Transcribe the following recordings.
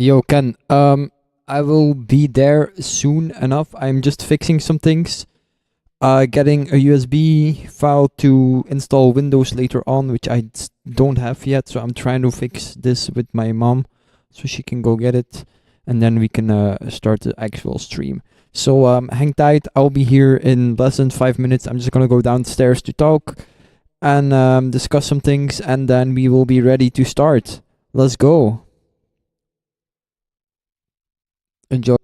Yo, Ken, I will be there soon enough. I'm just fixing some things. Getting a USB file to install Windows later on, which don't have yet. So I'm trying to fix this with my mom so she can go get it. And then we can start the actual stream. So hang tight. I'll be here in less than 5 minutes. I'm just going to go downstairs to talk and discuss some things. And then we will be ready to start. Let's go. Enjoy.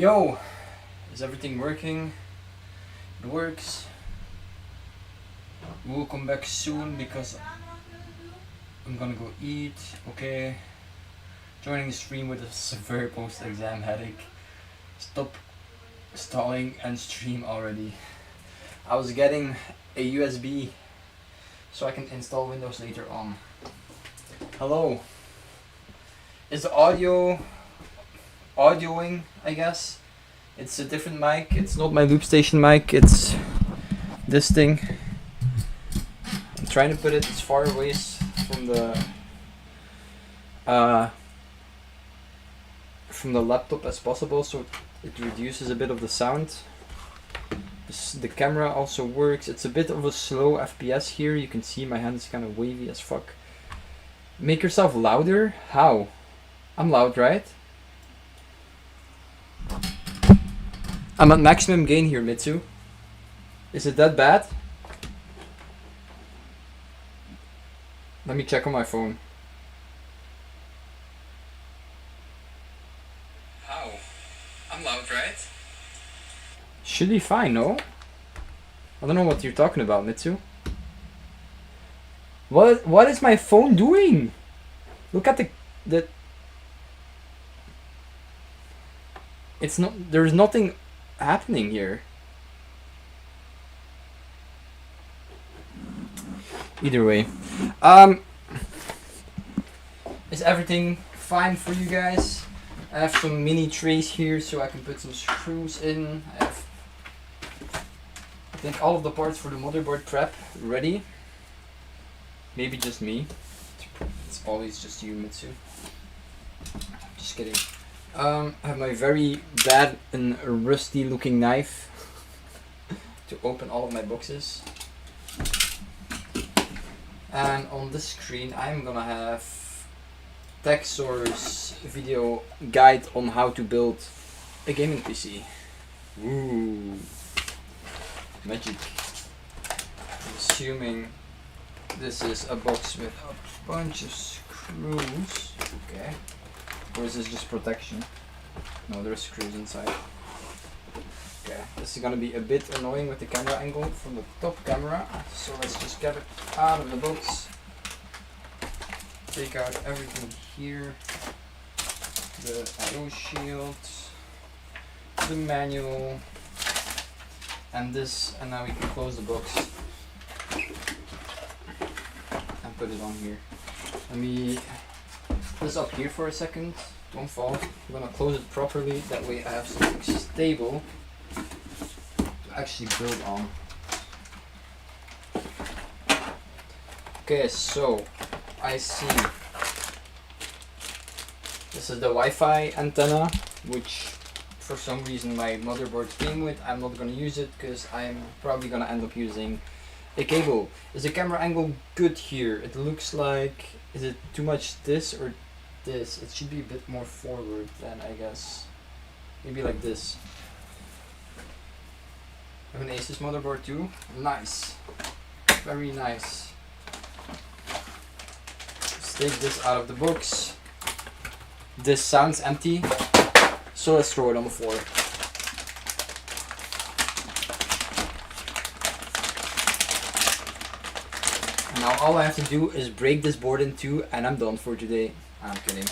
Yo, is everything working? It works. We'll come back soon because I'm gonna go eat. Okay. Joining the stream with a severe post-exam headache. Stop stalling and stream already. I was getting a USB so I can install Windows later on. Hello. Is the audioing, I guess? It's a different mic. It's not my Loopstation mic. It's this thing. I'm trying to put it as far away from the laptop as possible so it reduces a bit of the sound. The camera also works. It's a bit of a slow FPS here. You can see my hand is kind of wavy as fuck. Make yourself louder? How? I'm loud, right? I'm at maximum gain here, Mitsu. Is it that bad? Let me check on my phone. How? I'm loud, right? Should be fine, no? I don't know what you're talking about, Mitsu. What is my phone doing? Look at the it's not, there's nothing happening here. Either way. Is everything fine for you guys? I have some mini trays here so I can put some screws in. I have, I think, all of the parts for the motherboard prep ready. Maybe just me. It's always just you, Mitsu. Just kidding. I have my very bad and rusty looking knife to open all of my boxes. And on this screen I'm gonna have TechSource video guide on how to build a gaming PC. Ooh, magic. I'm assuming this is a box with a bunch of screws. Okay. Or is this just protection? No, there's screws inside. Okay, this is gonna be a bit annoying with the camera angle from the top camera. So let's just get it out of the box. Take out everything here. The IO shield, the manual, and this, and now we can close the box and put it on here. Let me put this up here for a second. Don't fall. I'm gonna close it properly, that way I have something stable to actually build on. Okay, so I see this is the Wi-Fi antenna, which for some reason my motherboard came with. I'm not gonna use it because I'm probably gonna end up using a cable. Is the camera angle good here? It looks like, is it too much this or this? It should be a bit more forward then, I guess. Maybe like this. I have an Asus motherboard too. Nice. Very nice. Let's take this out of the box. This sounds empty, so let's throw it on the floor. Now all I have to do is break this board in two and I'm done for today. I'm kidding.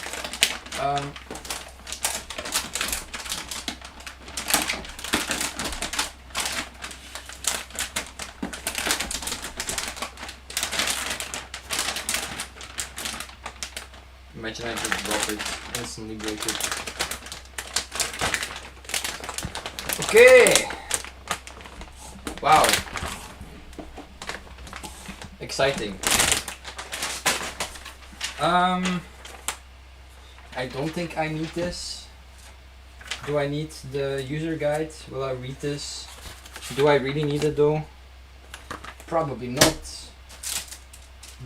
Imagine I just drop it, instantly break it. Okay! Wow. Exciting. I don't think I need this. Do I need the user guide? Will I read this? Do I really need it though? Probably not.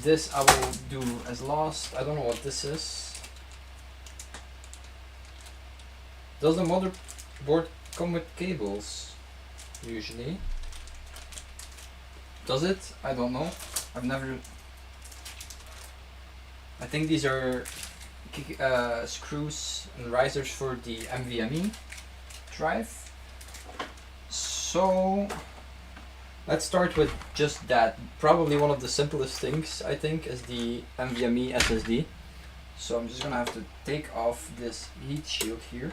This I will do as last. I don't know what this is. Does the motherboard come with cables? Usually. Does it? I don't know. I've never... I think these are screws and risers for the NVMe drive. So let's start with just that. Probably one of the simplest things, I think, is the NVMe SSD. So I'm just gonna have to take off this heat shield here.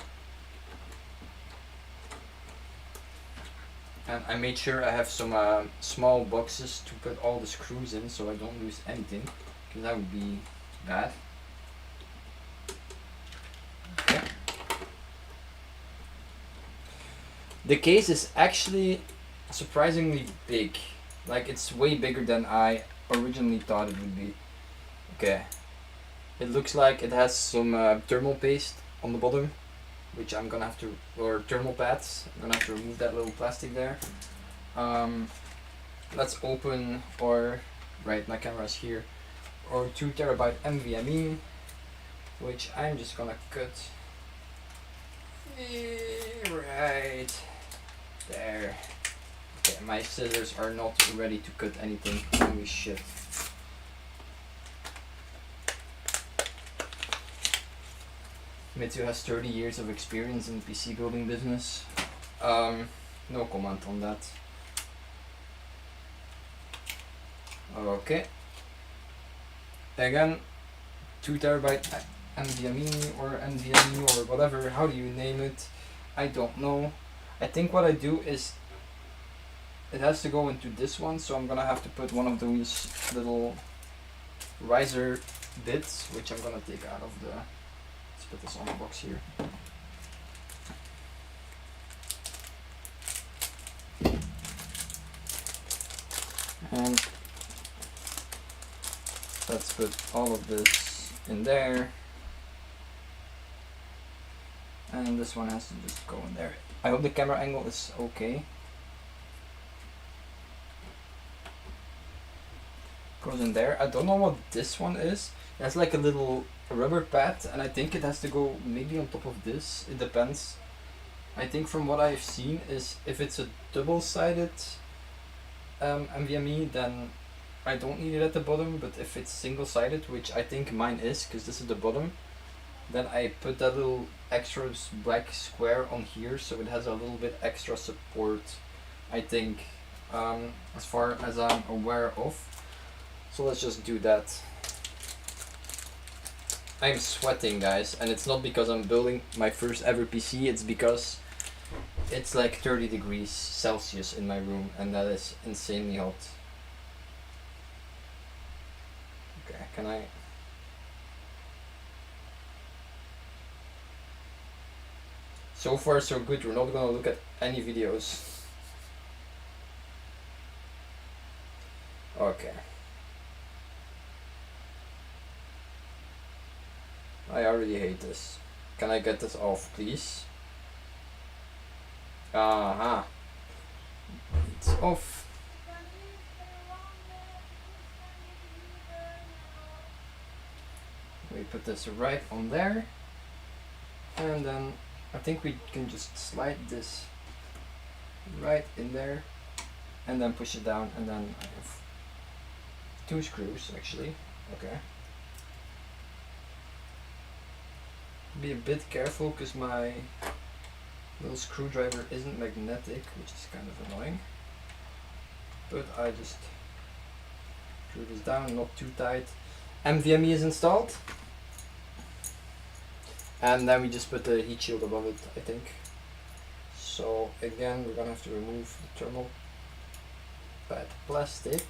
And I made sure I have some small boxes to put all the screws in so I don't lose anything, because that would be bad. Okay. The case is actually surprisingly big. Like, it's way bigger than I originally thought it would be. Okay. It looks like it has some thermal paste on the bottom, which I'm gonna have to, or thermal pads. I'm gonna have to remove that little plastic there. Let's open right, my camera's here, or 2 terabyte NVMe, which I'm just gonna cut right there. Okay, my scissors are not ready to cut anything. Holy shit. Mitsu has 30 years of experience in the PC building business. No comment on that. Okay. Again, 2 terabyte NVMe or NVMe or whatever, how do you name it? I don't know. I think what I do is it has to go into this one, so I'm gonna have to put one of those little riser bits, which I'm gonna take out of the, let's put this on the box here. And let's put all of this in there. And this one has to just go in there. I hope the camera angle is okay. Goes in there. I don't know what this one is. It has like a little rubber pad, and I think it has to go maybe on top of this. It depends. I think from what I've seen is if it's a double-sided NVMe, then I don't need it at the bottom, but if it's single-sided, which I think mine is, because this is the bottom, then I put that little extra black square on here, so it has a little bit extra support, I think, as far as I'm aware of. So let's just do that. I'm sweating, guys, and it's not because I'm building my first ever PC, it's because it's like 30 degrees Celsius in my room, and that is insanely hot. Okay, can I... So far so good, we're not gonna look at any videos. Okay. I already hate this. Can I get this off, please? Aha. It's off. We put this right on there. And then I think we can just slide this right in there. And then push it down, and then I have 2 screws actually. Okay. Be a bit careful because my little screwdriver isn't magnetic, which is kind of annoying. But I just screw this down, not too tight. NVMe is installed. And then we just put the heat shield above it, I think. So again, we're gonna have to remove the thermal pad plastic.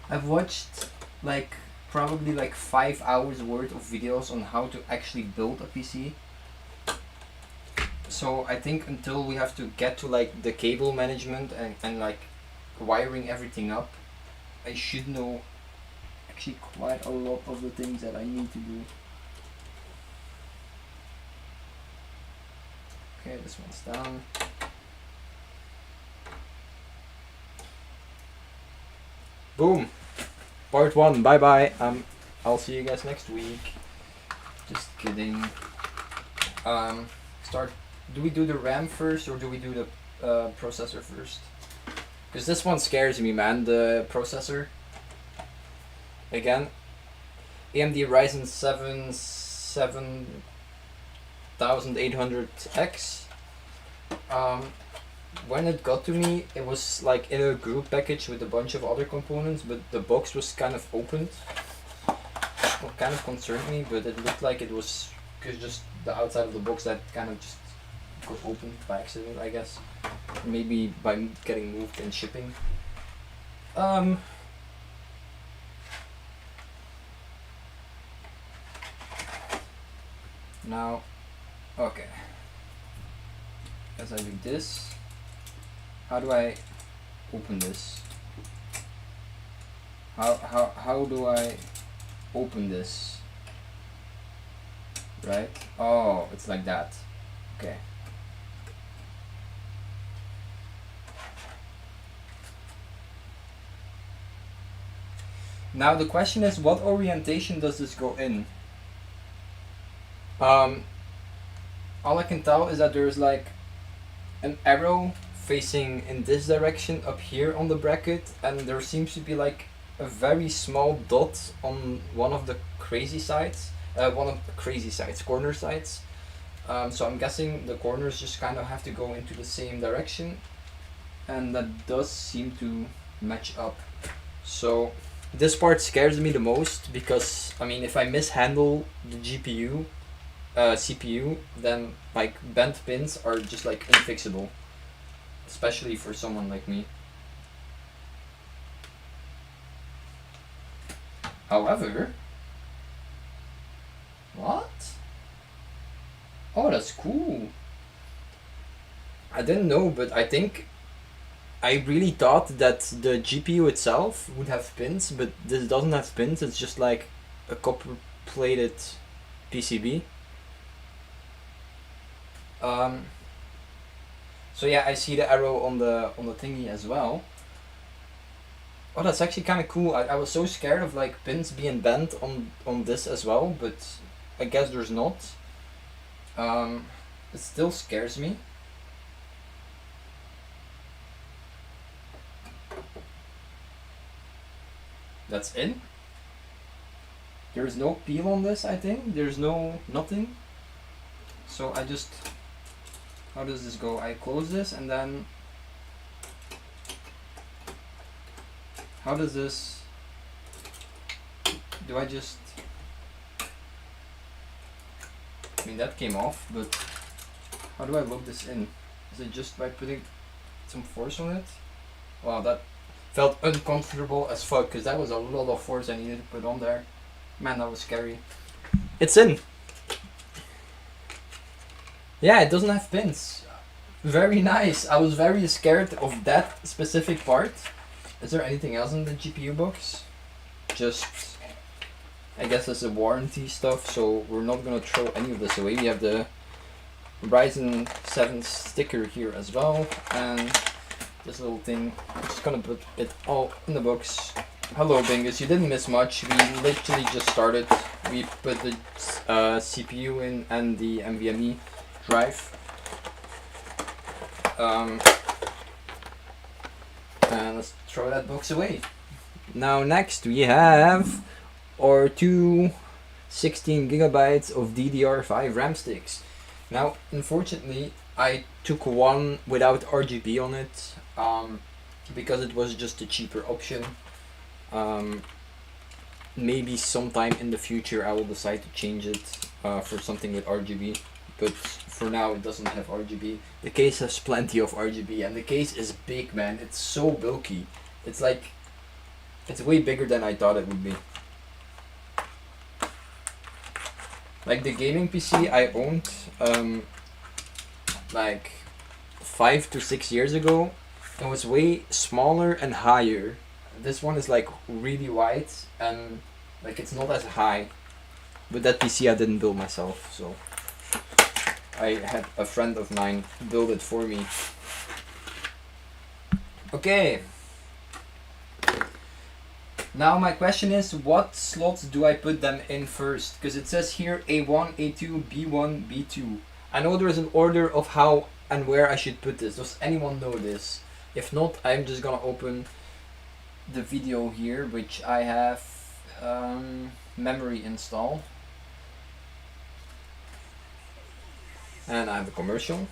I've watched like probably like 5 hours worth of videos on how to actually build a PC. So I think until we have to get to like the cable management and like wiring everything up, I should know actually quite a lot of the things that I need to do. Okay, this one's down. Boom! Part 1, bye bye. I'll see you guys next week. Just kidding. Do we do the RAM first or do we do the processor first? Because this one scares me, man, the processor. Again, AMD Ryzen 7 7800X. When it got to me, it was like in a group package with a bunch of other components, but the box was kind of opened. What kind of concerned me, but it looked like it was just the outside of the box that kind of just got opened by accident, I guess. Maybe by getting moved and shipping. Now, okay. As I do this, how do I open this? How do I open this? Right? Oh, it's like that. Okay. Now the question is, what orientation does this go in? All I can tell is that there's like an arrow facing in this direction up here on the bracket, and there seems to be like a very small dot on one of the crazy sides, corner sides. So I'm guessing the corners just kind of have to go into the same direction, and that does seem to match up. So this part scares me the most because, I mean, if I mishandle the GPU, CPU, then like bent pins are just like unfixable, especially for someone like me. However, what? Oh, that's cool. I didn't know, but I think I really thought that the GPU itself would have pins, but this doesn't have pins. It's just like a copper-plated PCB. So yeah, I see the arrow on the thingy as well. Oh, that's actually kind of cool. I was so scared of like pins being bent on this as well, but I guess there's not. It still scares me. That's in. There is no peel on this, I think. There's nothing. So I just, how does this go? I close this and then, how does this, do I just, I mean that came off, but how do I lock this in? Is it just by putting some force on it? Wow, that felt uncomfortable as fuck, because that was a lot of force I needed to put on there. Man, that was scary. It's in. Yeah, it doesn't have pins. Very nice. I was very scared of that specific part. Is there anything else in the GPU box? Just, I guess it's a warranty stuff, so we're not gonna throw any of this away. We have the Ryzen 7 sticker here as well, and this little thing. I'm just gonna put it all in the box. Hello Bingus, you didn't miss much. We literally just started. We put the CPU in and the NVMe drive. And let's throw that box away. Now next we have our two 16 gigabytes of DDR5 RAM sticks. Now unfortunately I took one without RGB on it because it was just a cheaper option. Maybe sometime in the future I will decide to change it for something with RGB, but for now it doesn't have RGB. The case has plenty of RGB and the case is big, man. It's so bulky. It's like, it's way bigger than I thought it would be. Like the gaming PC I owned like 5 to 6 years ago, it was way smaller and higher. This one is like really wide and like it's not as high. But that PC I didn't build myself, so I had a friend of mine build it for me. Okay. Now my question is, what slots do I put them in first? Because it says here A1, A2, B1, B2. I know there's an order of how and where I should put this. Does anyone know this? If not, I'm just gonna open the video here, which I have memory install. And I have a commercial.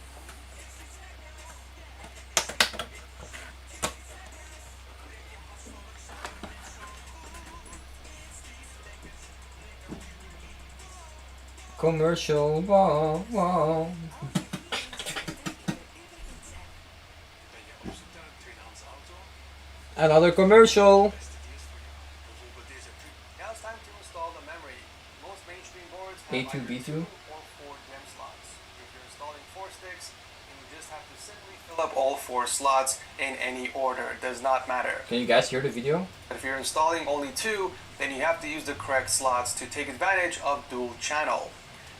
Commercial, wow, wow. Another commercial. Now it's time to install the memory. Most mainstream boards have A2, either B2. 2 or 4 DIMM slots. If you're installing 4 sticks, then you just have to simply fill up all 4 slots in any order. It does not matter. Can you guys hear the video? If you're installing only 2, then you have to use the correct slots to take advantage of dual channel.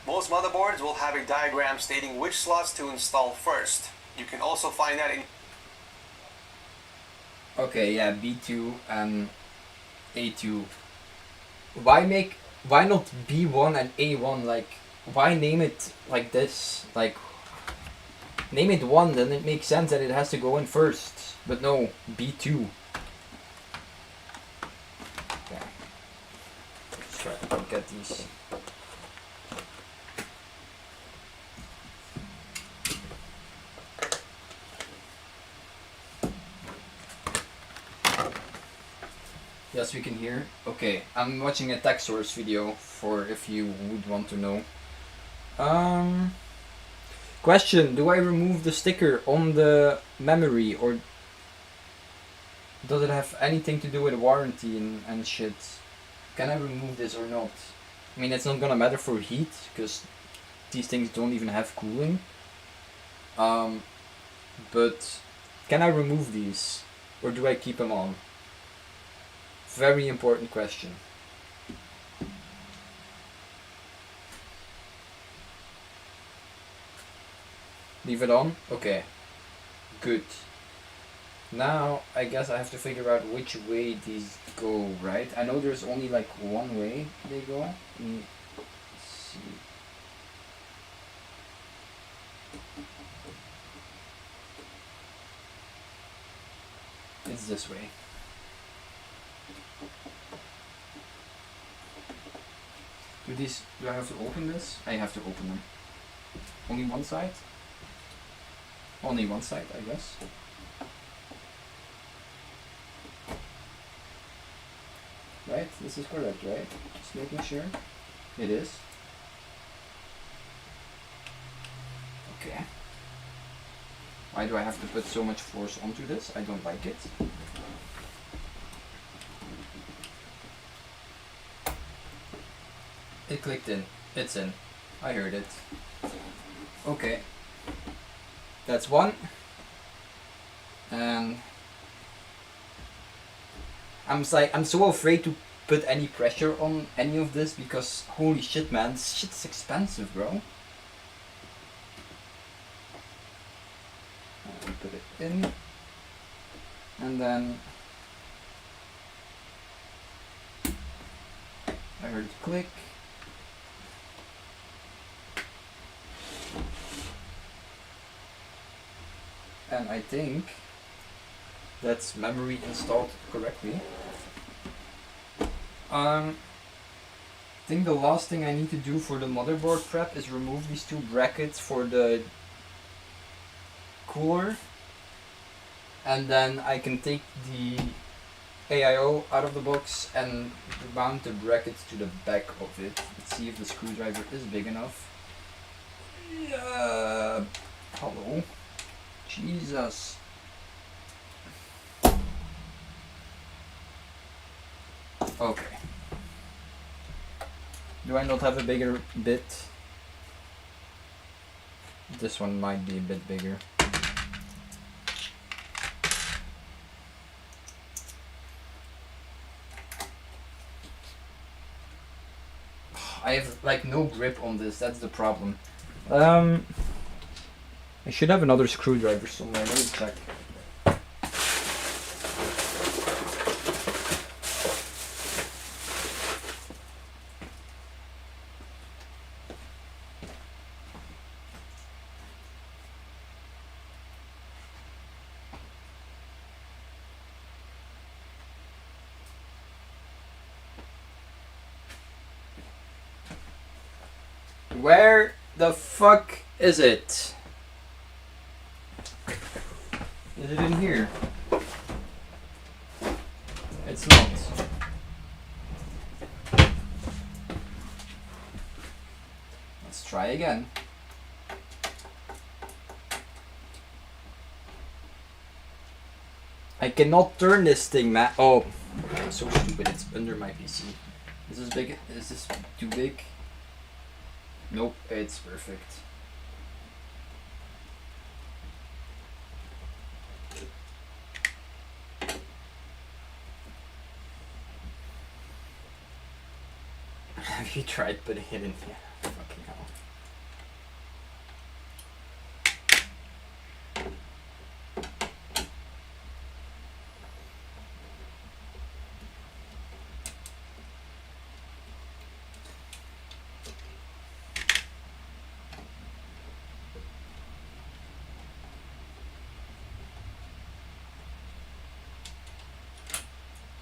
Most motherboards will have a diagram stating which slots to install first. You can also find that in... Okay, yeah, B2 and A2. Why not B1 and A1? Like, why name it like this? Like, name it 1, then it makes sense that it has to go in first. But no, B2. Okay. Let's try to get these. Yes, we can hear. Okay, I'm watching a tech source video for if you would want to know. Question, do I remove the sticker on the memory or does it have anything to do with warranty and shit? Can I remove this or not? I mean, it's not gonna matter for heat because these things don't even have cooling. But can I remove these or do I keep them on? Very important question. Leave it on? Okay. Good. Now, I guess I have to figure out which way these go, right? I know there's only like one way they go. Let me see. It's this way. Do I have to open this? I have to open them. Only one side? Only one side, I guess. Right? This is correct, right? Just making sure. It is. Okay. Why do I have to put so much force onto this? I don't like it. It clicked in. It's in. I heard it. Okay. That's one. And I'm so afraid to put any pressure on any of this because holy shit, man, this shit's expensive, bro. Put it in, and then I heard it click. And I think that's memory installed correctly. I think the last thing I need to do for the motherboard prep is remove these two brackets for the cooler, and then I can take the AIO out of the box and mount the brackets to the back of it. Let's see if the screwdriver is big enough. Yeah. Hello. Jesus. Okay. Do I not have a bigger bit? This one might be a bit bigger. I have like no grip on this, that's the problem. I should have another screwdriver somewhere, let me check. Where the fuck is it? Is it in here? It's not. Let's try again. I cannot turn this thing, man. Oh, I'm so stupid. It's under my PC. Is this big? Is this too big? Nope, it's perfect. Have you tried putting it in here? Fucking hell.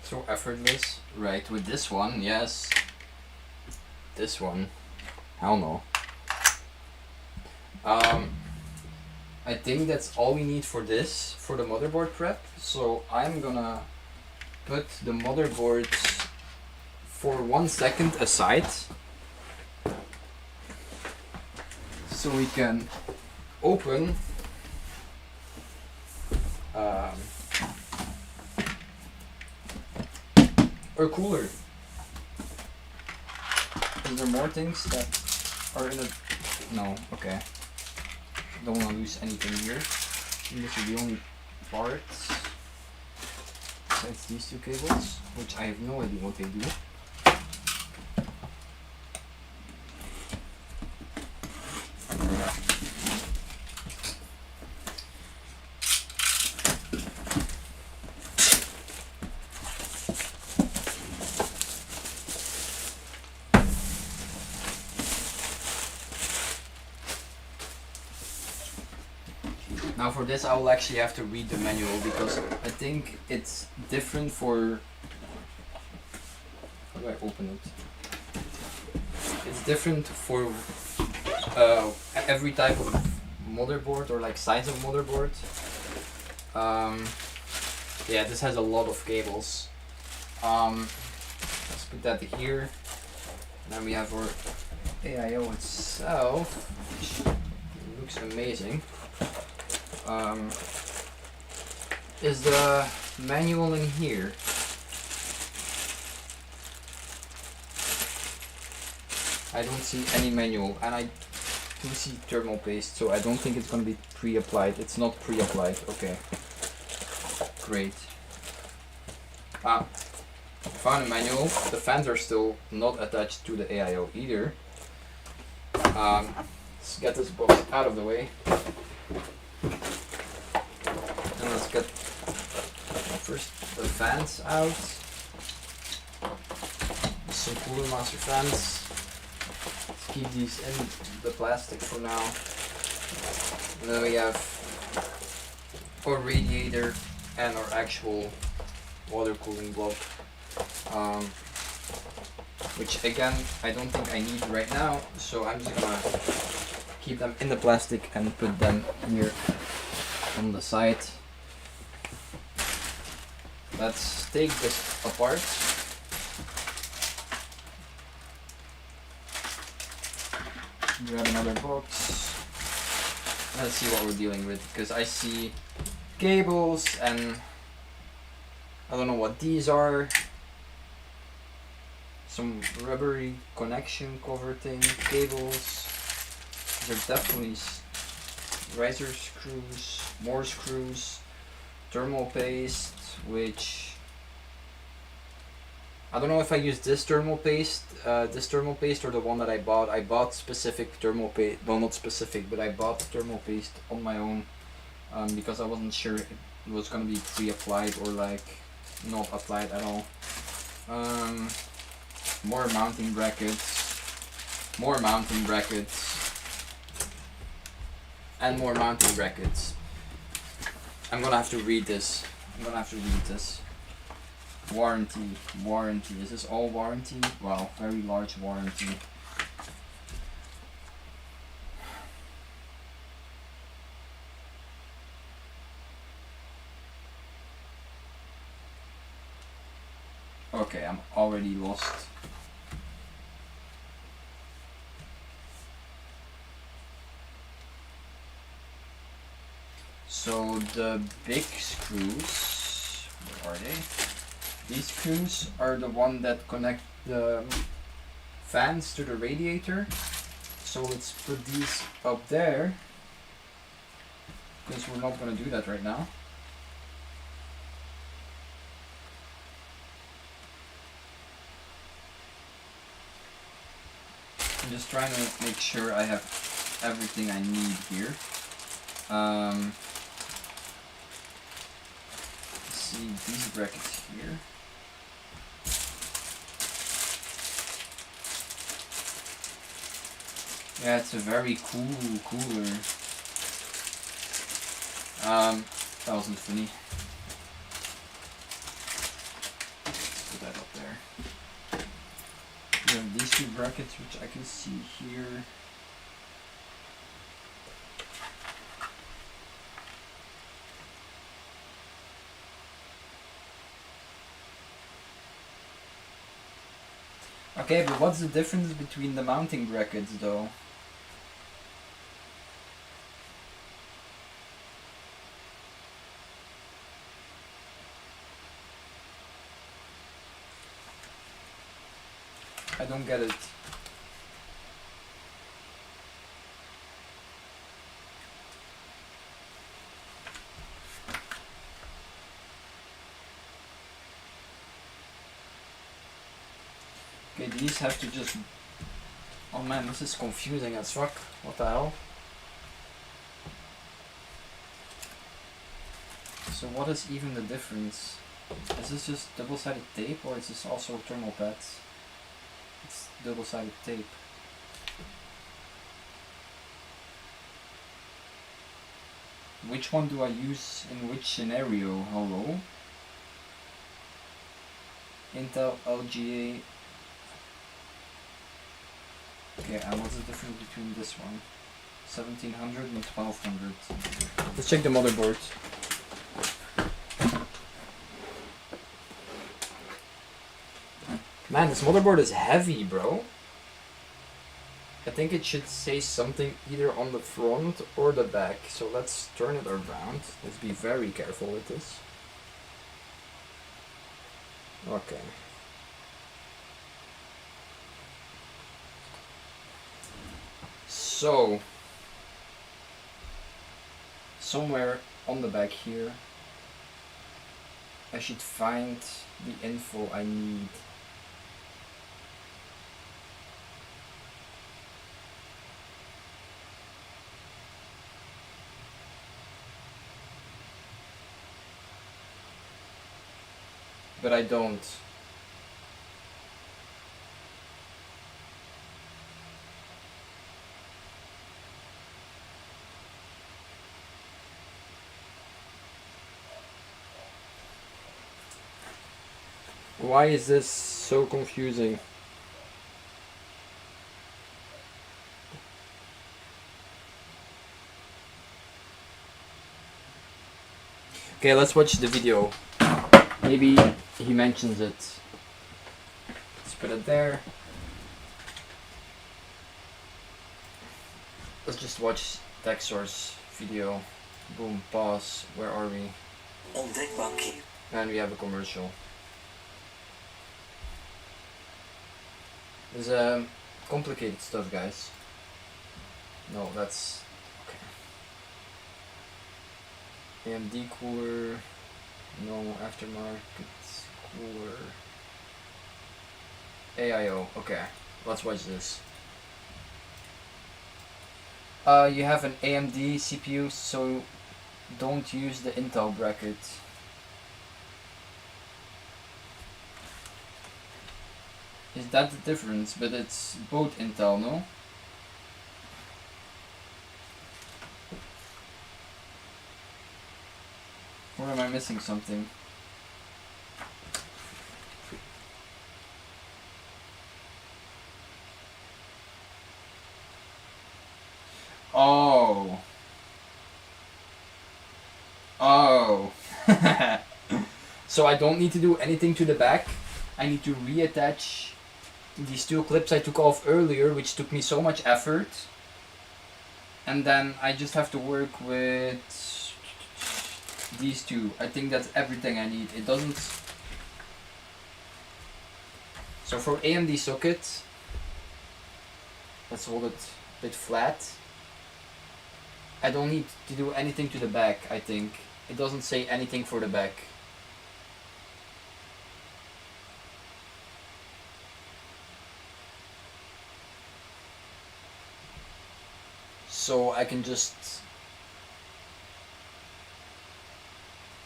So effortless. Right, with this one, yes. This one, hell no. I think that's all we need for this, for the motherboard prep. So I'm gonna put the motherboards for 1 second aside, so we can open a cooler. Is there more things that are in a... No, okay. Don't want to lose anything here. These are the only parts besides these two cables, which I have no idea what they do. Now for this I will actually have to read the manual because I think it's different for... How do I open it? It's different for every type of motherboard or like size of motherboard. Yeah, this has a lot of cables. Let's put that here. Then we have our AIO itself, which looks amazing. Is the manual in here? I don't see any manual, and I do see thermal paste, so I don't think it's gonna be pre-applied. It's not pre-applied. Okay, great. Ah, found a manual. The fans are still not attached to the AIO either. Let's get this box out of the way. And let's get first the fans out. Some Cooler Master fans. Let's keep these in the plastic for now. And then we have our radiator and our actual water cooling block. Which again, I don't think I need right now, so I'm just gonna keep them in the plastic and put them here on the side. Let's take this apart. Grab another box. Let's see what we're dealing with, because I see cables and I don't know what these are. Some rubbery connection cover thing, cables. There's definitely riser screws, more screws, thermal paste, which I don't know if I use this thermal paste or the one that I bought. I bought specific thermal paste, well not specific, but I bought thermal paste on my own because I wasn't sure it was gonna be pre-applied or like not applied at all. More mounting brackets, and more mounting brackets. I'm gonna have to read this. Warranty. Is this all warranty? Wow, very large warranty. Okay, I'm already lost. So the big screws, where are they? These screws are the one that connect the fans to the radiator. So let's put these up there, because we're not going to do that right now. I'm just trying to make sure I have everything I need here. Let's see these brackets here. Yeah, it's a very cool cooler. That wasn't funny. Let's put that up there. You have these two brackets, which I can see here. Okay, but what's the difference between the mounting brackets though? I don't get it. Okay, these have to just... Oh man, this is confusing as fuck. What the hell? So what is even the difference? Is this just double-sided tape or is this also thermal pads? It's double-sided tape. Which one do I use in which scenario? Hello? Intel, LGA. Okay, and what's the difference between this one? 1700 and 1200. Let's check the motherboard. Man, this motherboard is heavy, bro. I think it should say something either on the front or the back. So let's turn it around. Let's be very careful with this. Okay. So, somewhere on the back here, I should find the info I need. But I don't. Why is this so confusing? Okay, let's watch the video. Maybe he mentions it. Let's put it there. Let's just watch TechSource video. Boom, pause. Where are we? Ontdek Bankier. And we have a commercial. There's complicated stuff, guys. No, that's okay. AMD cooler. No, aftermarket cooler. AIO. Okay, let's watch this. You have an AMD CPU, so don't use the Intel bracket. Is that the difference? But it's both Intel, no? Or am I missing something? Oh. Oh. So I don't need to do anything to the back. I need to reattach these two clips I took off earlier, which took me so much effort. And then I just have to work with these two. I think that's everything I need. It doesn't... So for AMD socket, let's hold it a bit flat. I don't need to do anything to the back, I think. It doesn't say anything for the back. So I can just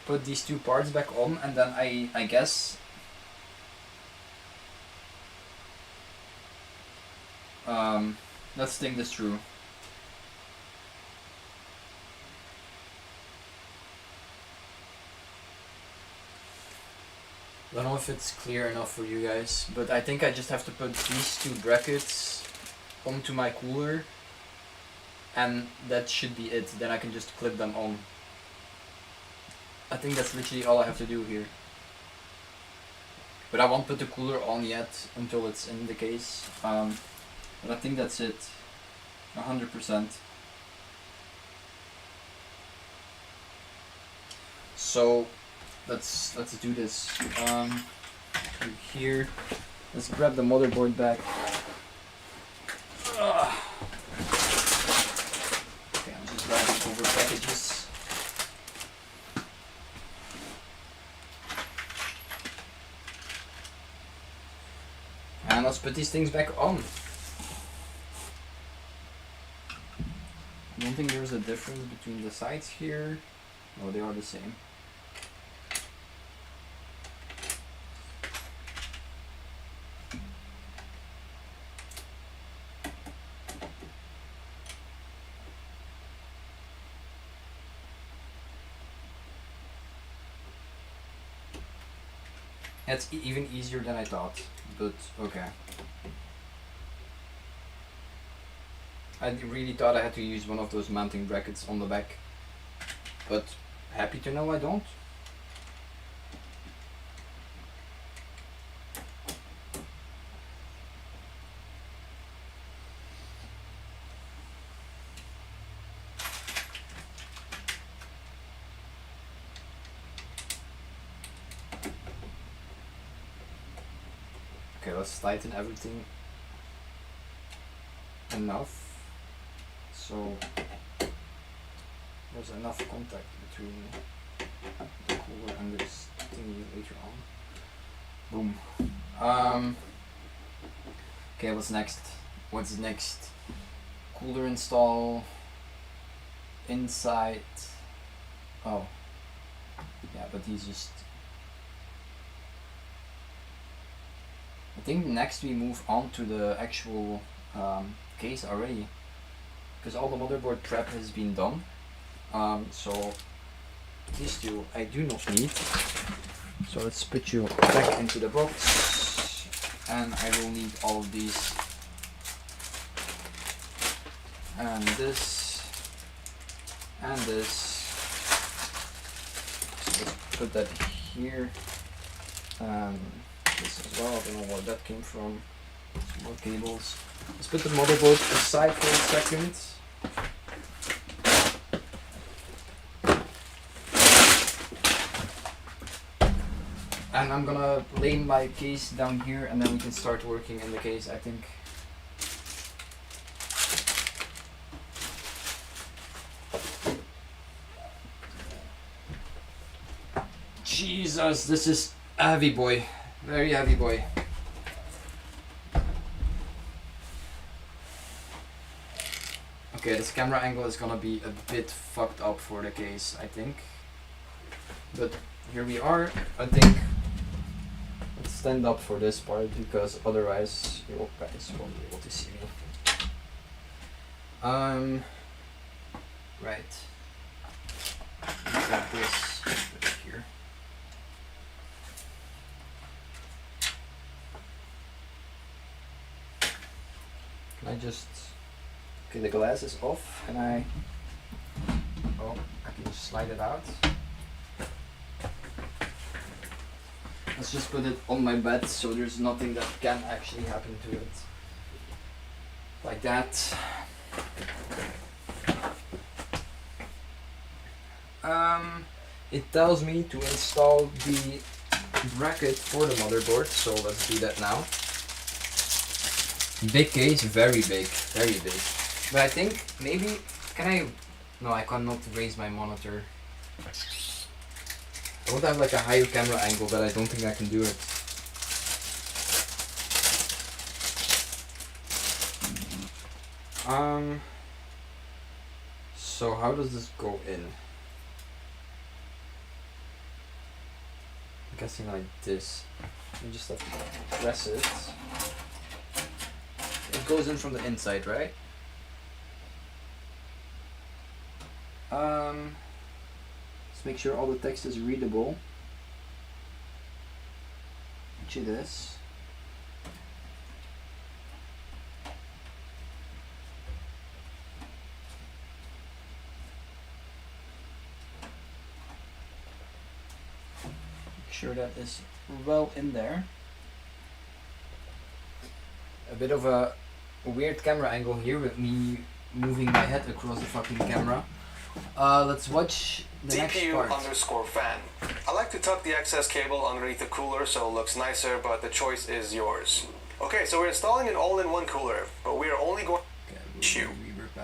put these two parts back on, and then I guess let's think this through. I don't know if it's clear enough for you guys, but I think I just have to put these two brackets onto my cooler, and that should be it. Then I can just clip them on. I think that's literally all I have to do here. But I won't put the cooler on yet until it's in the case. But I think that's it. 100%. So let's do this. Here, let's grab the motherboard back. Okay, I'm just grabbing over packages. And let's put these things back on. I don't think there's a difference between the sides here. No, they are the same. It's even easier than I thought, but okay. I really thought I had to use one of those mounting brackets on the back, but happy to know I don't. Okay, let's tighten everything enough so there's enough contact between the cooler and this thingy later on. Boom. Okay, what's next? What's next? Cooler install inside. Oh, yeah, but he's just. I think next we move on to the actual case already, because all the motherboard prep has been done. So these two I do not need. So let's put you back into the box, and I will need all of these, and this, and this. So let's put that here. This as well, I don't know where that came from. Some more cables. Let's put the motherboard aside for a second. And I'm gonna lay my case down here, and then we can start working in the case, I think. Jesus, this is a heavy boy. Very heavy boy. Okay, this camera angle is gonna be a bit fucked up for the case, I think. But here we are. I think let's stand up for this part, because otherwise you guys won't be able to see me. Right. Got this right here. Can I just, okay, the glass is off, can I, oh, I can just slide it out. Let's just put it on my bed so there's nothing that can actually happen to it. Like that. It tells me to install the bracket for the motherboard, so let's do that now. Big case, very big, very big. But I think maybe, no, I cannot raise my monitor. I want to have like a higher camera angle, but I don't think I can do it. So how does this go in? I'm guessing like this. You just have to press it. It goes in from the inside, right? Let's make sure all the text is readable. Which it is. Make sure that is well in there. A bit of a weird camera angle here with me moving my head across the fucking camera. Let's watch the next part. CPU_fan. I like to tuck the excess cable underneath the cooler so it looks nicer, but the choice is yours. Okay, so we're installing an all-in-one cooler, but we are only going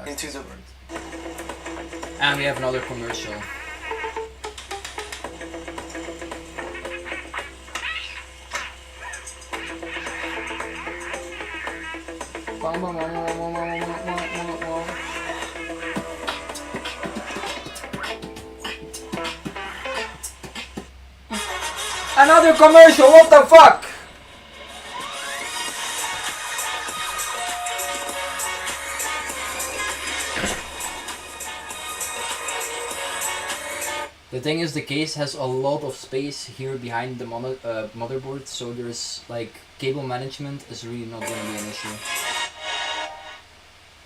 into the... And we have another commercial. Another commercial, what the fuck? The thing is, the case has a lot of space here behind the motherboard, so there's like cable management is really not going to be an issue.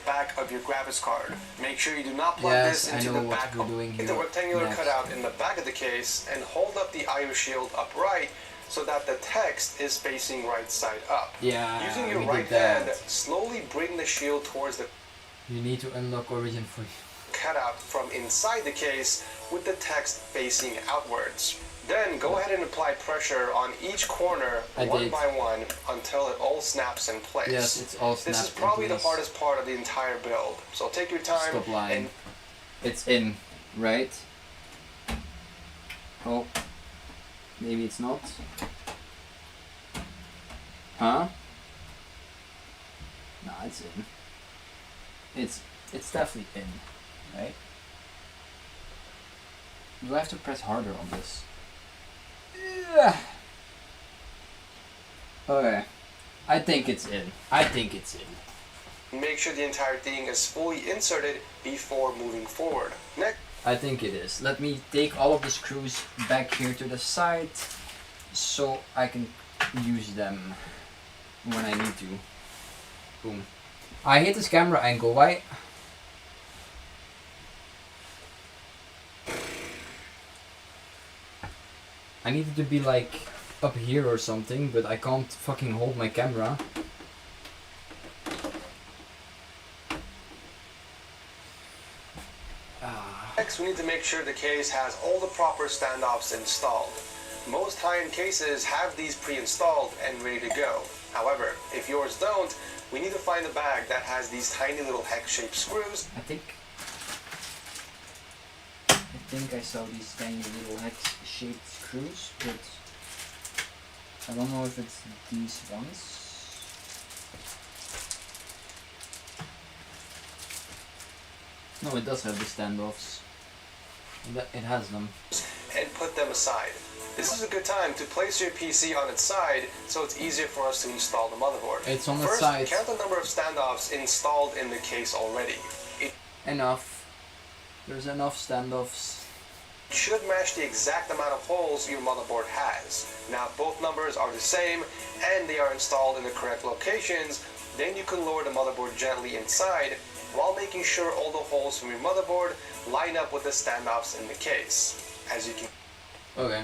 Back of your graphics card. Make sure you do not plug this into the back of the rectangular cutout in the back of the case and hold up the I/O shield upright so that the text is facing right side up. Yeah, using your right hand, slowly bring the shield towards the... You need to unlock Origin for cutout from inside the case with the text facing outwards. Then go ahead and apply pressure on each corner one by one until it all snaps in place. Yes, it's all snapped in place. This is probably the hardest part of the entire build, so take your time. Stop lying. It's in, right? Oh, maybe it's not. Huh? Nah, it's in. It's definitely in, right? Do I have to press harder on this? Yeah. Okay. I think it's in. Make sure the entire thing is fully inserted before moving forward. Next. I think it is. Let me take all of the screws back here to the side so I can use them when I need to. Boom. I hate this camera angle. Why? I need it to be like up here or something, but I can't fucking hold my camera. Next, we need to make sure the case has all the proper standoffs installed. Most high-end cases have these pre-installed and ready to go. However, if yours don't, we need to find a bag that has these tiny little hex-shaped screws. I think I saw these tiny little hex-shaped screws, but I don't know if it's these ones. No, it does have the standoffs. It has them. And put them aside. This is a good time to place your PC on its side so it's easier for us to install the motherboard. It's on the side. First, count the number of standoffs installed in the case already. Enough. There's enough standoffs. It should match the exact amount of holes your motherboard has. Now, if both numbers are the same and they are installed in the correct locations, then you can lower the motherboard gently inside while making sure all the holes from your motherboard line up with the standoffs in the case. As you can... Okay.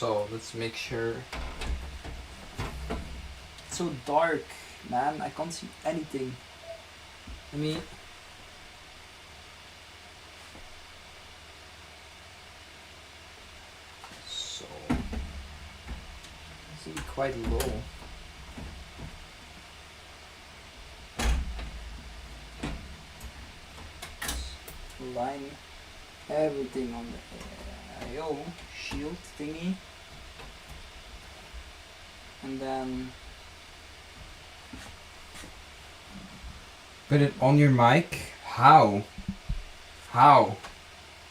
So let's make sure. It's so dark, man. I can't see anything. Let me. So it's quite low. Line everything on the IO shield thingy, and then put it on your mic. How?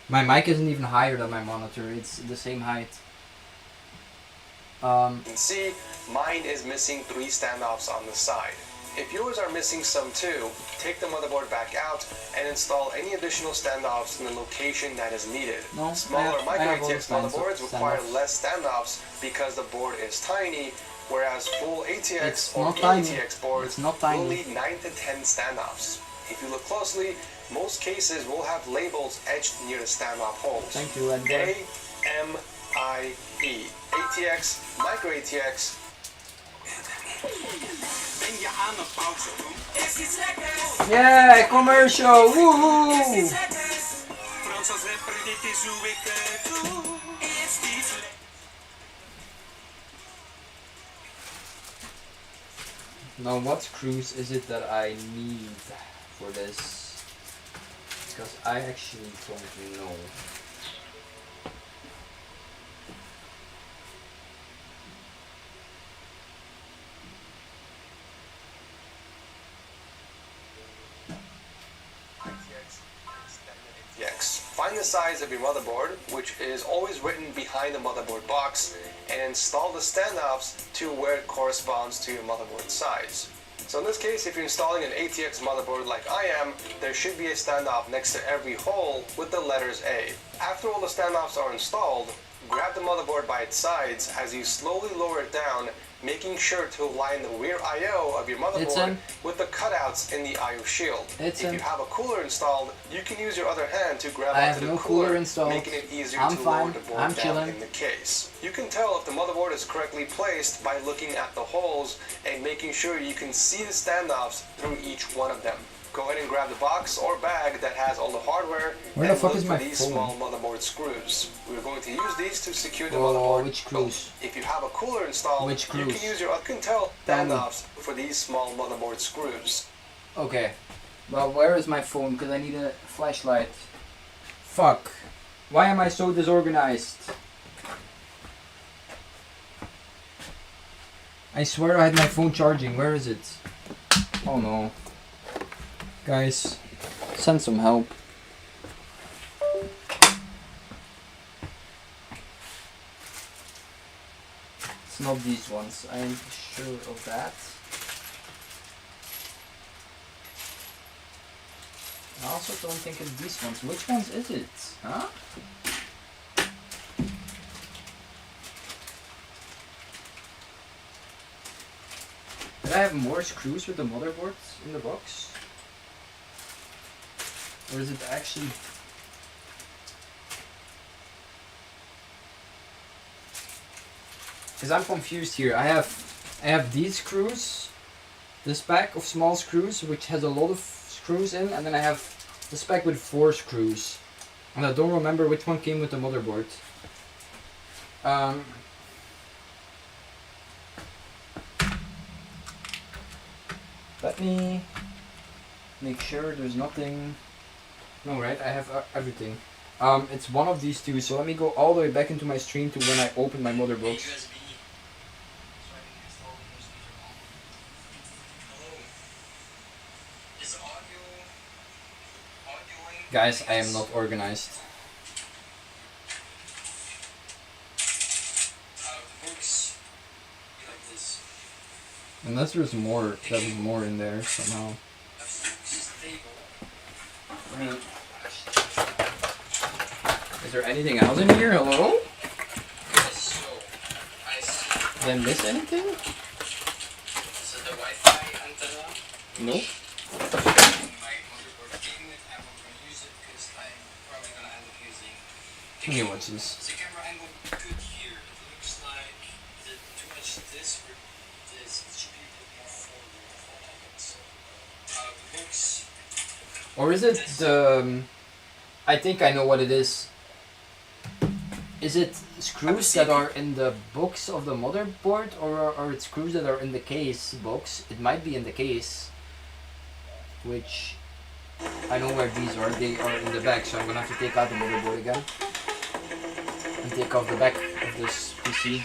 My mic isn't even higher than my monitor. It's the same height. You can see mine is missing 3 standoffs on the side. If yours are missing some too, take the motherboard back out and install any additional standoffs in the location that is needed. No, Smaller I have micro ATX motherboards require standoffs. less standoffs because the board is tiny, whereas full ATX It's or not tiny. ATX boards It's not will tiny. need 9 to 10 standoffs. If you look closely, most cases will have labels etched near the standoff holes. Thank you, Edgar. AMIE, ATX, micro ATX. Ben je aan het pauze doen? Is iets lekkers! Yeah, commercial! Woohoo! Is iets lekkers! Frans als rapper, dit is hoe ik het doe. Is iets lekkers! Now what screws is it that I need for this? Because I actually don't know. ATX. Find the size of your motherboard, which is always written behind the motherboard box, and install the standoffs to where it corresponds to your motherboard size. So in this case, if you're installing an ATX motherboard like I am, there should be a standoff next to every hole with the letters A. After all the standoffs are installed, grab the motherboard by its sides as you slowly lower it down, making sure to align the rear I/O of your It's motherboard in. with the cutouts in the I/O shield. It's if in. you have a cooler installed, you can use your other hand to grab I onto have the no cooler, cooler installed. making it easier I'm to fine. lower the board I'm down chilling. in the case. You can tell if the motherboard is correctly placed by looking at the holes and making sure you can see the standoffs through each one of them. Go ahead and grab the box or bag that has all the hardware Where the and fuck look is for my these phone? small motherboard screws. We're going to use these to secure the Oh, motherboard. which screws? If you have a cooler installed, Which you screws? can use your, you can tell Tell me. standoffs for these small motherboard screws. Okay. Well, where is my phone? Because I need a flashlight. Fuck. Why am I so disorganized? I swear I had my phone charging. Where is it? Oh no. Guys, send some help. It's not these ones. I'm sure of that. I also don't think it's these ones. Which ones is it? Huh? Did I have more screws with the motherboard in the box? Or is it actually... Because I'm confused here. I have these screws, this pack of small screws, which has a lot of screws in, and then I have this pack with 4 screws. And I don't remember which one came with the motherboard. Let me make sure there's nothing. No, right? I have everything. It's one of these two, so let me go all the way back into my stream to when I open my motherboard. USB. So I can install Windows later on. Hello. Is audio Guys, I am not organized. out of the books? Like this. Unless there's more, that was more in there somehow. A stable. I mean, is there anything else in here? Hello? Yes, so I see. Did I miss anything? This is the Wi-Fi antenna. Nope. My motherboard came with. I'm not going to use it because I'm probably going to end up using. Let me watch this. Is the camera angle good here? It looks Or is it the... I think I know what it is. Is it screws that are in the box of the motherboard, or are it screws that are in the case box? It might be in the case, which I know where these are. They are in the back, so I'm gonna have to take out the motherboard again and take off the back of this PC.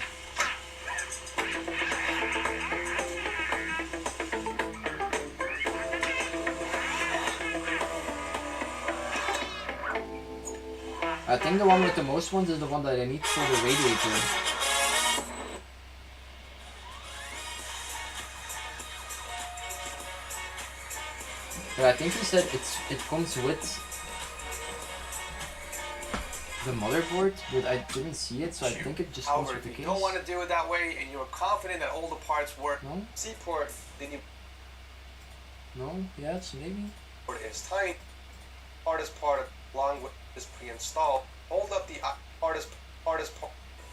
I think the one with the most ones is the one that I need for the radiator. But I think he said it comes with the motherboard, but I didn't see it, so I think it just comes However, with the if case. you don't want to do it that way and you're confident that all the parts work, No? C-port, then you No? Yes? Maybe? port is tiny. Hardest part along with is pre-installed. Hold up the hardest part.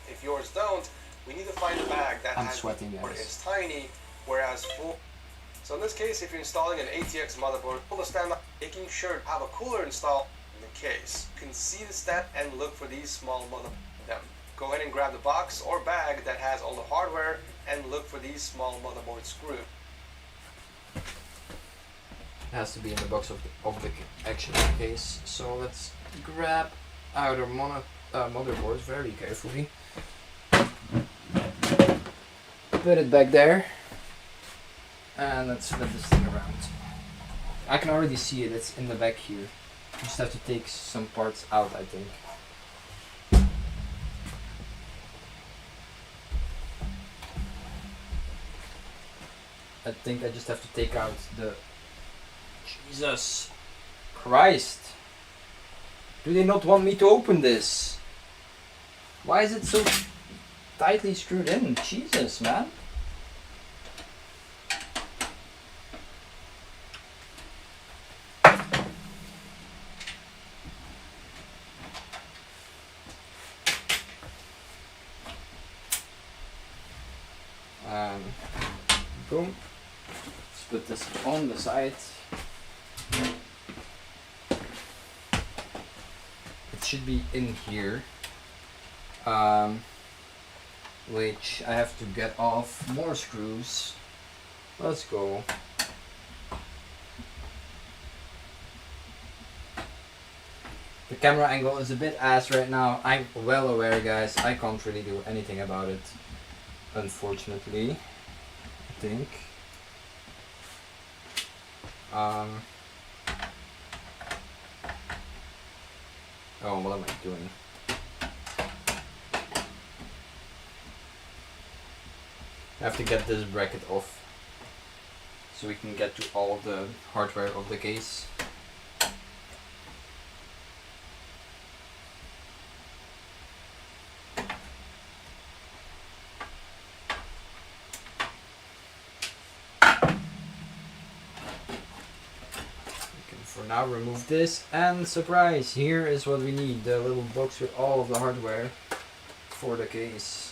If yours don't, we need to find a bag that I'm has sweating, the port guys. is tiny, whereas full. So in this case, if you're installing an ATX motherboard, pull the stand up, making sure to have a cooler installed in the case. You can see the stand and look for these small motherboards. Go ahead and grab the box or bag that has all the hardware and look for these small motherboard screws. It has to be in the box of the actual case. So let's grab our motherboard very carefully. Put it back there. And let's flip this thing around. I can already see it, it's in the back here. You just have to take some parts out, I think. I think I just have to take out the... Jesus Christ! Do they not want me to open this? Why is it so tightly screwed in? Jesus, man. Boom. Let's put this on the side. It should be in here. Which I have to get off more screws. Let's go. The camera angle is a bit ass right now. I'm well aware, guys. I can't really do anything about it, unfortunately. I think. Oh, what am I doing? I have to get this bracket off so we can get to all the hardware of the case. For now, remove this, and surprise, here is what we need, the little box with all of the hardware for the case.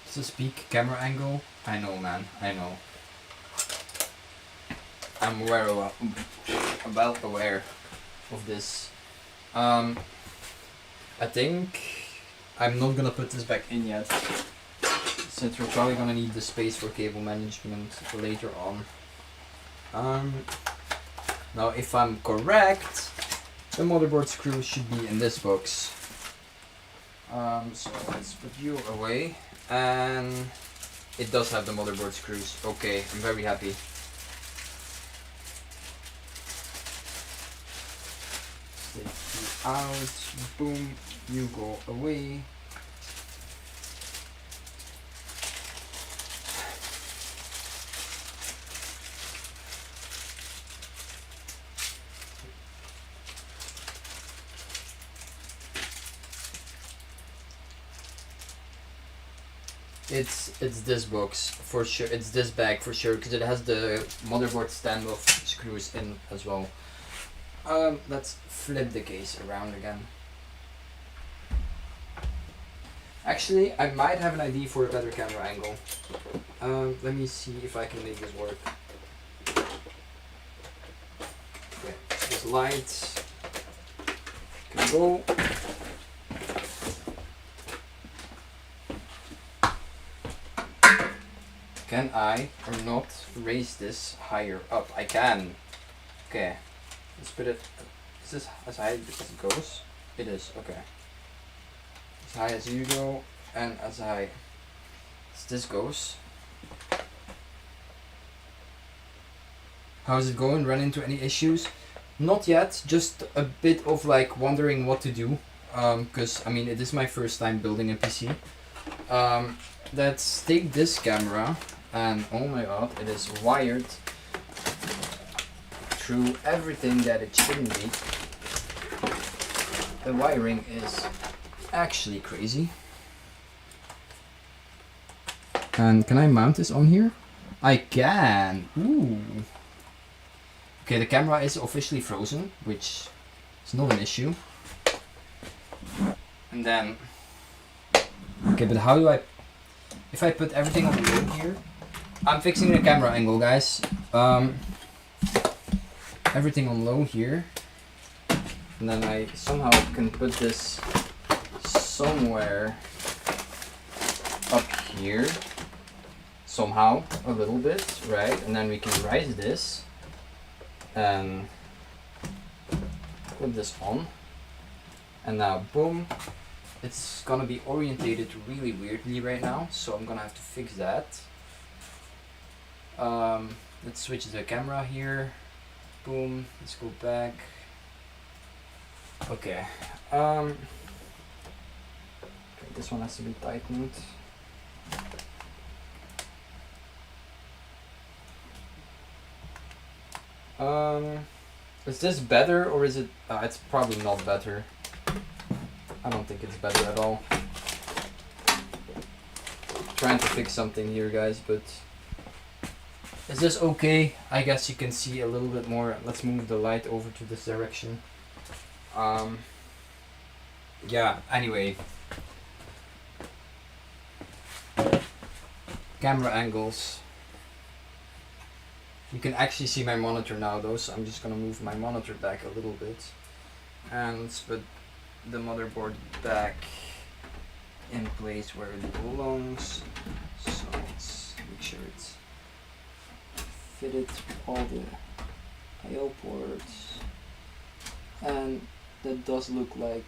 It's a peak camera angle. I know, man, I know. I'm aware of this. I think I'm not gonna put this back in yet, since we're probably gonna need the space for cable management later on. Now if I'm correct, the motherboard screws should be in this box. So let's put you away, and it does have the motherboard screws. Okay, I'm very happy. Take you out, boom, you go away. It's this box for sure. It's this bag for sure because it has the motherboard standoff screws in as well. Let's flip the case around again. Actually, I might have an idea for a better camera angle. Let me see if I can make this work. Okay, this light can go. Can I or not raise this higher up? I can. Okay, let's put it. Is this as high as it goes? It is, okay. As high as you go, and as high as this goes. How's it going? Run into any issues? Not yet, just a bit of like wondering what to do. Because I mean, it is my first time building a PC. Let's take this camera, and oh my god, it is wired through everything that it shouldn't be. The wiring is actually crazy. And can I mount this on here? I can. Ooh. Okay, the camera is officially frozen, which is not an issue. And then, okay, but how do I, if I put everything on low here, I'm fixing the camera angle, guys. Everything on low here, and then I somehow can put this somewhere up here, somehow, a little bit, right? And then we can raise this and put this on, and now boom, it's gonna be orientated really weirdly right now, so I'm gonna have to fix that. Let's switch the camera here. Boom, let's go back. Okay. Okay, this one has to be tightened. Is this better or is it? It's probably not better. I don't think it's better at all. Trying to fix something here, guys, but is this okay? I guess you can see a little bit more. Let's move the light over to this direction. Yeah, anyway. Camera angles. You can actually see my monitor now though, so I'm just gonna move my monitor back a little bit. And let's put the motherboard back in place where it belongs. So let's make sure it's fitted all the I/O ports, and that does look like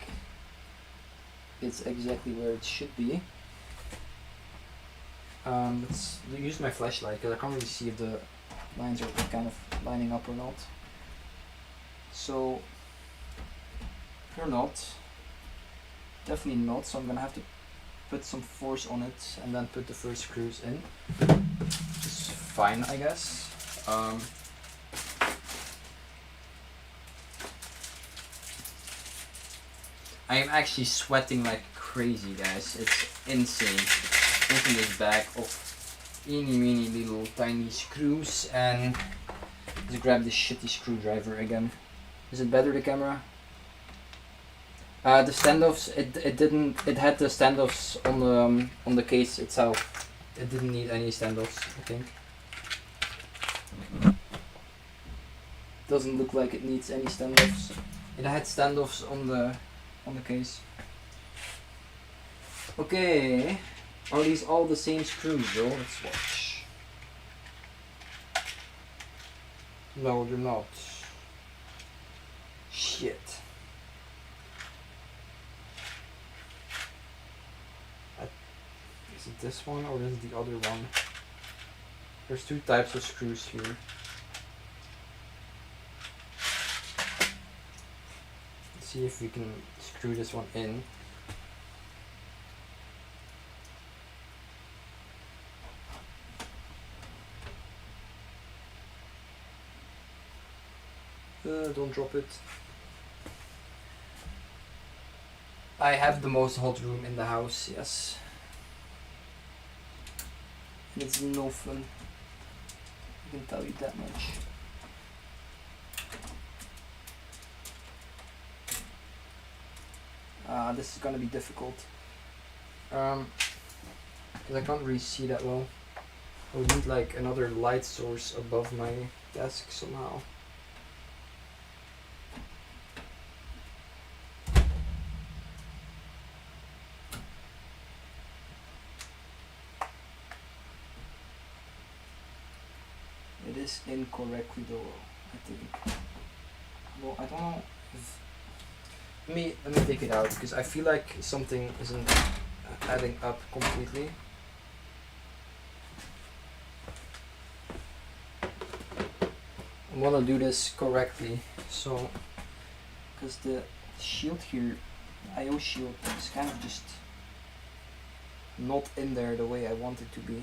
it's exactly where it should be. Let's use my flashlight because I can't really see if the lines are kind of lining up or not. So they're not, definitely not, so I'm gonna have to put some force on it and then put the first screws in. It's fine, I guess. I am actually sweating like crazy, guys. It's insane. Open this bag of eeny meeny little tiny screws and let's grab this shitty screwdriver again. Is it better, the camera? The standoffs, it had the standoffs on the case itself. It didn't need any standoffs, I think. Doesn't look like it needs any standoffs. It had standoffs on the case. Okay, are these all the same screws though? Let's watch. No, they're not. Shit. Is it this one or is it the other one? There's two types of screws here. Let's see if we can screw this one in. Don't drop it. I have the most hot room in the house, yes. And it's no fun. I can tell you that much. This is gonna be difficult. Because I can't really see that well. I would need like another light source above my desk somehow. It is incorrectly though, I think. Well, I don't know if... Let me take it out, because I feel like something isn't adding up completely. I want to do this correctly, so... Because the shield here, the IO shield, is kind of just not in there the way I want it to be.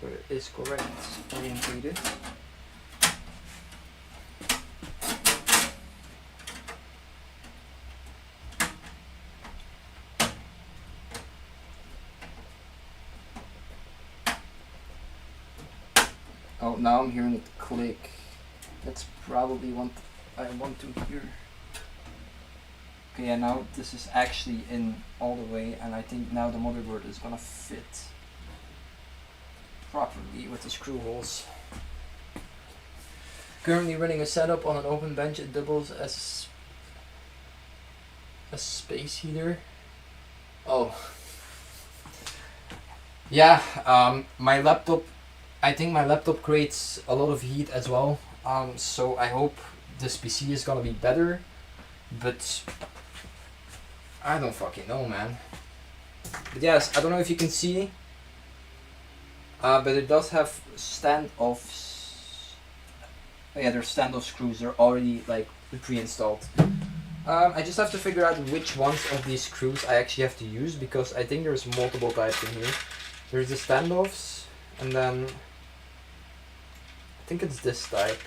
But it is correct orientated. Oh, now I'm hearing it click. That's probably what I want to hear. Okay, yeah, now this is actually in all the way, and I think now the motherboard is gonna fit properly with the screw holes. Currently running a setup on an open bench. It doubles as a space heater. Oh. Yeah, my laptop, I think my laptop creates a lot of heat as well. So I hope this PC is gonna be better, but I don't fucking know, man. But yes, I don't know if you can see, but it does have standoffs. Oh yeah, there's standoff screws. They're already like pre-installed. I just have to figure out which ones of these screws I actually have to use, because I think there's multiple types in here. There's the standoffs, and then I think it's this type.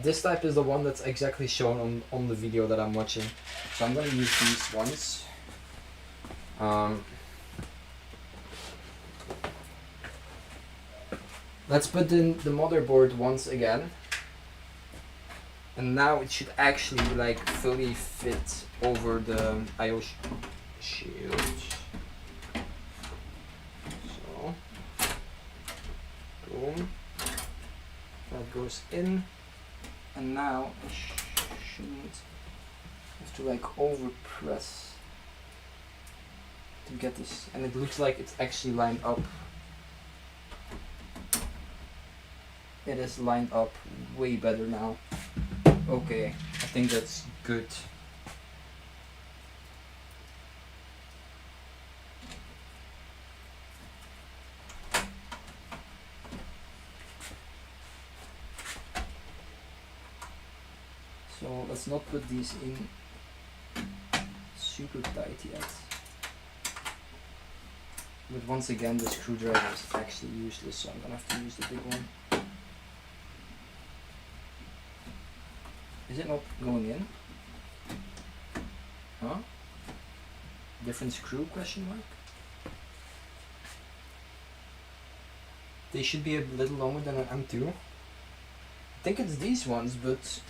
This type is the one that's exactly shown on the video that I'm watching. So I'm gonna use these ones. Let's put in the motherboard once again. And now it should actually like fully fit over the IO shield. So, boom. That goes in. And now I shouldn't have to like overpress to get this, and it looks like it's actually lined up. It is lined up way better now. Okay, I think that's good. So let's not put these in super tight yet. But once again, the screwdriver is actually useless, so I'm gonna have to use the big one. Is it not going in? Huh? Different screw, question mark? They should be a little longer than an M2. I think it's these ones, but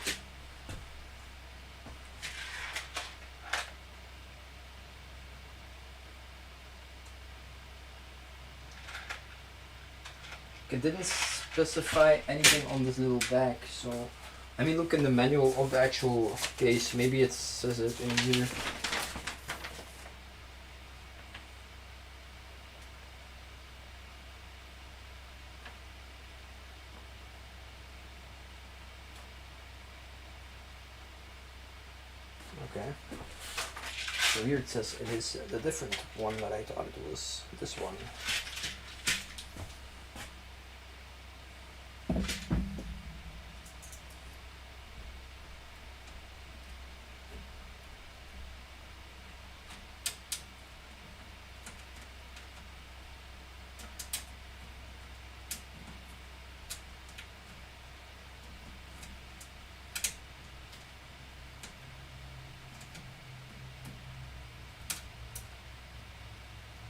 it didn't specify anything on this little bag, so let me look in the manual of the actual case. Maybe it says it in here. Okay. So here it says it is the different one that I thought it was this one.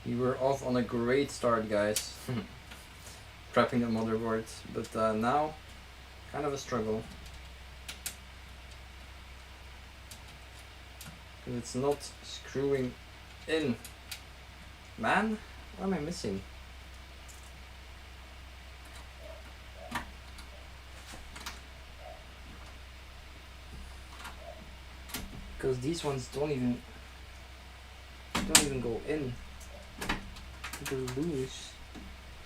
We were off on a great start, guys. Prepping the motherboard, but now kind of a struggle. 'Cause it's not screwing in. Man, what am I missing? Because these ones don't even go in. They're loose.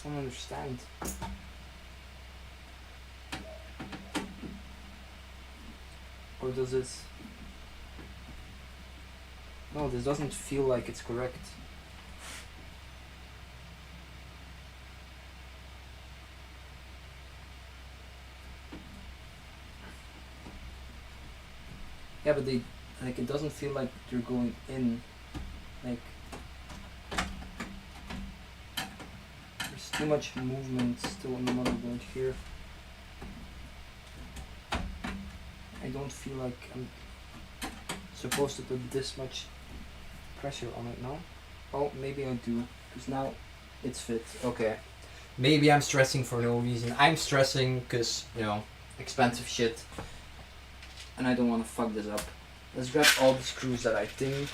I don't understand. Or does this? No, this doesn't feel like it's correct. Yeah, but they, like, it doesn't feel like they're going in. Like, there's too much movement still in the motherboard here. I don't feel like I'm supposed to put this much pressure on it now. Oh, maybe I do, because now it's fit. Okay. Maybe I'm stressing for no reason. I'm stressing because, you know, expensive shit. And I don't want to fuck this up. Let's grab all the screws that I think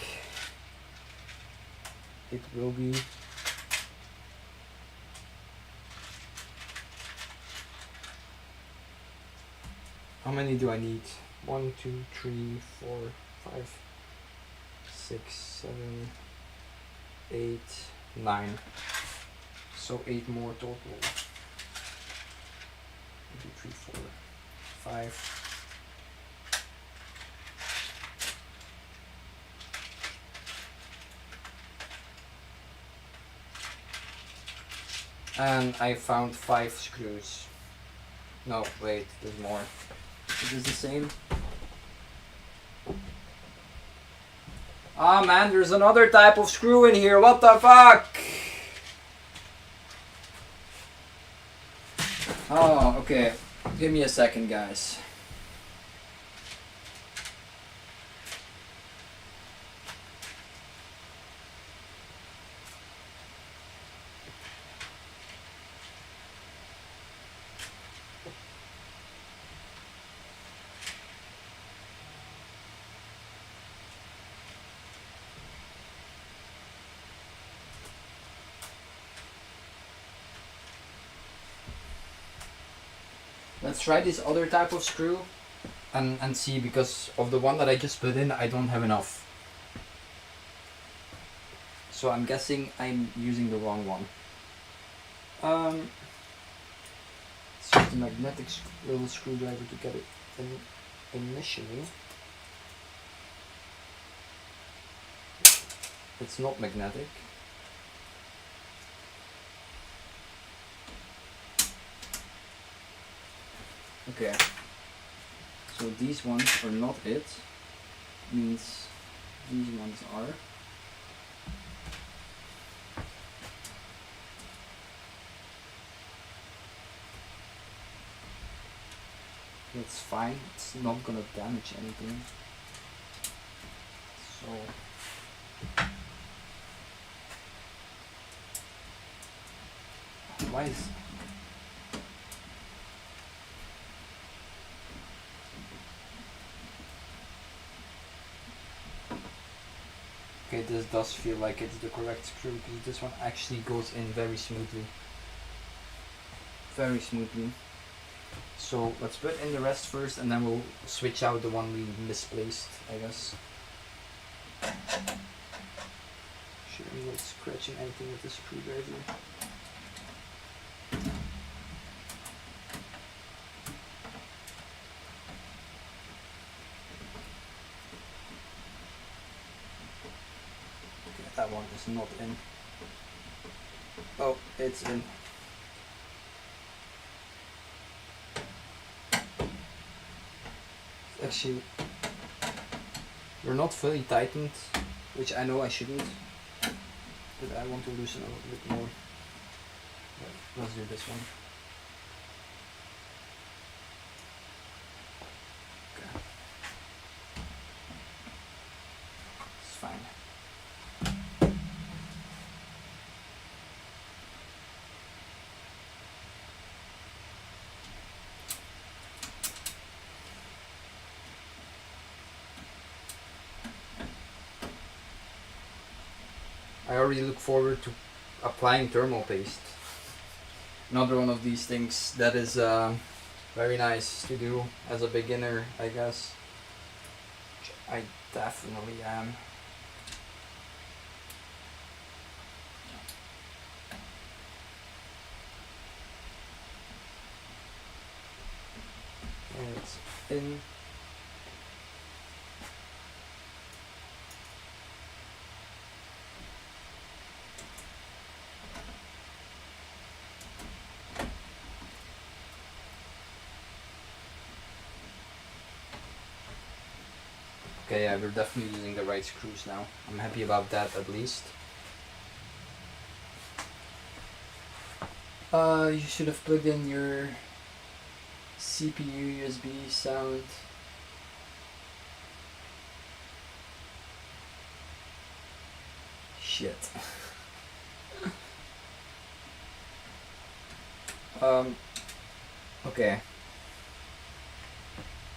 it will be. How many do I need? 1, 2, 3, 4, 5, 6, 7, 8, 9. So 8 more total. 1, 2, 3, 4, 5. And I found 5 screws. No, wait, there's more. Is this the same? Ah man, there's another type of screw in here, what the fuck? Oh, okay. Give me a second, guys. Let's try this other type of screw and see, because of the one that I just put in, I don't have enough. So I'm guessing I'm using the wrong one. It's just a magnetic little screwdriver to get it in initially. It's not magnetic. Okay, so these ones are not it, means these ones are. That's fine, it's not gonna damage anything. So why is okay, this does feel like it's the correct screw, because this one actually goes in very smoothly. Very smoothly. So let's put in the rest first, and then we'll switch out the one we misplaced, I guess. Sure, I'm not scratching anything with the screwdriver. Okay, that one is not in. Oh, it's in. Actually, they're not fully tightened, which I know I shouldn't, but I want to loosen a little bit more. Let's do this one. Okay. It's fine. I already look forward to applying thermal paste. Another one of these things that is very nice to do as a beginner, I guess. I definitely am. And it's in. Okay, yeah, we're definitely using the right screws now. I'm happy about that at least. You should have plugged in your CPU USB sound. Shit. Okay.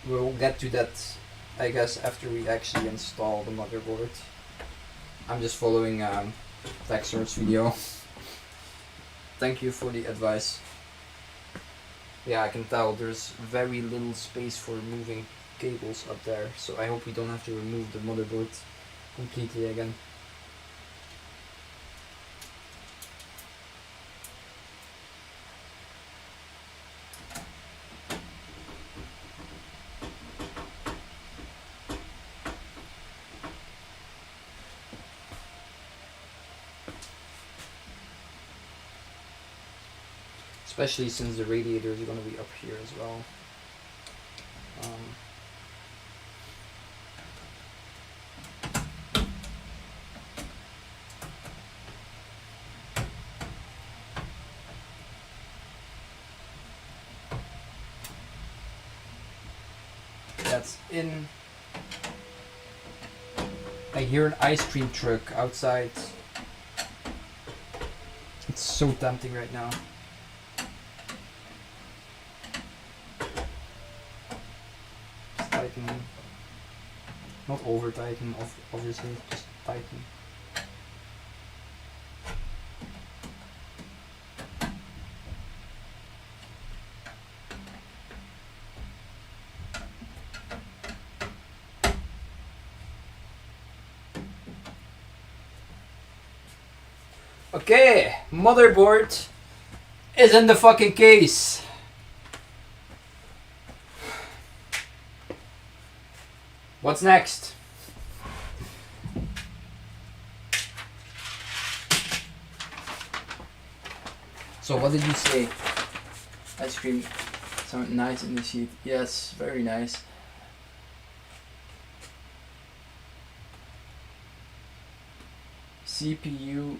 We'll get to that, I guess, after we actually install the motherboard. I'm just following Vexor's video. Thank you for the advice. Yeah, I can tell there's very little space for moving cables up there, so I hope we don't have to remove the motherboard completely again. Especially since the radiator is going to be up here as well. That's in. I hear an ice cream truck outside. It's so tempting right now. Tighten. Not over tighten, obviously, just tighten. Okay, motherboard is in the fucking case. What's next? So what did you say? Ice cream sounded nice in the sheet. Yes, very nice. CPU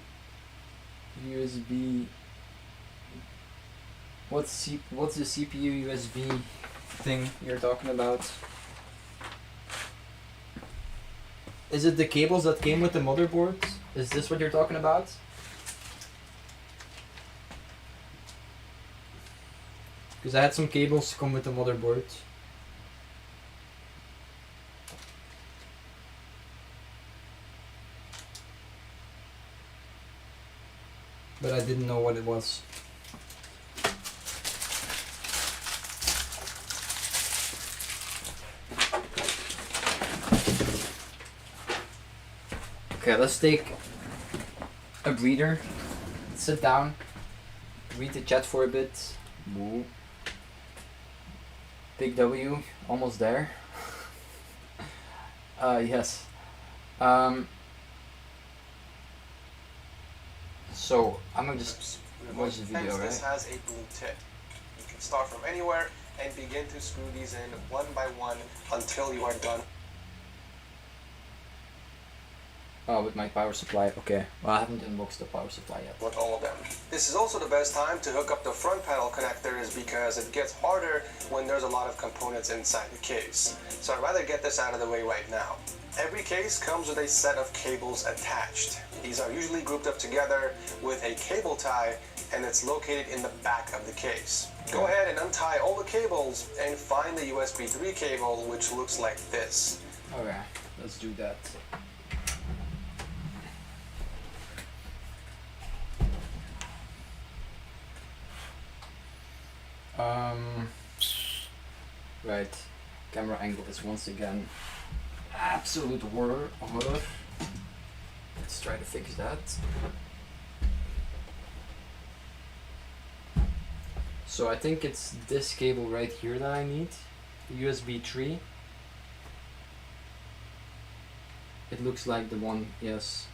USB. What's the CPU USB thing you're talking about? Is it the cables that came with the motherboard? Is this what you're talking about? Because I had some cables come with the motherboard. But I didn't know what it was. Okay, let's take a breather. Sit down. Read the chat for a bit. Woo. Big W, almost there. Yes. So I'm gonna just watch the video, This right? has a blue tip. You can start from anywhere and begin to screw these in one by one until you are done. Oh, with my power supply. Okay. Well, I haven't unboxed the power supply yet. With all of them. This is also the best time to hook up the front panel connectors because it gets harder when there's a lot of components inside the case. So I'd rather get this out of the way right now. Every case comes with a set of cables attached. These are usually grouped up together with a cable tie, and it's located in the back of the case. Go ahead and untie all the cables and find the USB 3 cable, which looks like this. Okay, let's do that. Right. Camera angle is once again absolute horror. Let's try to fix that. So I think it's this cable right here that I need. USB 3. It looks like the one, yes.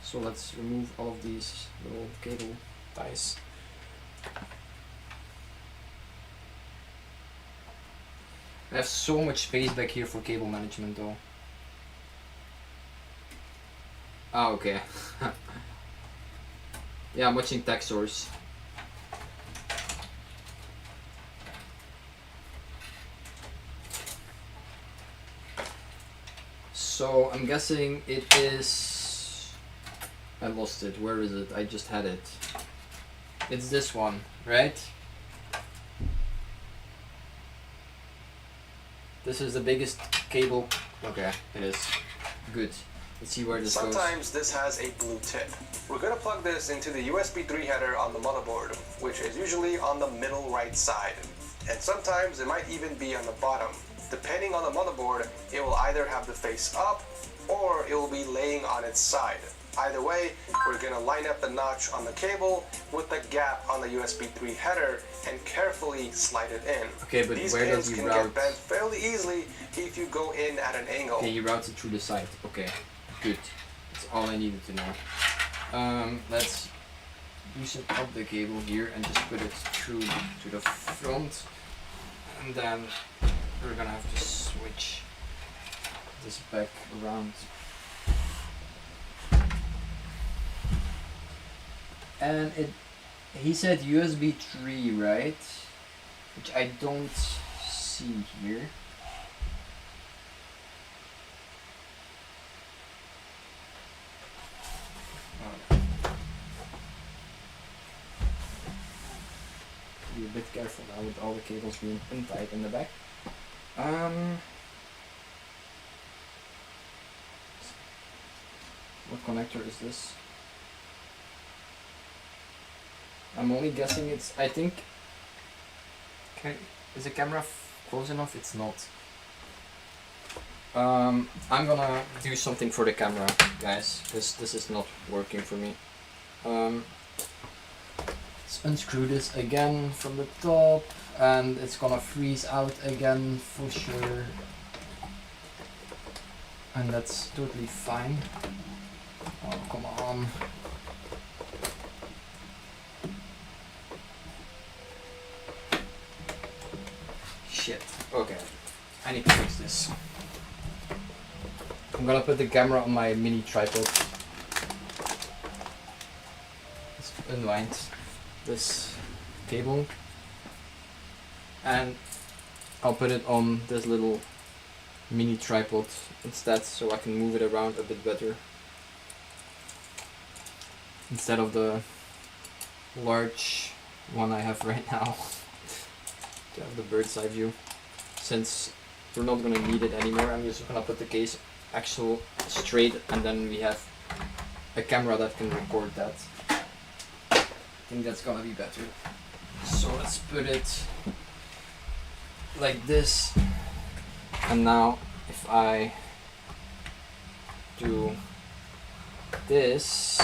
So let's remove all of these little cable ties. I have so much space back here for cable management though. Ah, okay. Yeah, I'm watching Tech Source. So I'm guessing it is... I lost it. Where is it? I just had it. It's this one, right? This is the biggest cable. Okay, it is. Good. Let's see where this goes. Sometimes this has a blue tip. We're going to plug this into the USB 3 header on the motherboard, which is usually on the middle right side. And sometimes it might even be on the bottom. Depending on the motherboard, it will either have the face up or it will be laying on its side. Either way, we're going to line up the notch on the cable with the gap on the USB 3 header and carefully slide it in. Okay, but These where pins does he can route? get bent fairly easily if you go in at an angle. Okay, he routes it through the side. Okay, good. That's all I needed to know. Let's loosen up the cable here and just put it through to the front. And then we're gonna have to switch this back around. And he said USB 3, right? Which I don't see here. Be a bit careful now with all the cables being untied in the back. What connector is this? I'm only guessing it's, I think, is the camera close enough? It's not. I'm gonna do something for the camera, guys, because this is not working for me. Let's unscrew this again from the top, and it's gonna freeze out again for sure. And that's totally fine. Oh, come on. Shit. Okay. I need to fix this. I'm gonna put the camera on my mini tripod. Let's unwind this cable. And I'll put it on this little mini tripod instead, so I can move it around a bit better. Instead of the large one I have right now. To have the bird's eye view. Since we're not gonna need it anymore, I'm just gonna put the case actual straight, and then we have a camera that can record that. I think that's gonna be better. So let's put it like this. And now if I do this,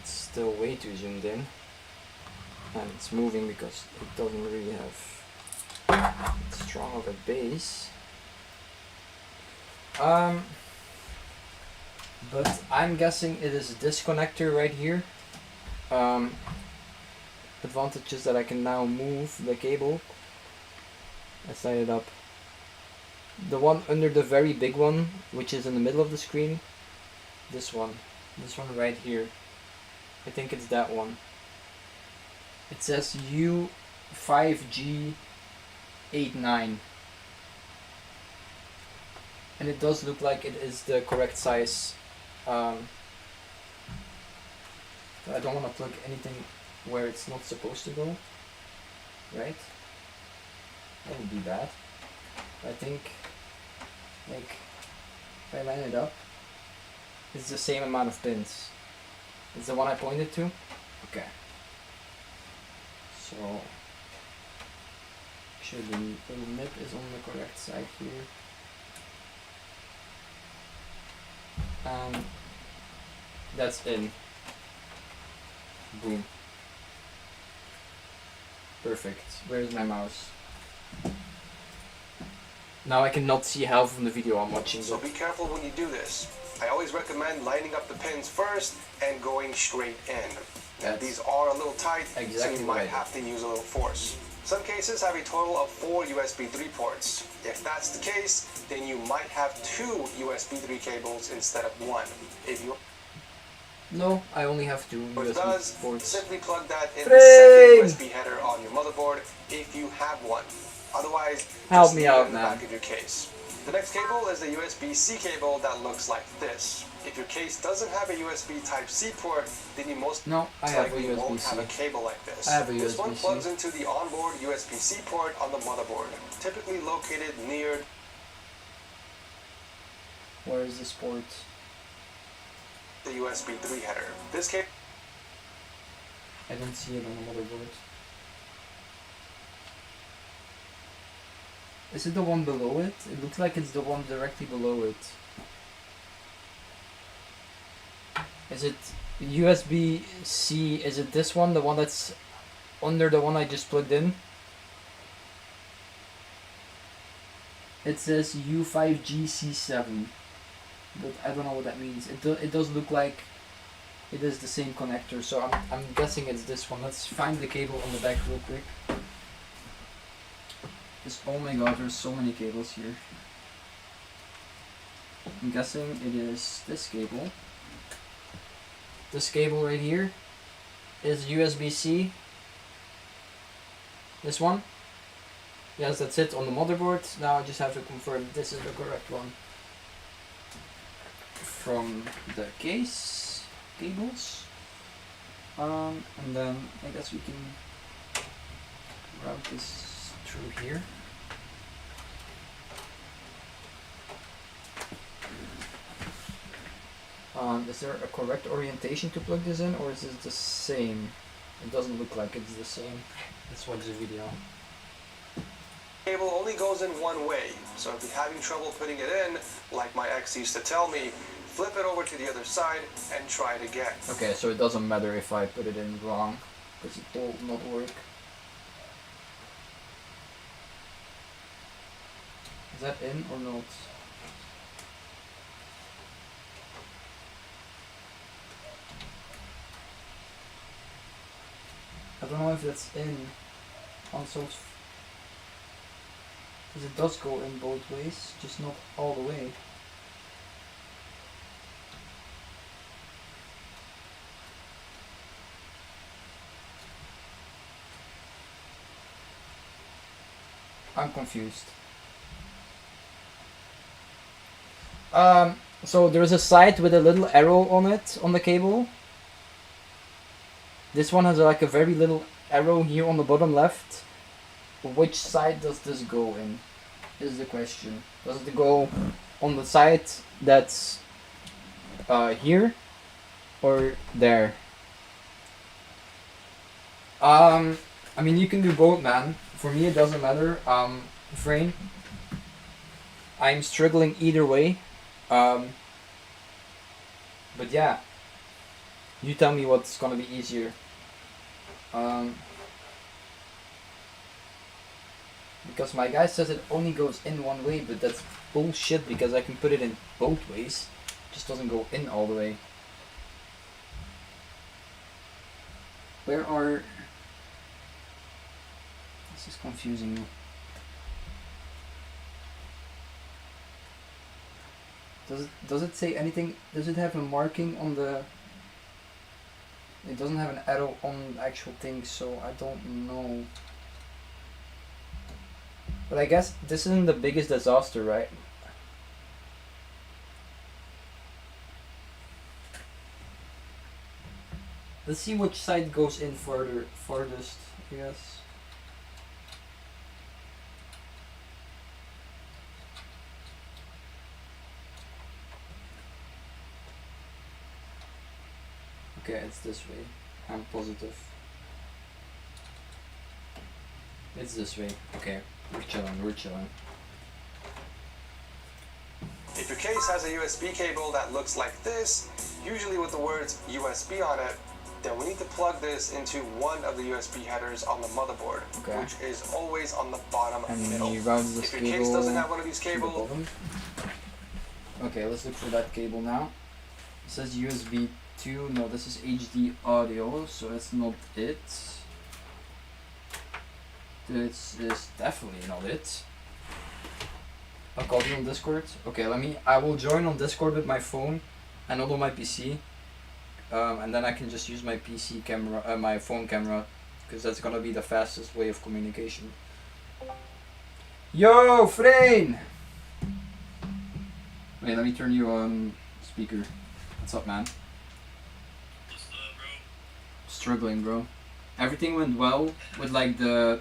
it's still way too zoomed in. And it's moving because it doesn't really have strong of a base. But I'm guessing it is this connector right here. Advantage is that I can now move the cable. Let's light it up. The one under the very big one, which is in the middle of the screen. This one right here. I think it's that one. It says U5G89. And it does look like it is the correct size. I don't want to plug anything where it's not supposed to go. Right? That would be bad. I think, like, if I line it up, it's the same amount of pins. It's the one I pointed to? Okay. So sure the little nip is on the correct side here. That's in. Boom. Perfect. Where's my mouse? Now I cannot see half from the video I'm watching. So be careful when you do this. I always recommend lining up the pins first and going straight in. Now That's these are a little tight, so exactly you what I might did. have to use a little force. Some cases have a total of 4 USB 3 ports. If that's the case, then you might have 2 USB 3 cables instead of 1. If you No, I only have 2 What it USB does, ports. simply plug that in the Frame! second USB header on your motherboard if you have one. Otherwise, Help just me leave it out, in the man. back of your case. The next cable is the USB-C cable that looks like this. If your case doesn't have a USB Type-C port, then you most No, I have a likely won't have a USB-C. cable like this. I have a This one USB-C. plugs into the onboard USB-C port on the motherboard, typically located near Where is this port? the USB 3 header. This cable I don't see it on the motherboard. Is it the one below it? It looks like it's the one directly below it. Is it USB-C? Is it this one? The one that's under the one I just plugged in? It says U5GC7. But I don't know what that means. It does look like it is the same connector, so I'm guessing it's this one. Let's find the cable on the back real quick. Oh my god, there's so many cables here. I'm guessing it is this cable. This cable right here is USB-C. This one? Yes, that's it on the motherboard. Now I just have to confirm this is the correct one. From the case cables. And then I guess we can route this through here. Is there a correct orientation to plug this in, or is it the same? It doesn't look like it's the same. Let's watch the video. cable only goes in one way, so if you're having trouble putting it in, like my ex used to tell me, flip it over to the other side and try it again. Okay, so it doesn't matter if I put it in wrong, because it will not work. Is that in or not? I don't know if that's in. Also, because it does go in both ways, just not all the way. I'm confused. So there's a side with a little arrow on it on the cable. This one has like a very little arrow here on the bottom left. Which side does this go in? Is the question. Does it go on the side that's here or there? I mean, you can do both, man. For me, it doesn't matter. Frame. I'm struggling either way. But yeah, you tell me what's gonna be easier. Because my guy says it only goes in one way, but that's bullshit because I can put it in both ways. It just doesn't go in all the way. Where are... This is confusing me. Does it say anything? Does it have a marking on the... It doesn't have an arrow on the actual thing, so I don't know. But I guess this isn't the biggest disaster, right? Let's see which side goes in farthest, I guess. Okay, it's this way. I'm positive. It's this way. Okay. We're chilling, we're chilling. If your case has a USB cable that looks like this, usually with the words USB on it, then we need to plug this into one of the USB headers on the motherboard, Okay. which is always on the bottom And middle. you route this If your cable case doesn't have one of these to the cables, bottom. Okay, let's look for that cable now. It says USB 2. No, this is HD audio, so that's not it. This is definitely not it. I'll call you on Discord. Okay, I will join on Discord with my phone and not on my PC. And then I can just use my PC camera, my phone camera, because that's gonna be the fastest way of communication. Yo, Frayne! Wait, let me turn you on speaker. What's up, man? What's up, bro? Struggling, bro. Everything went well with like the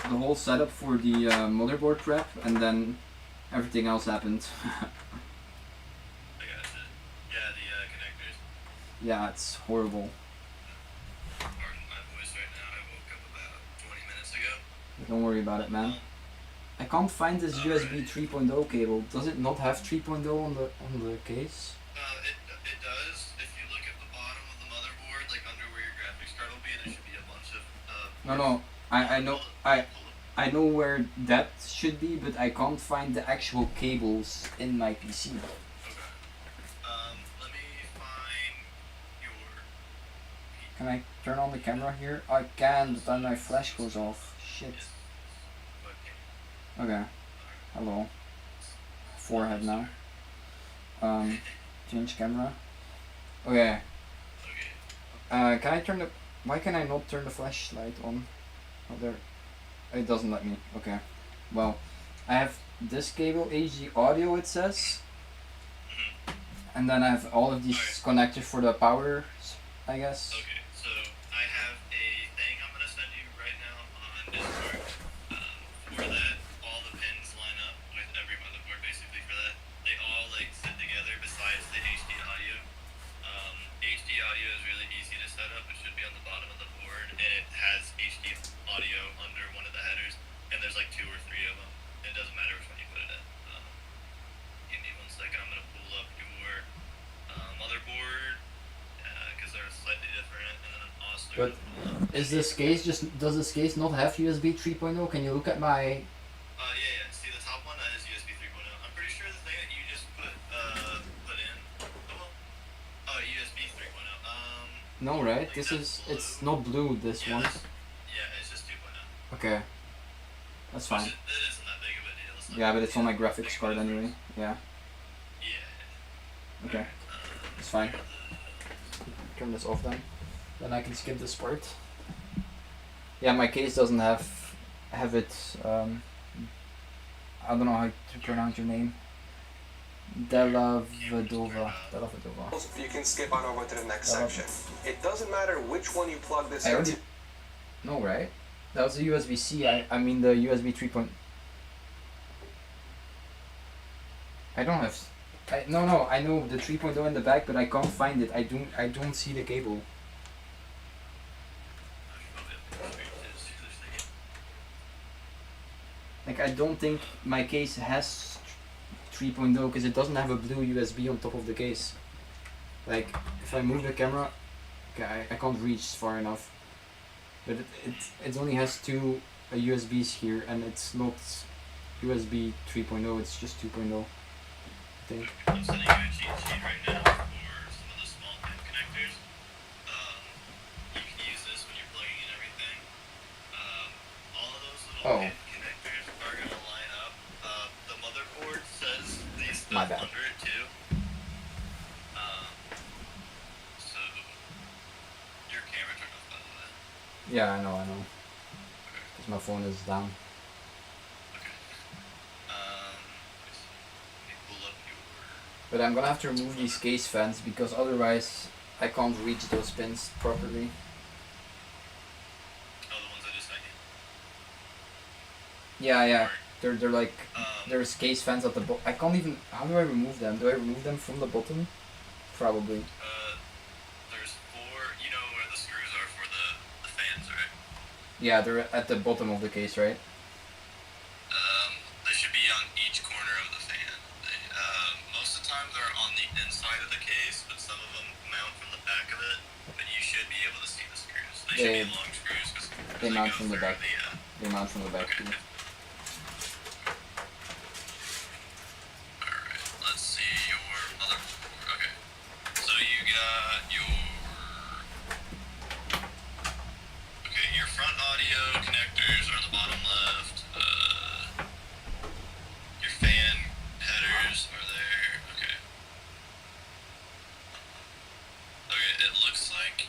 whole setup for the motherboard prep, and then everything else happened. I got it. Yeah, the connectors. Yeah, it's horrible. Pardon my voice right now. I woke up about 20 minutes ago. Don't worry about it, man. I can't find this USB 3.0 cable. Does it not have 3.0 on the case? It does. If you look at the bottom of the motherboard, like under where your graphics card will be, there should be a bunch of. No, I know where that should be, but I can't find the actual cables in my PC. Okay. Let me find your. Can I turn on the camera here? I can, but then my flash goes off. Shit. Okay. Okay. Hello. Forehead now. Change camera. Okay. Okay. Can I turn the? Why can I not turn the flashlight on? Oh, there. It doesn't let me. Okay. Well, I have this cable, HD audio. It says. And then I have all of these connectors for the power, I guess. Okay, so I have a thing I'm gonna send you right now on Discord. For that, all the pins line up with every motherboard basically for that. They all like sit together besides the HD audio. HD audio is really easy to set up. It should be on the bottom of the board, and it has HD audio under one of the headers. And there's like 2 or 3 of them. It doesn't matter which one you put it in. Give me 1 second. I'm gonna pull up your motherboard because they're slightly different, and then also. But is this case does this case not have USB 3.0? Can you look at my? Yeah. See the top one? That is USB 3.0. I'm pretty sure the thing that you just put in. USB 3.0. No, right? Like This that's is blue. it's not blue. This Yeah, one. it's just 2.0. Okay. That's fine. It isn't that big of a deal. Not Yeah, but it's on my big graphics card difference. anyway. Yeah. Yeah. Okay. It's fine. Turn this off then. Then I can skip this part. Yeah, my case doesn't have it. I don't know how to pronounce your name. Della Vedova. you can skip on over to the next Uh-huh. section. It doesn't matter which one you plug this I into. already. No, right? That was the USB-C. I mean the USB 3. I don't have. No. I know the 3.0 in the back, but I can't find it. I don't see the cable. Like I don't think my case has 3.0 because it doesn't have a blue USB on top of the case. Like if I move the camera, okay, I can't reach far enough. But it only has 2 USBs here, and it's not USB 3.0. It's just 2.0. I think. I'm sending you a cheat sheet right now for some of the small pin connectors. You can use this when you're plugging in everything. All of those little pin connectors are going to line up. The motherboard says these My stuff bad. under it too. So your camera turned off by the way. Yeah, I know. Because my phone is down. Okay. Let me pull up your. But I'm gonna have to remove these case fans because otherwise I can't reach those pins properly. Oh, the ones I just sent you. Yeah. They're like Um, there's case fans at the bottom. I can't even. How do I remove them? Do I remove them from the bottom? Probably. There's 4. You know where the screws are for the fans, right? Yeah, they're at the bottom of the case, right? should They- be long screws because they mount go from the through back. They mount from the back too. Alright, let's see your motherboard. Okay. So you got your front audio connectors are on the bottom left. Your fan headers are there. Okay. Okay, it looks like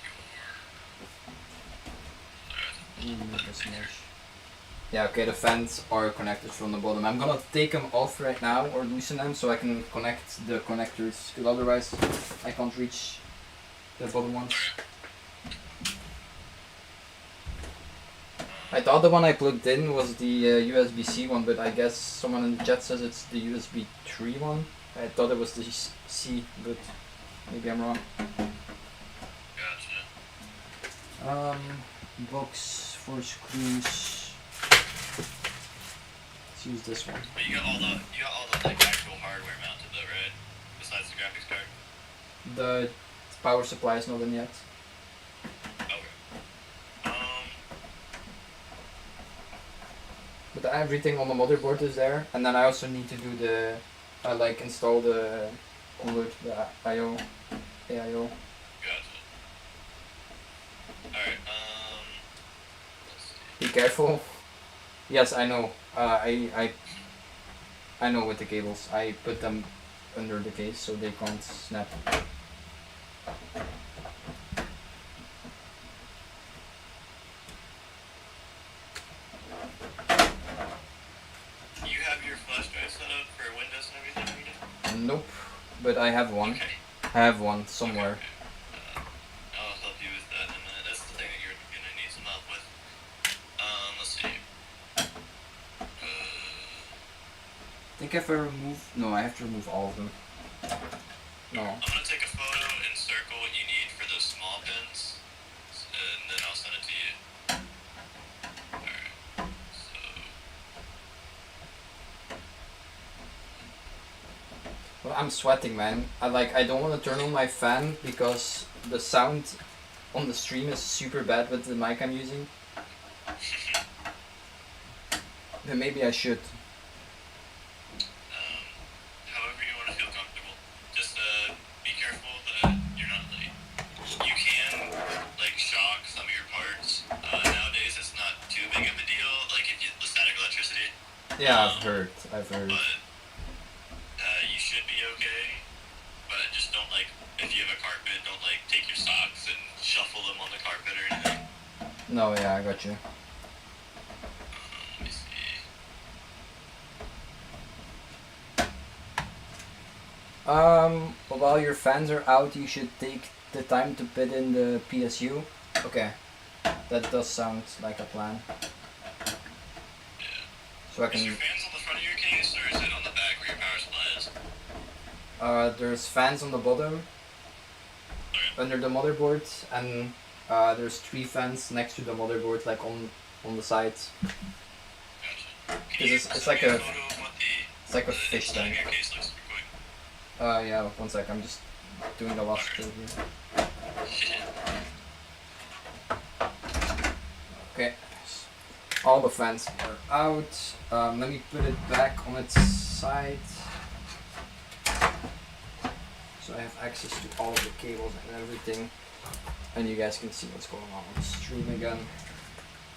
Yeah, okay, the fans are connected from the bottom. I'm gonna take them off right now or loosen them so I can connect the connectors, because otherwise I can't reach the bottom ones. I thought the one I plugged in was the USB-C one, but I guess someone in the chat says it's the USB 3 one. I thought it was the C, but maybe I'm wrong. Gotcha. Box for screws. Let's use this one. But you got all the like actual hardware mounted though, right? Besides the graphics card. The power supply is not in yet. Okay. But everything on the motherboard is there, and then I also need to do the, like install the convert, the I/O, AIO. Gotcha. Alright, let's see. Be careful. Yes, I know. I know with the cables. I put them under the case so they can't snap. You have your flash drive set up for Windows and everything already? Nope, but I have one. Okay. I have one somewhere. I'll help you with that in a minute. That's the thing that you're gonna need some help with. Let's see. I think if I remove, no, I have to remove all of them. No. I'm gonna take a photo and circle what you need for those small pins, and then I'll send it to you. Alright, so... Well, I'm sweating, man. I don't want to turn on my fan because the sound on the stream is super bad with the mic I'm using. But maybe I should. However you want to feel comfortable. Just be careful that you're not like... You can like shock some of your parts. Nowadays it's not too big of a deal, like if you the static electricity. Yeah, I've heard. But you should be okay. But just don't like, if you have a carpet, don't like take your socks and shuffle them on the carpet or anything. No, yeah, I got you. Let me see. While your fans are out, you should take the time to put in the PSU. Okay, that does sound like a plan. Yeah. So I Is can. your fans on the front of your case or is it on the back where your power supply is? There's fans on the bottom, under the motherboard, and there's 3 fans next to the motherboard, like on the sides. Gotcha. Can This you is- it's send like me a- photo of what It's like a the fish inside of tank. your case looks super quick? Yeah, 1 sec, I'm just doing the last build here. Okay, all the fans are out. Let me put it back on its side. So I have access to all of the cables and everything. And you guys can see what's going on the stream again.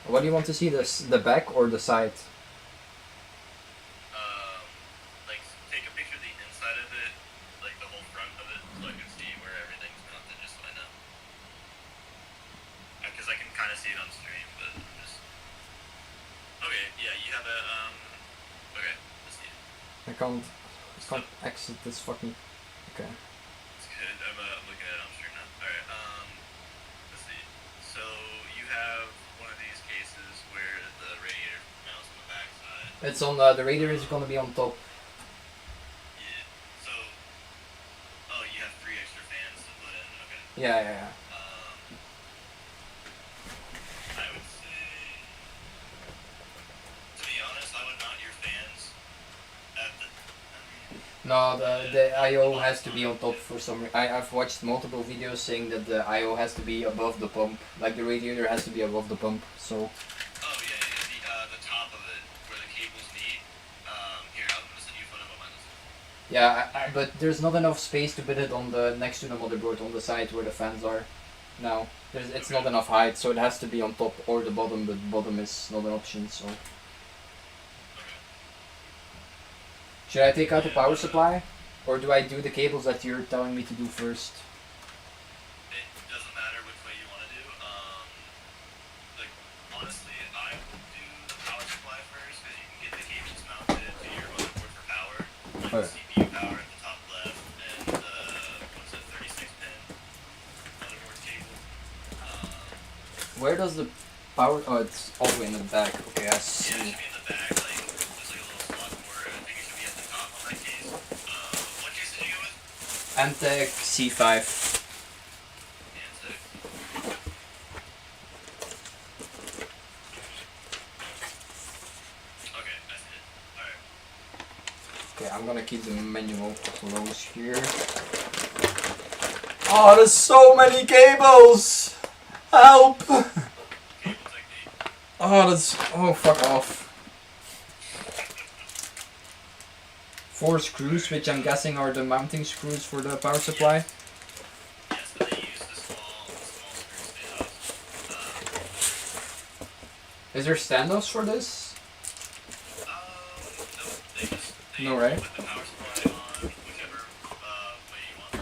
What do you want to see, the back or the side? Like take a picture of the inside of it, like the whole front of it, so I can see where everything's mounted, just so I know. Because I can kind of see it on stream, but I'm just... Okay, yeah, you have a, okay, let's see. I can't exit this fucking... Okay. It's good, I'm looking at it on stream now. Alright, let's see. So, you have one of these cases where the radiator mounts on the back side. It's on, the radiator is gonna be on top. Yeah, so... Oh, you have 3 extra fans to put in, okay. Yeah. I would say, to be honest, I would mount your fans at the. I mean, No, the I/O has to be on top for some. I've watched multiple videos saying that the I/O has to be above the pump, like the radiator has to be above the pump. So Oh yeah, the top of it where the cables meet. Here, I'm gonna send you a photo of mine. yeah, but there's not enough space to put it on the next to the motherboard on the side where the fans are. Now it's not enough height, so it has to be on top or the bottom. But bottom is not an option. So should I take out the power supply, or do I do the cables that you're telling me to do first? It doesn't matter which way you want to do. Like honestly, I would do the power supply first because you can get the cables mounted to your motherboard for power, like Okay. CPU power at the top left, and what's it, 36-pin motherboard cable. Where does the power? Oh, it's all the way in the back. Okay, I Yeah, it see. should be in the back. Like there's like a little slot for it. I think it should be at the top on that case. What case did you go with? Antec C5. And six. Okay, I see it. Alright. Okay, I'm gonna keep the menu close here. Oh, there's so many cables! Help! Cable technique. Oh, that's. Oh, fuck off. 4 screws, which I'm guessing are the mounting screws for the power supply. Yes, but they use the small screws they have. Is there standoffs for this? No, they No, right? put the power supply on whichever way you want.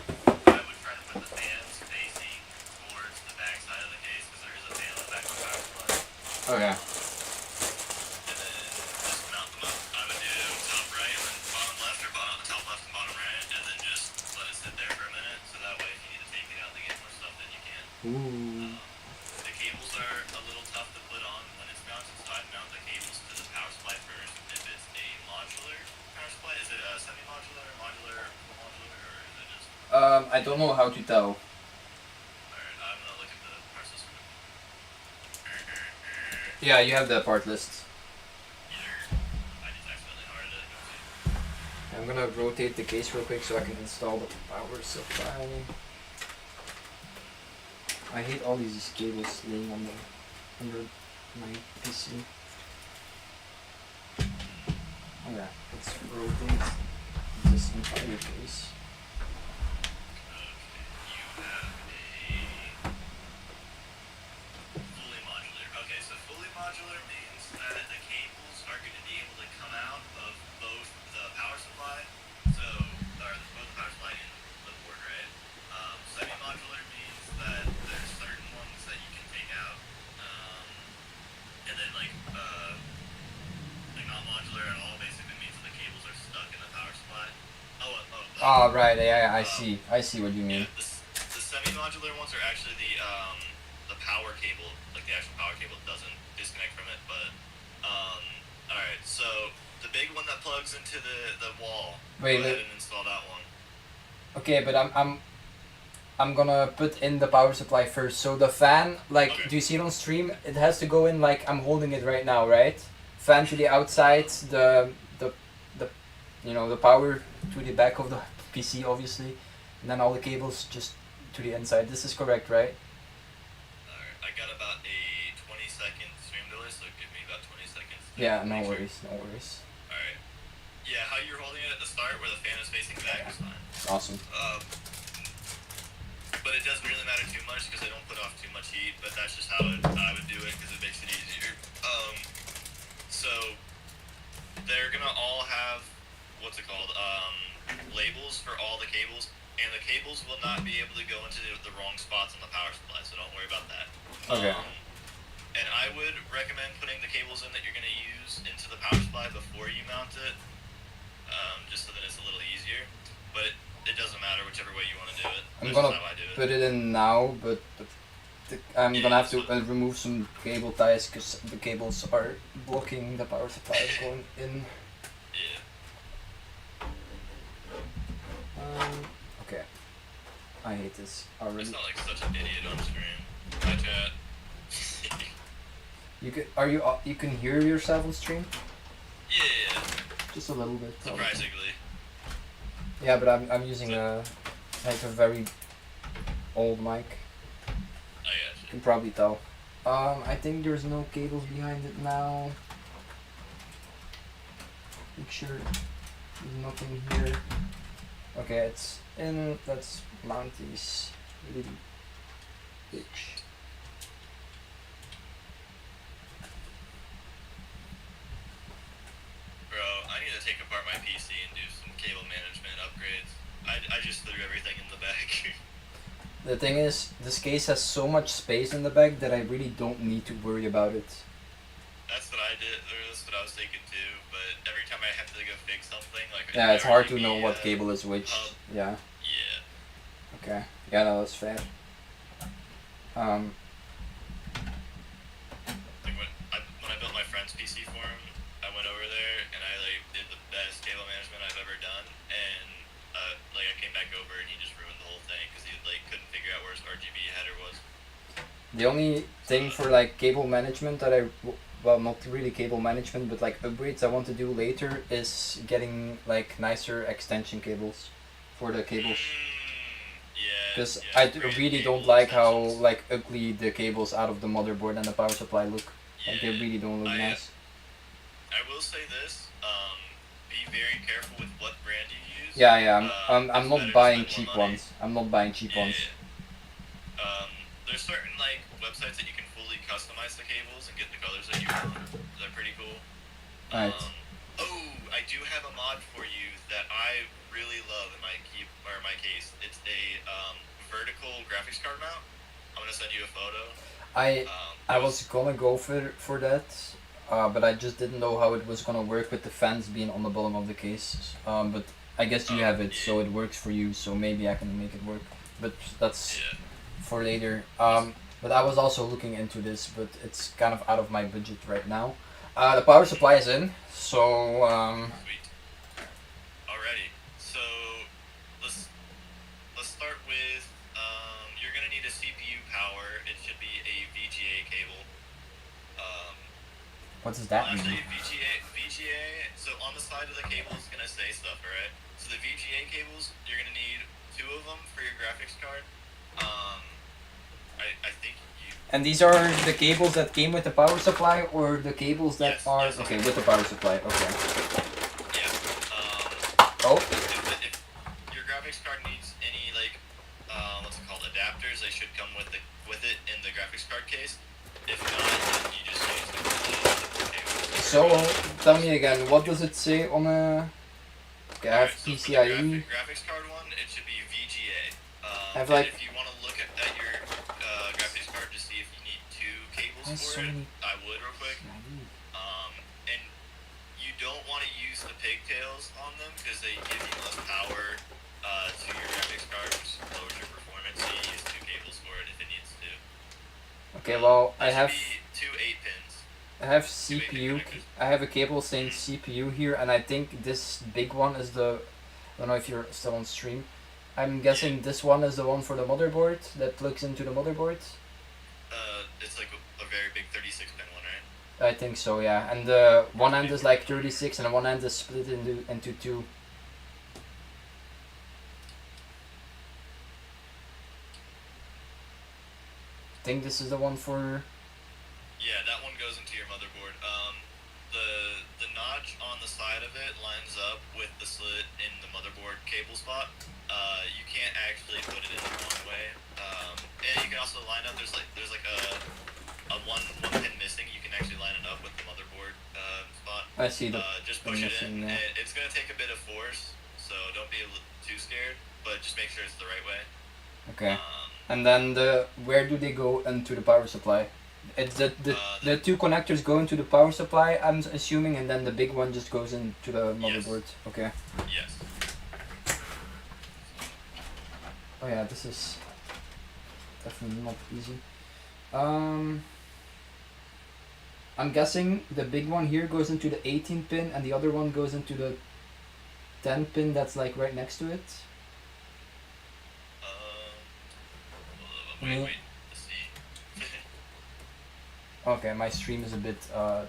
I would try to put the fans facing towards the back side of the case because there is a fan on the back of the power supply. Oh, yeah. And then just mount them up. I would do top right and then bottom left or top left and bottom right and then just let it sit there for a minute so that way if you need to take it out to get more stuff then you can. Ooh. The cables are a little tough to put on when it's mounted, so I'd mount the cables to the power supply first. If it's a modular power supply, is it a semi-modular, modular, full modular, or is it just... I don't know how to tell. Alright, I'm gonna look at the power system. Yeah, you have the part list. I just accidentally hearted it. Oopsie. I'm gonna rotate the case real quick so I can install the power supply. I hate all these cables laying on under my PC. Oh yeah, let's rotate this entire case. You have a fully modular. Okay, so fully modular means that the cables are going to be able to come out of both the power supply, or both the power supply and the board, right? Semi-modular means that there's certain ones that you can take out, and then like not modular at all basically means that the cables are stuck in the power supply. Oh right, yeah, I see what you mean. Yeah, the semi-modular ones are actually the power cable, like the actual power cable doesn't disconnect from it, but alright, so the big one that plugs into the wall, Wait, go ahead and install that one. Okay, but I'm gonna put in the power supply first. So the fan, like, Okay. do you see it on stream? It has to go in like I'm holding it right now, right? Fan to the outside, the the power to the back of the PC, obviously, and then all the cables just to the inside. This is correct, right? Alright, I got about a 20-second stream delay, so give me about 20 seconds. to Yeah, no make sure. worries, no worries. Alright. Yeah, how you're holding it at the start where the fan is facing back is fine. Awesome. But it doesn't really matter too much because I don't put off too much heat, but that's just how I would do it because it makes it easier. So they're gonna all have, what's it called, labels for all the cables, and the cables will not be able to go into the wrong spots on the power supply, so don't worry about that. Okay. And I would recommend putting the cables in that you're gonna use into the power supply before you mount it, just so that it's a little easier, but it doesn't matter whichever way you want to do it. I'm That's gonna just how I do it. put it in now, but I'm gonna have to remove some cable ties because the cables are blocking the power supply going in. Yeah. Okay. I hate this It's already. not like such an idiot on stream. Hi chat. You can hear yourself on stream? Yeah, Just a little bit. probably. surprisingly. Yeah, but I'm using a very old mic. I got You you. can probably tell. I think there's no cables behind it now. Make sure there's nothing here. Okay, it's in. Let's mount these little bitch. Bro, I need to take apart my PC and do some cable management upgrades. I just threw everything in the back. The thing is, this case has so much space in the back that I really don't need to worry about it. That's what I did, or that's what I was thinking too, but every time I have to go fix something, like Yeah, it's an hard to RGB, know what cable is which. hub. Yeah. Yeah. Okay. Yeah, no, that's fair. Like when I built my friend's PC for him, I went over there and I like did the best cable management I've ever done, and like I came back over and he just ruined the whole thing because he like couldn't figure out where his RGB header was. The only thing for like cable management that well, not really cable management, but like upgrades I want to do later is getting like nicer extension cables for the cables. Yeah. Because yeah, I great really cable don't like how extensions. like ugly the cables out of the motherboard and the power supply look. Like they Yeah. really don't look nice. I will say this: be very careful with what brand you use. Yeah, yeah. I'm It's better not to buying spend cheap more money. ones. I'm not buying cheap Yeah. ones. There's certain like websites that you can fully customize the cables and get the colors that you want. They're pretty cool. Right. I do have a mod for you that I really love in my case. It's a vertical graphics card mount. I'm gonna send you a photo. I was gonna go for that, but I just didn't know how it was gonna work with the fans being on the bottom of the case. But I guess you have it, so it works for you. So maybe I can make it work. But that's Yeah. for later. But I was also looking into this, but it's kind of out of my budget right now. The power supply is in, so Sweet. Alrighty. So let's start with you're gonna need a CPU power. It should be a VGA cable. what does that Actually, mean? VGA. So on the side of the cable is gonna say stuff, alright? So the VGA cables, you're gonna need 2 of them for your graphics card. I think you. And these are the cables that came with the power supply, or the cables that Yes, are yes. okay with the power supply. Okay. Yeah. Oh, If your graphics card needs any like what's it called, adapters, they should come with it in the graphics card case. If not, then you just use the cable. so tell me again. What does it say on a? Okay, I have Alright, so for the PCIe. graphics card one, it should be VGA. I have and like- if you want to look at your graphics card to see if you need 2 cables There's for so it, many- I would real quick. And you don't want to use the pigtails on them because they give you less power to your graphics card, which lowers your performance. So you use 2 cables for it if it needs to. Okay, well I There have should be 2 8-pins. I have CPU. I have a cable saying CPU here, and I think this big one is the. I don't know if you're still on stream. I'm guessing this one is the one for the motherboard that plugs into the motherboard. It's like a very big 36-pin one, right? I think so, yeah. And the one end is like 36, and the one end is split into 2. I think this is the one for. Yeah, that one goes into your motherboard. The notch on the side of it lines up with the slit in the motherboard cable spot. You can't actually put it in the wrong way. And you can also line up. There's like a one pin missing. You can actually line it up with the motherboard spot. I see the. Just the push it missing in. there. It's gonna take a bit of force, so don't be too scared. But just make sure it's the right way. Okay. And then where do they go into the power supply? It's the 2 connectors go into the power supply, I'm assuming, and then the big one just goes into the motherboard. Okay. Yes. Oh yeah, this is definitely not easy. I'm guessing the big one here goes into the 18 pin, and the other one goes into the 10 pin that's like right next to it. Wait. Yeah. Let's see. Okay, my stream is a bit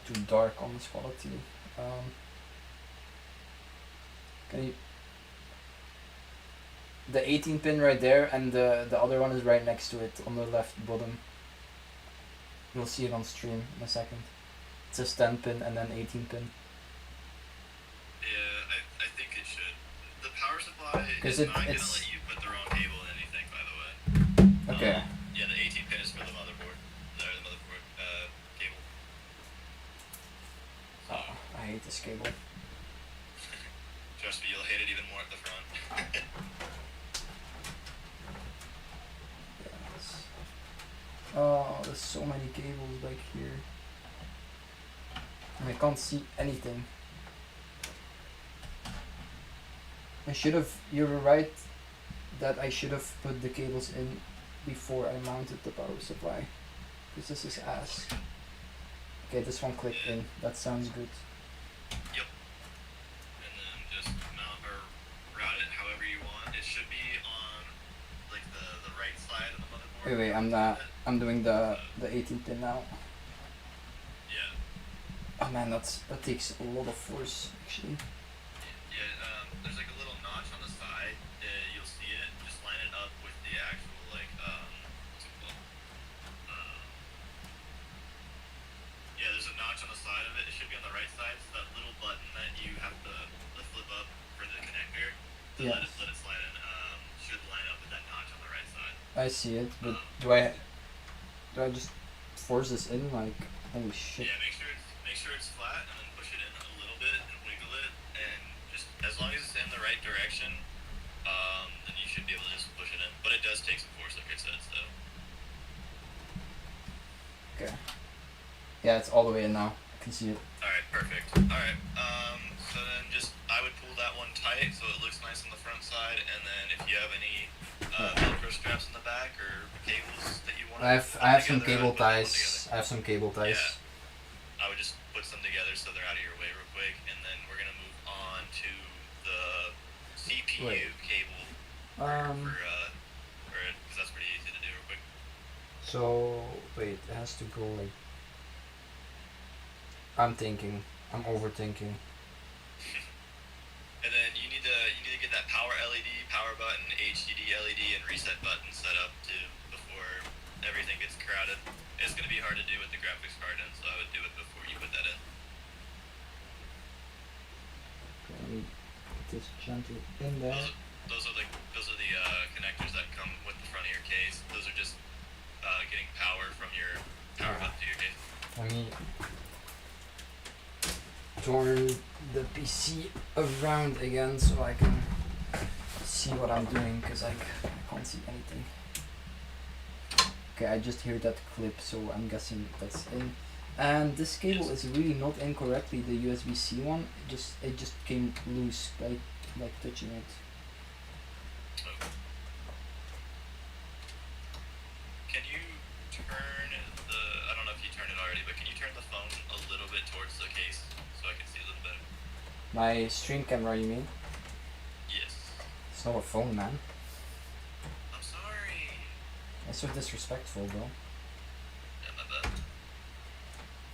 too dark on this quality. Can you? the 18 pin right there, and the other one is right next to it on the left bottom. You'll see it on stream in a second. It says 10 pin and then 18 pin. Yeah, I think it should. The power supply 'Cause is not gonna it's- let you put the wrong cable in anything, by the way. Okay. Yeah, the 18 pin is for the motherboard. The motherboard cable. Oh, I hate this cable. Trust me, you'll hate it even more at the front. Yes. Oh, there's so many cables back here. And I can't see anything. You were right that I should have put the cables in before I mounted the power supply. Because this is ass. Okay, this one clicked in. That sounds good. Yep. And then just mount or route it however you want. It should be on like the right side of the motherboard. Wait, I'm doing the 18 pin now. Yeah. Oh man, that takes a lot of force actually. Yeah, there's like a little notch on the side. You'll see it. Just line it up with the actual like what's it called? Yeah, there's a notch on the side of it. It should be on the right side. So that little button that you have to flip up for the connector to let Yes. it slide in should line up with that notch on the right side. I see it, but do I just force this in like holy shit? Yeah, make sure it's flat and then push it in a little bit and wiggle it and just as long as it's in the right direction, then you should be able to just push it in. But it does take some force, like I said, so. Okay. Yeah, it's all the way in now. I can see it. Alright, perfect. Alright, so then I would pull that one tight so it looks nice on the front side, and then if you have any Velcro straps in the back or cables that you want to I have some cable ties. I have some cable ties. I would just put some together so they're out of your way real quick, and then we're gonna move on to the CPU Wait. cable Um. because that's pretty easy to do real quick. So wait, it has to go like. I'm overthinking. And then you need to get that power LED, power button, HDD LED, and reset button set up too before everything gets crowded. It's gonna be hard to do with the graphics card in, so I would do it before you put that in. Okay, let me put this gently in there. Those are the connectors that come with the front of your case. Those are just getting power from your power button to your case. Let me turn the PC around again so I can see what I'm doing because I can't see anything. Okay, I just hear that clip, so I'm guessing that's in. And this cable is really not in correctly, the USB-C one. It just came loose by like touching it. Can you turn I don't know if you turned it already, but can you turn the phone a little bit towards the case so I can see a little better? My stream camera, you mean? Yes. It's not a phone, man. I'm sorry. That's so disrespectful, bro. Yeah, my bad.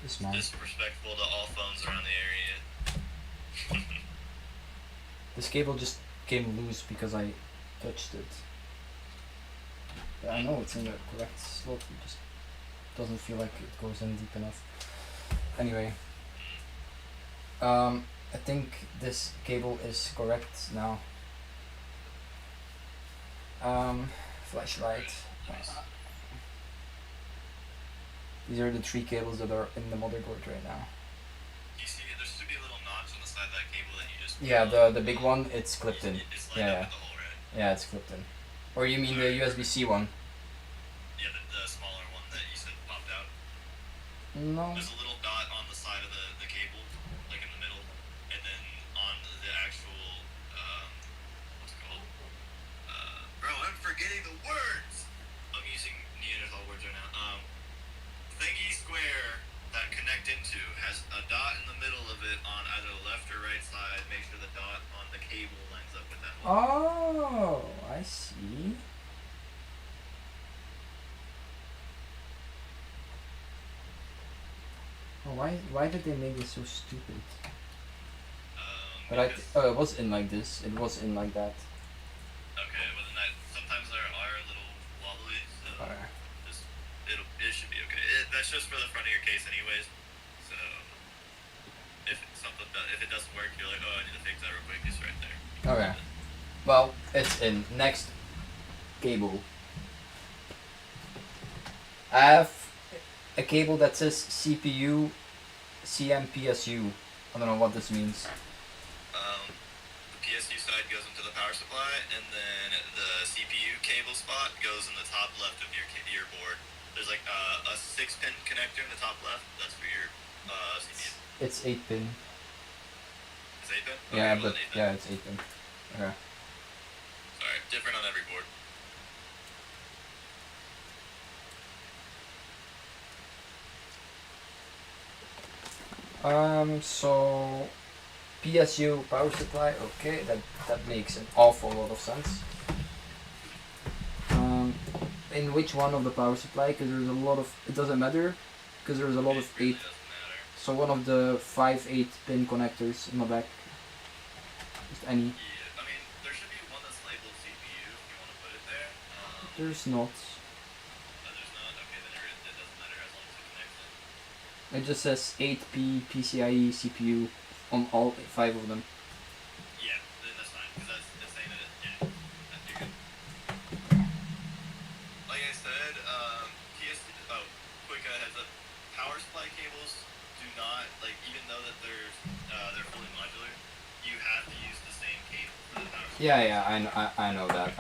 This man. Disrespectful to all phones around the area. This cable just came loose because I touched it. But I know it's in the correct slot, it just doesn't feel like it goes in deep enough. Anyway. I think this cable is correct now. Flashlight. These are the 3 cables that are in the motherboard right now. You see, there should be a little notch on the side of that cable that you just. Yeah, the big one, it's clipped in. It's lined Yeah, up yeah. with the hole, right? Yeah, it's clipped in. Or you mean the USB-C one? Yeah, the smaller one that you said popped out. No. There's a little dot on the side of the cable, like in the middle, and then on the actual, what's it called? Bro, I'm forgetting the words! I'm using Neanderthal words right now. Thingy square that connect into has a dot in the middle of it on either the left or right side. Make sure the dot on the cable lines up with that one. Oh, I see. Oh, why did they make this so stupid? But Because- it was in like this. It was in like that. Okay, well ways. So if it doesn't work, you're like, oh, I need to fix that real quick. It's right there. Okay. Well, it's in. Next cable. I have a cable that says CPU CMPSU. I don't know what this means. The PSU side goes into the power supply, and then the CPU cable spot goes in the top left of your board. There's like a 6-pin connector in the top left. That's for your CPU. It's 8 pin. It's 8-pin? Yeah, well, but then 8-pin. yeah, it's 8 pin. Okay. Sorry, different on every board. So PSU power supply. Okay, that makes an awful lot of sense. In which one of the power supply? Because there's a lot of. It doesn't matter, because there's a lot of It really 8. doesn't matter. So one of the 5 8-pin connectors in the back. Just any. Yeah, I mean, there should be one that's labeled CPU if you want to put it there. There's not. There's not? Okay, then it doesn't matter as long as it connects it. It just says 8P PCIe CPU on all 5 of them. Yeah, then that's fine, because that's saying that yeah, that's you're good. Like I said, quick heads up, power supply cables do not, like, even though that they're fully modular, you have to use the same cable for the power supply. Yeah, I know that.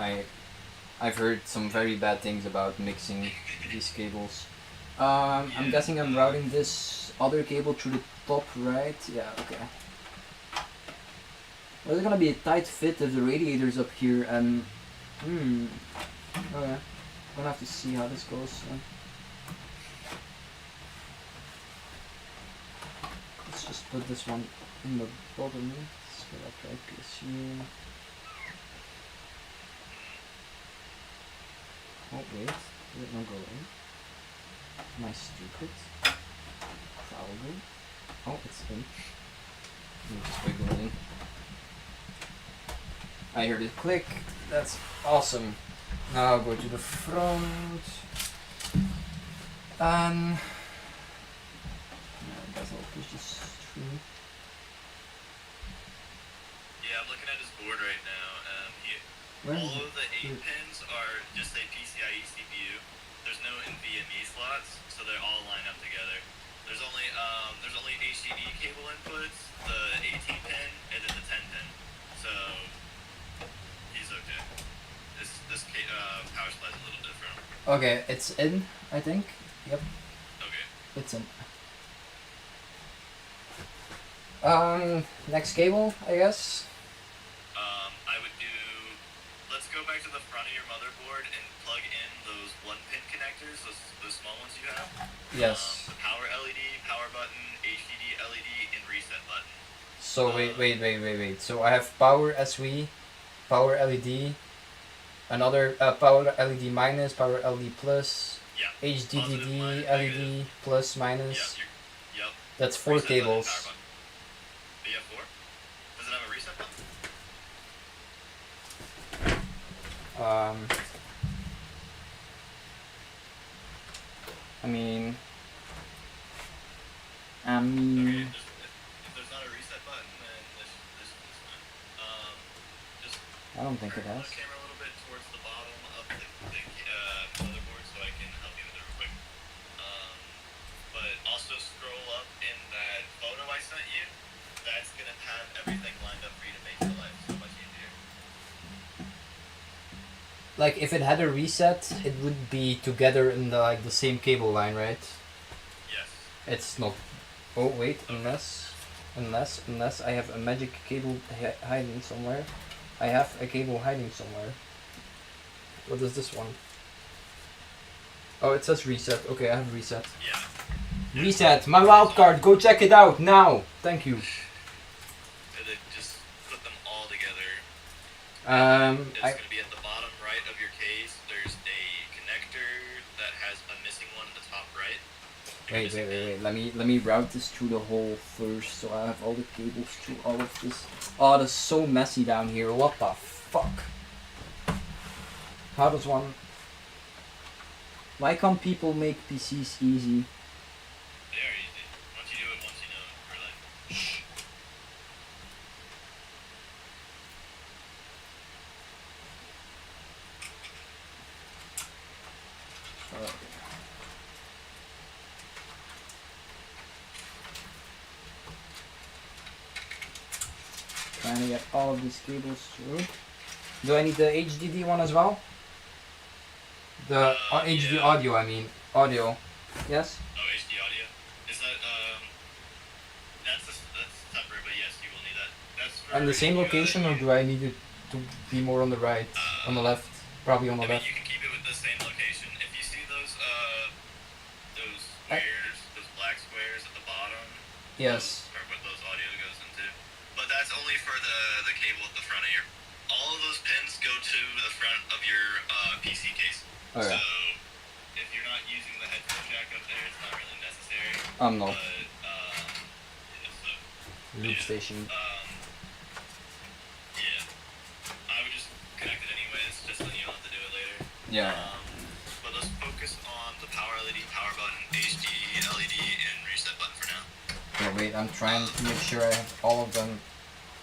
I've heard some very bad things about mixing these cables. I'm guessing I'm routing this other cable through the top right. Yeah, okay. Well, it's gonna be a tight fit if the radiator's up here and... Okay. Gonna have to see how this goes. Let's just put this one in the bottom. So that's right, PSU. Oh wait, did it not go in? Am I stupid? Probably. Oh, it's in. Let me just wiggle it in. I heard it click. That's awesome. Now I'll go to the front. I guess I'll push this through. Yeah, I'm looking at his board right now. Where is All it? of the 8 pins are just a PCIe CPU. There's no NVMe slots, so they all line up together. There's only HDD cable inputs, the 18 pin, and then the 10 pin. So he's okay. This power supply is a little different. Okay, it's in, I think. Yep, Okay. it's in. Next cable, I guess. I would do. Let's go back to the front of your motherboard and plug in those 1-pin connectors, those small ones you have. Yes. The power LED, power button, HDD LED, and reset button. So wait. So I have power SV, power LED, another power LED minus, power LED plus, Yeah. HDD Positive, minus, LED negative. plus Yeah. minus. Yep. That's 4 Reset button, cables. power button. Do you have 4? Does it have a reset button? I mean, Okay. If there's not a reset button, then this is fine. Just I don't think it turn has. the camera a little bit towards the bottom of the motherboard so I can help you with it real quick. But also scroll up in that photo I sent you. That's gonna have everything lined up for you to make your life so much easier. Like if it had a reset, it would be together in the same cable line, right? Yes. It's not. Oh wait, unless I have a magic cable hiding somewhere. I have a cable hiding somewhere. What is this one? Oh, it says reset. Okay, I have reset. Yeah. Reset, my wildcard. Go check it out now. Thank you. And then just put them all together. It's I gonna be at the bottom right of your case. There's a connector that has a missing one in the top right. wait. Let me route this through the hole first, so I have all the cables through all of this. Oh, that's so messy down here. What the fuck? How does one? Why can't people make PCs easy? They are easy. get all of these cables through. Do I need the HDD one as well? The HD yeah. audio, I mean. Audio. Yes? Oh, HD audio. Is that that's separate, but yes, you will need that. That's for And the same location, or do I need it to be more on the right? On the left? Probably on the I mean, left. you can keep it with the same location. If you see those squares, those black squares at the bottom, Yes. are what those audio goes into. But that's only for the cable at the front of your. All of those pins go to the front of your PC case. Okay. So if you're not using the headphone jack up there, it's not really necessary. No. But yeah, so Loop yeah. station. Yeah, I would just connect it anyways, just so you don't have to do it later. Yeah. But let's focus on the power LED, power button, HD, LED, and reset button for now. Yeah, wait, I'm trying to make sure I have all of them.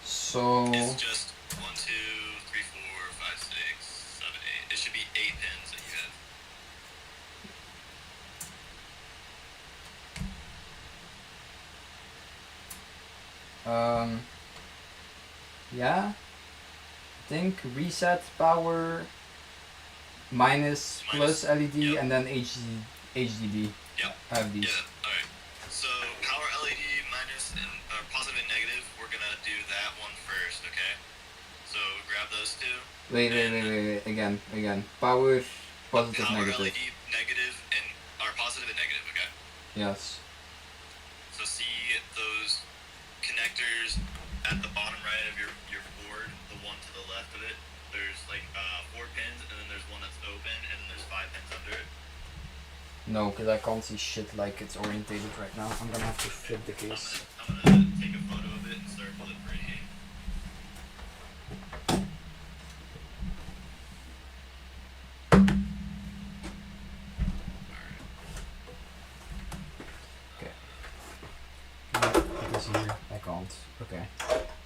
So... It's just 1, 2, 3, 4, 5, 6, 7, 8. It should be 8 pins that you have. Yeah. I think reset, power, minus, plus LED, Yep. and then HDD. Yep. I have these. Yeah, alright. So, power LED minus and positive and negative, we're gonna do that one first, okay? So, grab those two. Wait, again. Power, positive, Power negative. LED negative and or positive and negative, okay? Yes. So see those connectors at the bottom right of your board, the one to the left of it. There's like 4 pins, and then there's one that's open, and then there's 5 pins under it. No, because I can't see shit like it's orientated right now. I'm gonna have to flip the case. I'm gonna take a photo of it and circle it for you. It is here. I can't. Okay.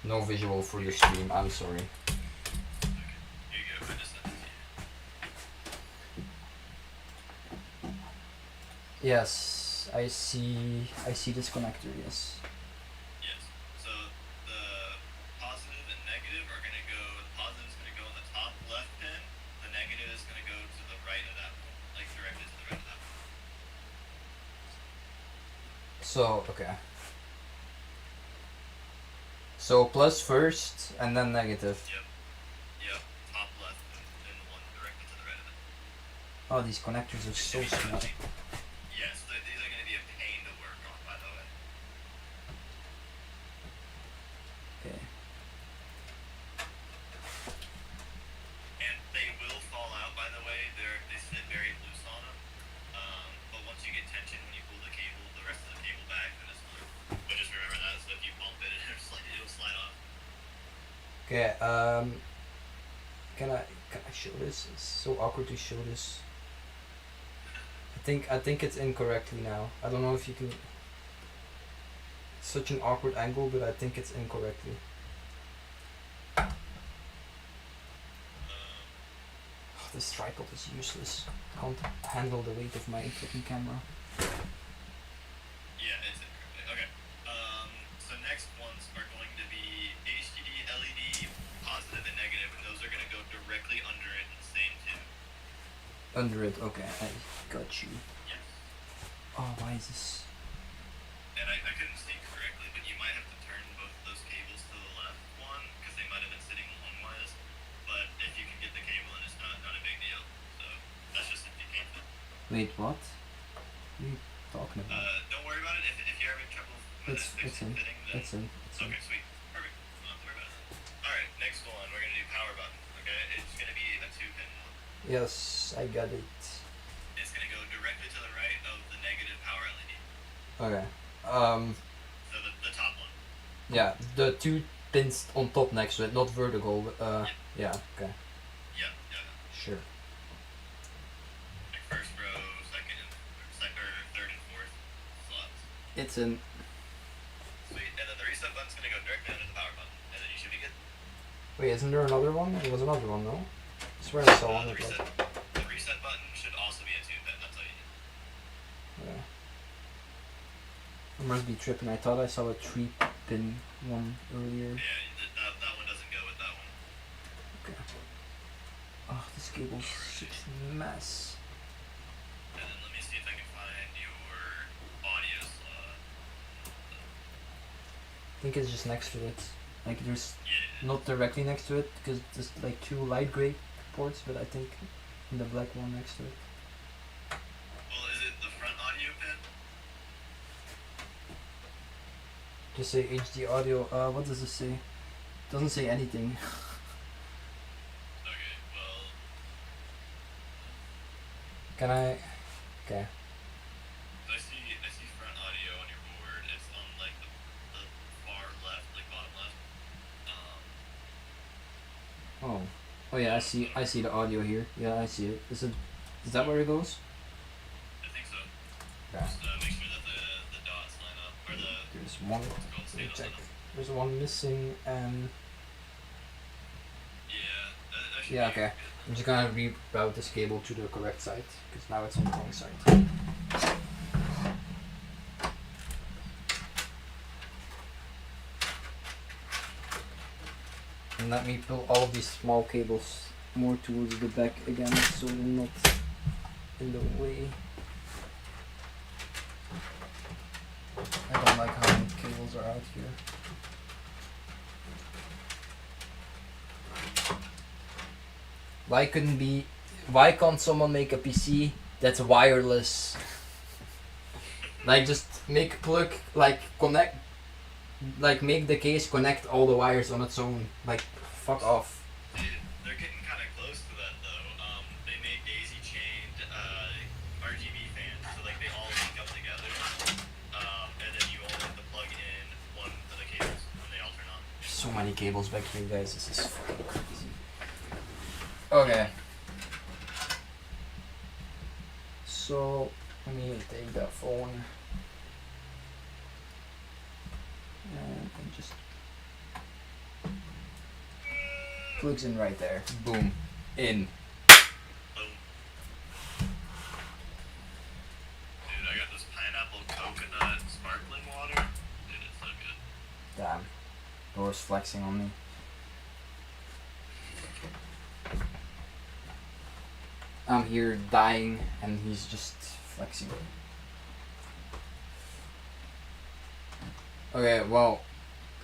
No visual for the stream. I'm sorry. Here you go. I just sent it to you. Yes, I see this connector. Yes. Yes. So the positive and negative are gonna go. The positive is gonna go on the top left pin. The negative is gonna go to the right of that one, like directed to the right of that one. So okay. So plus first and then negative. Yep. Top left and the one directed to the right of it. Oh, these connectors are so small. Yes, these are going to be a pain to work on, by the way. Okay. And they will fall out, by the way. They sit very loose on them. But once you get tension, when you pull the cable, the rest of the cable back, then it's blue. But just remember that, so if you bump it, it'll slide off. Okay. Can I show this? It's so awkward to show this. I think it's incorrectly now. I don't know if you can. It's such an awkward angle, but I think it's incorrectly. This tripod is useless. Can't handle the weight of my fucking camera. Yeah, it's incorrect. Okay. So next ones are going to be HDD, LED, positive and negative, and those are going to go directly under it in the same tube. Under it, okay, I got you. Yes. Oh, why is this? And I couldn't see correctly, but you might have to turn both of those cables to the left one, because they might have been sitting longwise. But if you can get the cable in, it's not a big deal. So that's just if you can't. Wait, what? What are you talking about? Don't worry about it. If you're having trouble It's fixing in. fitting, then It's in. okay, sweet, perfect. Don't have to worry about it. All right, next one. We're gonna do power button. Okay, it's gonna be a 2-pin one. Yes, I got it. It's gonna go directly to the right of the negative power LED. Okay. So the top one. Yeah, the 2 pins on top next to it, not vertical. Yeah. Okay. Yeah. Sure. Like first row, second, or third and fourth slots. It's in. Sweet. And then the reset button's gonna go directly under the power button, and then you should be good. Wait, isn't there another one? There was another one, no? I swear I saw one. The That was. reset button should also be a 2-pin. That's all you need. Yeah. I must be tripping. I thought I saw a 3-pin one earlier. Yeah, that one doesn't Okay. Oh, this cable's such a mess. And then let me see if I can find your audio slot. I think it's just next to it. Like there's Yeah. not directly next to it because there's like two light gray ports, but I think in the black one next to it. Well, is it the front audio pin? Just say HD audio. What does it say? Doesn't say anything. Okay, well, Can I? Okay. I see front audio on your board. It's on like the far left, like bottom left. Oh. Oh yeah, I see the audio here. Yeah, I see it. Is that where it goes? I think so. Yeah. Just make sure that the dots line up, or There's one. what's it called, Let me status check. line up. There's one missing and Yeah, that should yeah, be okay. good. I'm just gonna reroute this cable to the correct side because now it's on the wrong side. And let me pull all of these small cables more towards the back again so they're not in the way. I don't like how many cables are out here. Why can't someone make a PC that's wireless? Like just make the case connect all the wires on its own. Like fuck off. Dude, they're getting kind of close to that though. They made daisy chained RGB fans, so like they all link up together. And then you only have to plug in one of the cables, and they all turn on. So many cables back here, guys. This is fucking crazy. Okay. So let me take that phone and just plugs in right there. Boom. In. Boom. Dude, I got this pineapple coconut sparkling water. Dude, it's so good. Damn. Laura's flexing on me. I'm here dying and he's just flexing. Okay, well,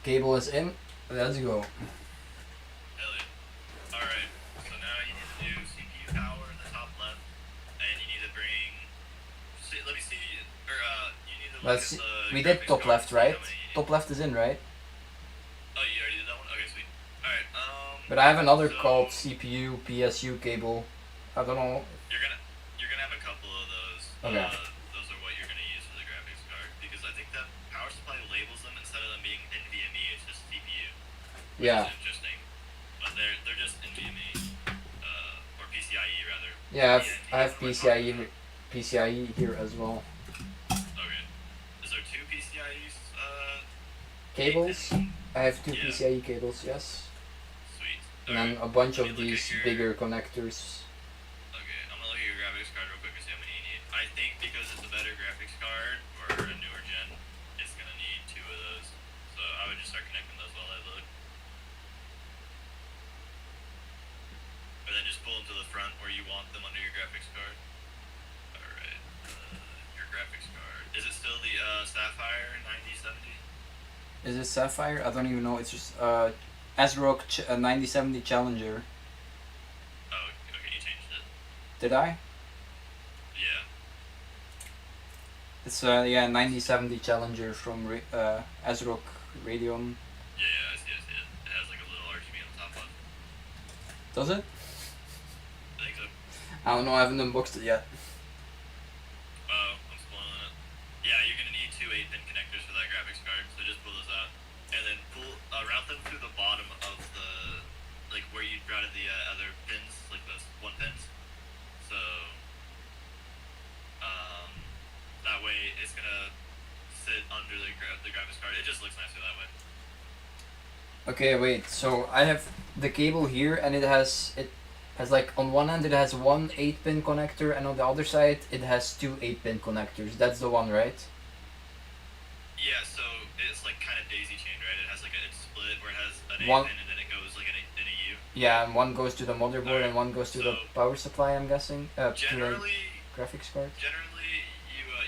cable is in. Let's go. Hell yeah. Alright, so now you need to do CPU power in the top left, and you need to bring. Let me see. Or, you need to look Let's see. at the. We did graphics top card left, to see how right? many you need. Top left is in, right? Oh, you already did that one? Okay, sweet. Alright, But I have another so called CPU PSU cable. I don't know. You're gonna have a couple of those. Okay. Those are what you're gonna use for the graphics card, because I think that power supply labels them instead of them being NVMe, it's just CPU. Which Yeah. is interesting. But they're just NVMe. Or PCIe rather. Yeah, PNP, I have or what PCIe here as well. Okay. Is there two PCIe Cables? I have two Yeah. PCIe cables, yes. Sweet. And then Okay. a bunch Let me of look at these your- bigger connectors. Okay, I'm gonna look at your graphics card real quick and see how many you need. I think because it's a better graphics card or a newer gen, it's gonna need two of those. So I would just start connecting those while I look. And then just pull them to the front where you want them under your graphics card. Alright, your graphics card. Is it still the Sapphire 9070? Is it Sapphire? I don't even know. It's just ASRock 9070 Challenger. Oh, okay, you changed it. Did I? Yeah. It's 9070 Challenger from ASRock Radeon. Yeah, I see it. It has like a little RGB on the top left. Does it? I think so. I don't know. I haven't unboxed it yet. Oh, I'm spoiling it. Yeah, you're gonna need two 8-pin connectors for that graphics card, so just pull those out. And then route them through the bottom of the, like where you routed the other pins, like the 1 pins. So, that way it's gonna sit under the graphics card. It just looks nicer that way. Okay, wait. So I have the cable here, and it has like on one end it has one 8-pin connector, and on the other side it has two 8-pin connectors. That's the one, right? Yeah, so it's like kind of daisy chained, right? It has like it's split where it has an One- 8-pin and then it goes like in a U. Yeah, and one goes to the motherboard and one goes to the So- power supply, I'm guessing. To the Generally, graphics card. you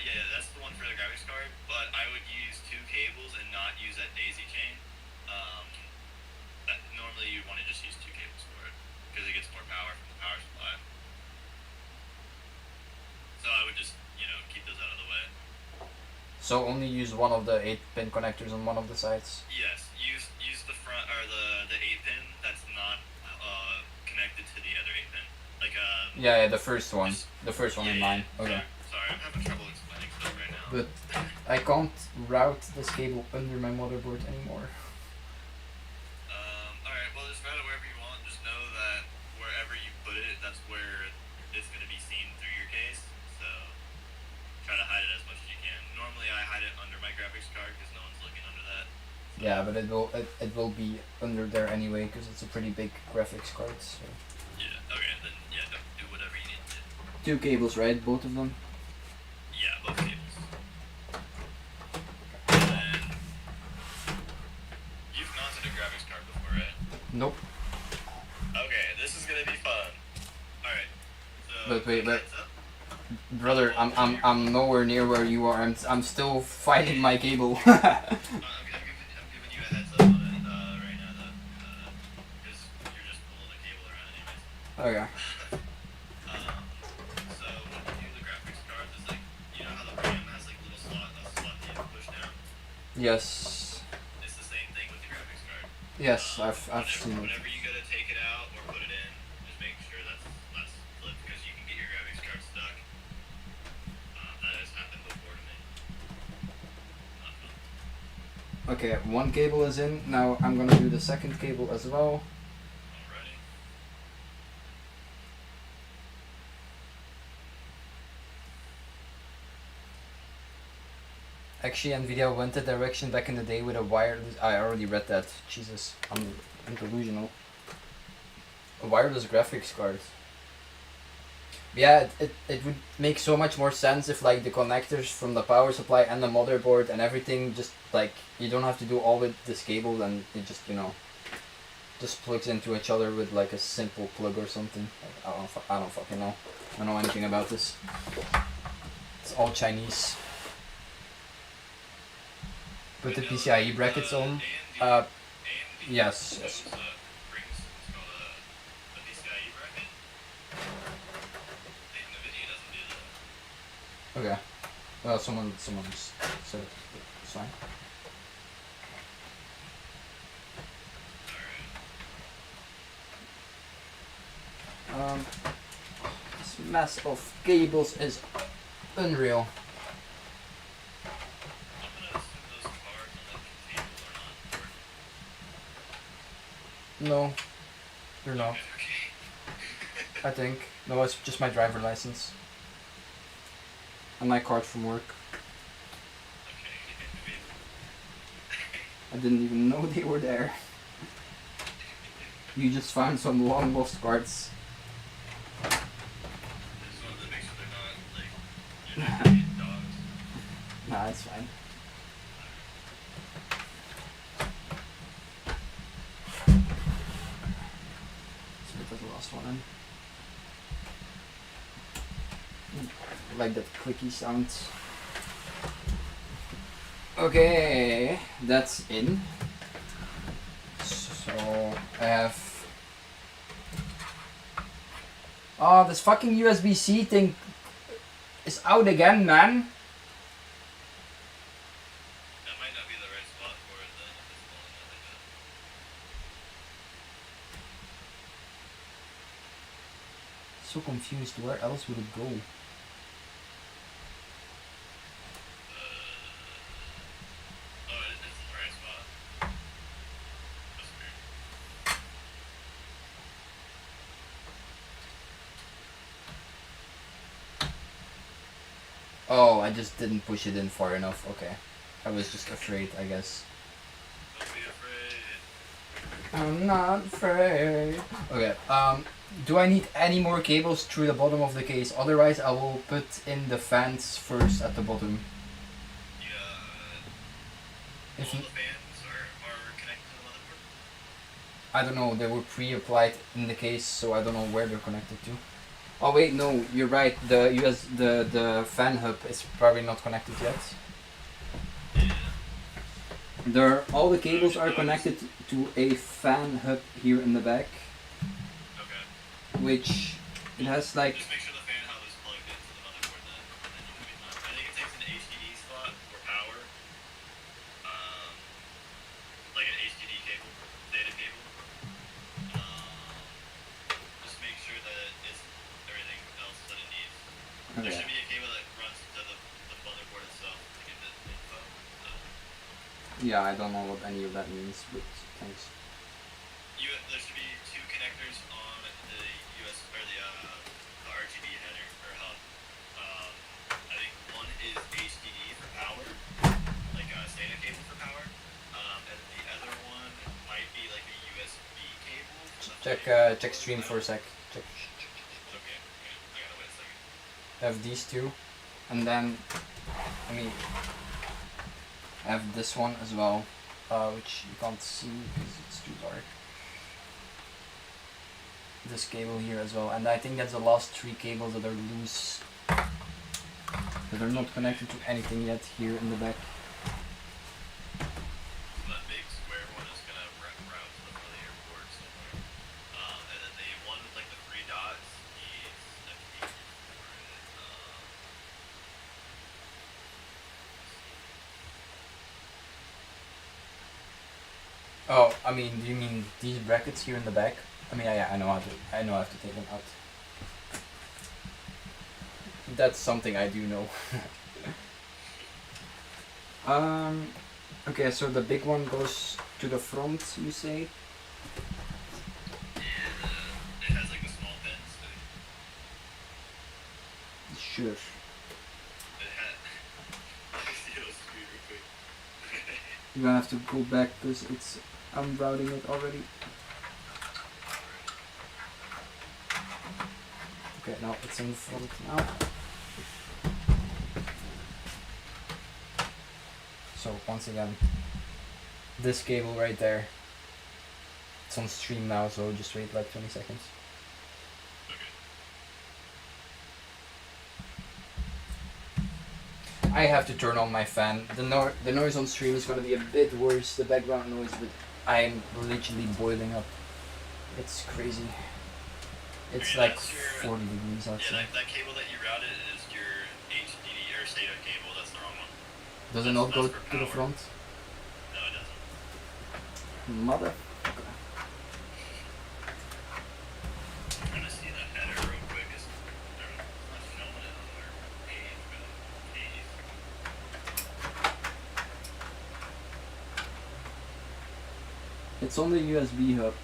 yeah, that's the one for the graphics card. But I would use 2 cables and not use that daisy chain. Normally you want to just use 2 cables for it because it gets more power from the power supply. So I would just keep those out of the way. So only use one of the 8-pin connectors on one of the sides. Yes, use the front or the 8-pin that's not connected to the other 8-pin. Like Yeah, the first one. The first one in mine. Okay. Sorry, I'm having trouble explaining stuff right now. But I can't route this cable under my motherboard anymore. Alright, well, just route it wherever you want. Just know that wherever you put it, that's where it's going to be seen through your case. So try to hide it as much as you can. Normally, I hide it under my graphics card because no one's looking under that. Yeah, but it will be under there anyway because it's a pretty big graphics card. So. Yeah, okay, then do whatever you need to do. 2 cables, right? Both of them? Yeah, both cables. And then, you've mounted a graphics card before, right? Nope. Okay, this is gonna be fun. Alright, so... But wait, but- heads up. Brother, I'm nowhere near where you are. I'm still fighting my cable. I'm giving you a heads up on it right now, though. Because you're just pulling a cable around anyways. Okay. So when you do the graphics cards, it's like, you know how the RAM has like a slot that you can push down? Yes. It's the same thing with the graphics card. Yes, I've seen it. Whenever you gotta take it out or put it in, just make sure that's flipped because you can get your graphics card stuck. That has happened before to me. Not fun. Okay, one cable is in. Now I'm gonna do the second cable as well. Alrighty. Actually, Nvidia went that direction back in the day with a wireless. I already read that. Jesus, I'm delusional. A wireless graphics card. Yeah, it would make so much more sense if like the connectors from the power supply and the motherboard and everything just like you don't have to do all with this cable and it just just plugs into each other with like a simple plug or something. Like, I don't fucking know. I don't know anything about this. It's all Chinese. Put the PCIe brackets on. AMD Yes. brings it's called a PCIe bracket. NVIDIA doesn't do that. Okay. Well, someone just said it. It's fine. Alright. This mess of cables is unreal. I'm gonna assume those cards on the table are not important. No, they're not. Okay. I think. No, it's just my driver license. And my card from work. Okay. I didn't even know they were there. You just found some long lost cards. I just wanted to make sure they're not like genetically dogs. Nah, it's fine. Let's put the last one in. I like that clicky sound. Okay, that's in. So I have. Oh, this fucking USB-C thing is out again, man. That might not be the right spot for it then if it's falling out like that. So confused. Where else would it go? Oh, it's in the right spot. That's weird. Oh, I just didn't push it in far enough. Okay. I was just afraid, I guess. Don't be afraid. I'm not afraid. Okay, do I need any more cables through the bottom of the case? Otherwise, I will put in the fans first at the bottom. Yeah. All If the you, fans are connected to the motherboard. I don't know, they were pre-applied in the case, so I don't know where they're connected to. Oh wait, no, you're right. The fan hub is probably not connected yet. Yeah. All the cables are connected to a fan hub here in the back, Okay. which it has like Just make sure the fan hub is plugged into the motherboard then, and then you'll be fine. I think it takes an HDD slot for power, like an HDD cable, data cable. Just make sure that it's everything else that it needs. There okay. should be a cable that runs to the motherboard itself to get the info. So Yeah, I don't know what any of that means, but thanks. there should be two connectors on the US or the RGB header or hub. I think one is HDD for power, like a SATA cable for power, and the other one might be like a USB cable. Check stream for a sec. Check. Okay, I gotta wait a second. Have these two, and then I have this one as well, which you can't see because it's too dark. This cable here as well, and I think that's the last three cables that are loose, that are not connected to anything yet here in the back. So that big square one is gonna route to the front of the airport somewhere. And then the one with like the three dots needs a cable for it. Oh, I mean, do you mean these brackets here in the back? I mean, I know how to take them out. That's something I do know. Okay, so the big one goes to the front, you say? Yeah, it has like the small pins. Sure. It had. Steal a screen real quick. You're gonna have to go back because I'm routing it already. Okay, now it's in front now. So once again, this cable right there, it's on stream now, so just wait like 20 seconds. I have to turn on my fan. The noise on stream is gonna be a bit worse, the background noise, but I'm literally boiling up. It's crazy. It's Okay, like that's your- 40 degrees Yeah, outside. that cable that you routed is your HDD or SATA cable. That's the wrong one. Does it that's- not go that's for to the power. front? No, it doesn't. Mother. I'm trying to see the header real quick. It's not showing it on their page, but page. It's on the USB hubs.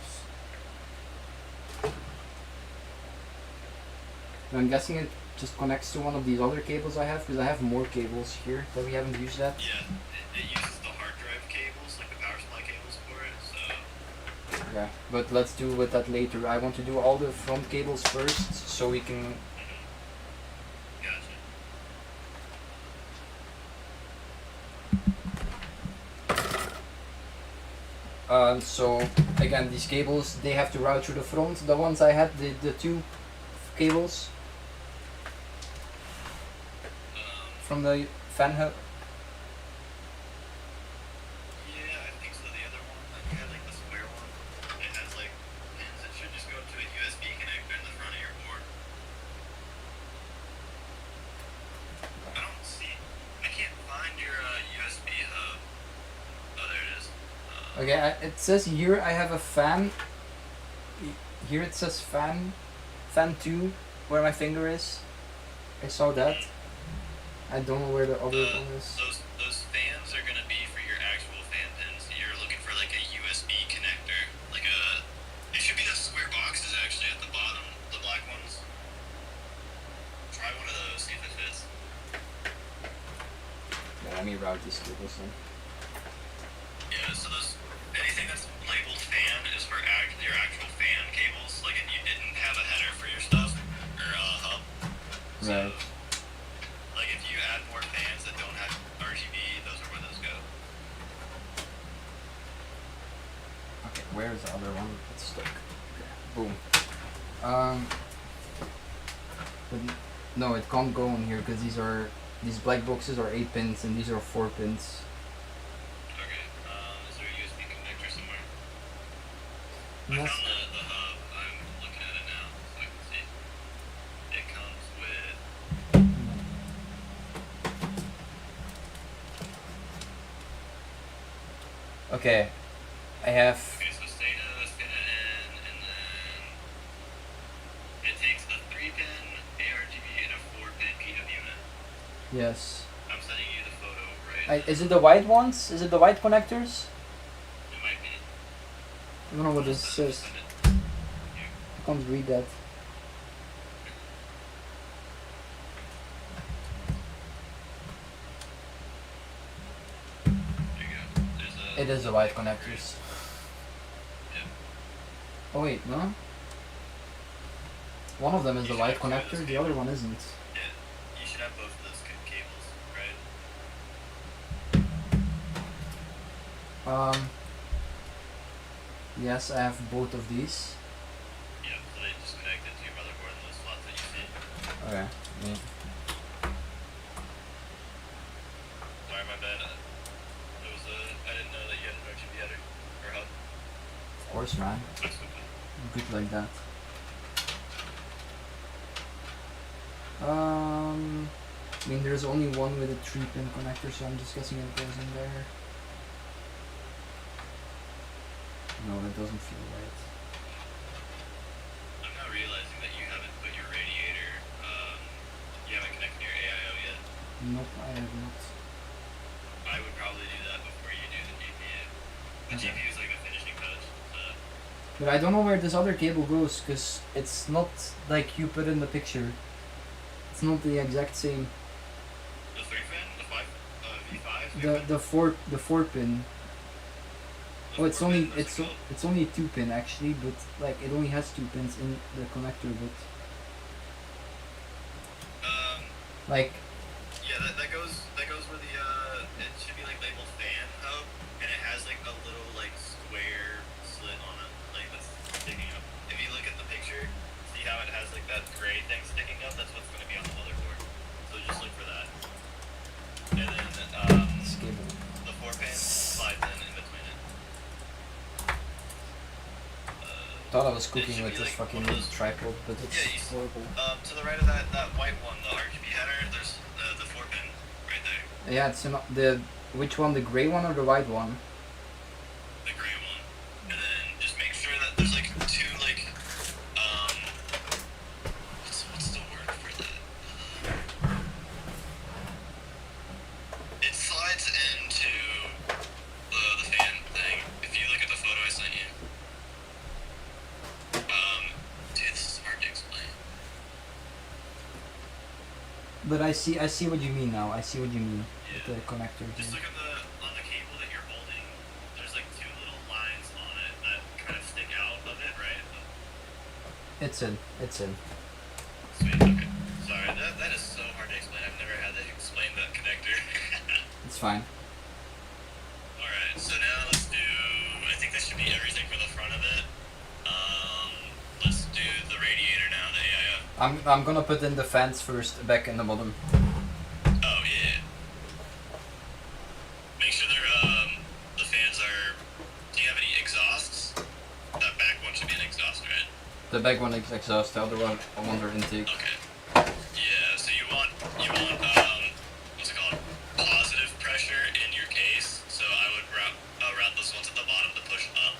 I'm guessing it just connects to one of these other cables I have, because I have more cables here that we haven't used yet. Yeah, it uses the hard drive cables, like the power supply cables for it, so... Okay, but let's do with that later. I want to do all the front cables first, so we can... Gotcha. So again, these cables, they have to route through the front. The ones I had, the two cables from the fan hub. Yeah, I think so. The other one, like, you had like the square one. It has like pins. It should just go to a USB connector in the front of your board. I don't see... I can't find your USB hub. Oh, there it is. Okay, it says here I have a fan. Here it says fan 2, where my finger is. I saw that. I don't know where the other one is. Those fans are gonna be for your actual fan pins. You're looking for like a USB connector, like a. It should be the square boxes actually at the bottom, the black ones. Try one of those, see if it fits. Yeah, let me route these cables then. Yeah, so those anything that's labeled fan is for your actual fan cables. Like if you didn't have a header for your stuff or a hub. So, Right. like if you add more fans that don't have RGB, those are where those go. Okay, where's the other one? But no, it can't go on here because these black boxes are 8 pins and these are 4 pins. Okay. Is there a USB connector somewhere? I Yes. found the hub. I'm looking at it now, so I can see. It comes with. Okay, I have. Okay, so SATA, SATA N, and then it takes a 3-pin ARGB and a 4-pin PWM. Yes. I'm sending you the photo right. Is it the white ones? Is it the white connectors? It might be. I don't know what this Send it, says. send it. Here. I can't read that. There you go. There's a. It is the white connectors. Yeah. Oh wait, no? One of them is the white connector, the other one isn't. Yeah. You should have both of those cables, right? Yes, I have both of these. Yeah. So they just connect it to your motherboard in those slots that you see. Okay. Yeah. Sorry, my bad. There was a. I didn't know that you had an RGB header or hub. Of course, man. That's stupid. Good like that. I mean, there's only one with a 3-pin connector, so I'm just guessing it goes in there. No, that doesn't feel right. I'm now realizing that you haven't put your radiator. You haven't connected your AIO yet. Nope, I have not. I would probably do that before you do the GPU. The Okay. GPU is like a finishing touch. But I don't know where this other cable goes, because it's not like you put in the picture. It's not the exact same. The 3-pin, the 5, V5. The 4-pin. Oh, it's only it's only a 2-pin actually, but like it only has 2 pins in the connector, but like Yeah, that goes where the it should be like labeled fan hub, and it has like a little like square slit on it, like that's sticking up. If you look at the picture, see how it has like that gray thing sticking up? That's what's going to be on the motherboard. So just look for that. And then this cable. the 4-pin slides in between it. Thought I was cooking should with be this like fucking one of those- tripod, but it's Yeah, you see- horrible. To the right of that white one, the RGB header, there's the 4-pin right there. Yeah, it's the which one, the gray one or the white one? The gray one. And then just make sure that there's like 2 like what's the word for that? It slides into the fan thing. If you look at the photo I sent you. Dude, this is hard to explain. But I see what you mean now. I see what you mean with Yeah. the connector Just thing. look at on the cable that you're holding. There's like 2 little lines on it that kind of stick out of it, right? It's in. Sweet. Okay. Sorry, that is so hard to explain. I've never had to explain that connector. It's fine. Alright, so now let's do. I think that should be everything for the front of it. Let's do the radiator now, the AIO. I'm gonna put in the fans first, back in the bottom. Oh, yeah. Make sure they're, the fans are. Do you have any exhausts? That back one should be an exhaust, right? The back one is exhaust, the other one under intake. Okay. Yeah, so you want, what's it called? Positive pressure in your case. So I would route those ones at the bottom to push up.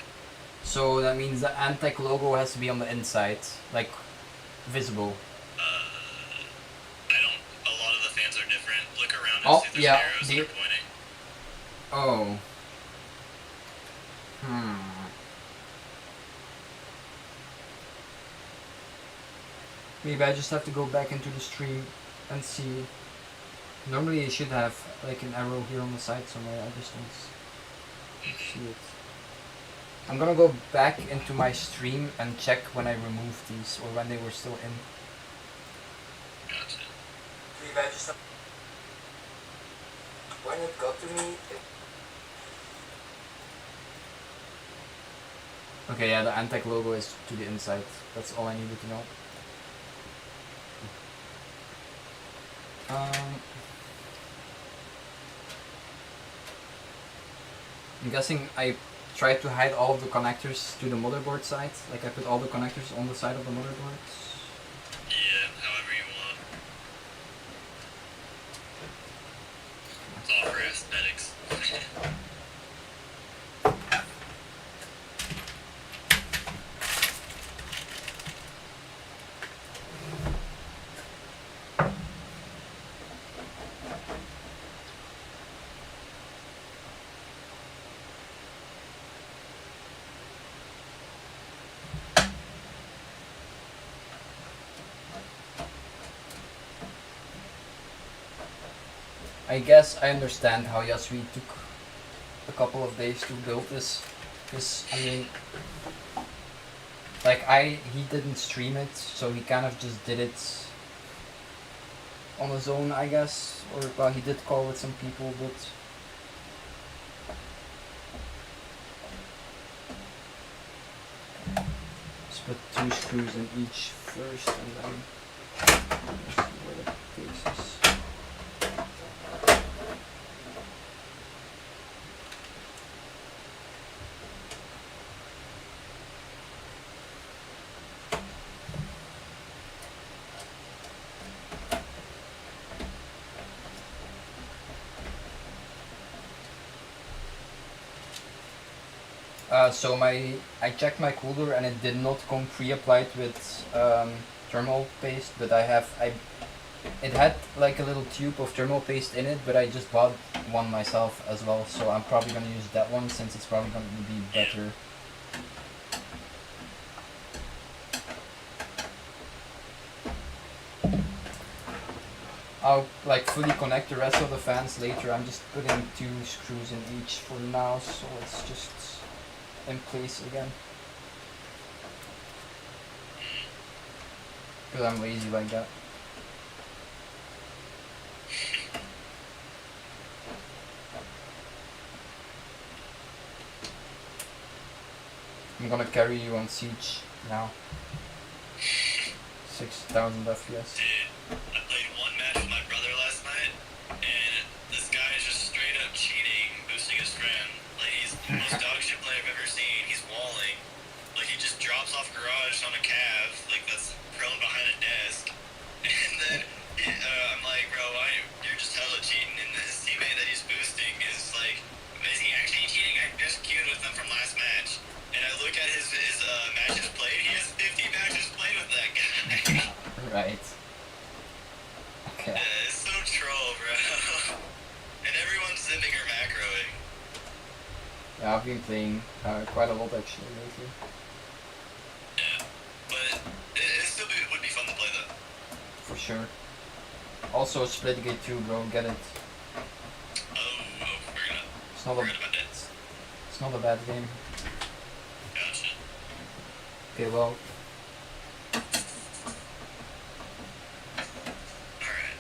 So that means the Antec logo has to be on the inside, like visible. A lot of the fans are different. Look around and Oh, see if there's yeah, arrows that are pointing. Oh. Maybe I just have to go back into the stream and see. Normally it should have like an arrow here on the side somewhere. I just don't see it. I'm gonna go back into my stream and check when I removed these or when they were still in. Gotcha. Maybe I just when it got to me. Okay, yeah, the Antec logo is to the inside. That's all I needed to know. I'm guessing I tried to hide all of the connectors to the motherboard side. Like I put all the connectors on the side of the motherboard. Yeah, however you want. It's all for aesthetics. I guess I understand how Yasui took a couple of days to build this. Because, I mean, like he didn't stream it, so he kind of just did it on his own, I guess. Or, well, he did call with some people, but... Let's put 2 screws in each first, and then... see where that takes us. So I checked my cooler and it did not come pre-applied with thermal paste, but it had like a little tube of thermal paste in it, but I just bought one myself as well, so I'm probably gonna use that one since it's probably gonna be better. I'll like fully connect the rest of the fans later. I'm just putting 2 screws in each for now, so it's just in place again. Because I'm lazy like that. I'm gonna carry you on Siege now. 6,000 FPS. Dude, I played one match with my brother last night, and this guy is just straight up cheating, boosting his friend. Like, he's the most dog shit player I've ever seen. He's walling. Like, he just drops off garage on a cav, like, that's prone behind a desk. And then I'm like, bro, why? You're just hella cheating. And his teammate that he's boosting is like, is he actually cheating? I just queued with him from last match. And I look at his matches played. He has 50 matches played with that guy. Right. Okay. Yeah, it's so troll, bro. And everyone's zipping or macroing. Yeah, I've been playing quite a lot actually lately. Yeah, but it still would be fun to play though. For sure. Also Splitgate 2, bro, get it. It's not Forgot about that. it's not a bad game. Gotcha. Okay, well, Alright.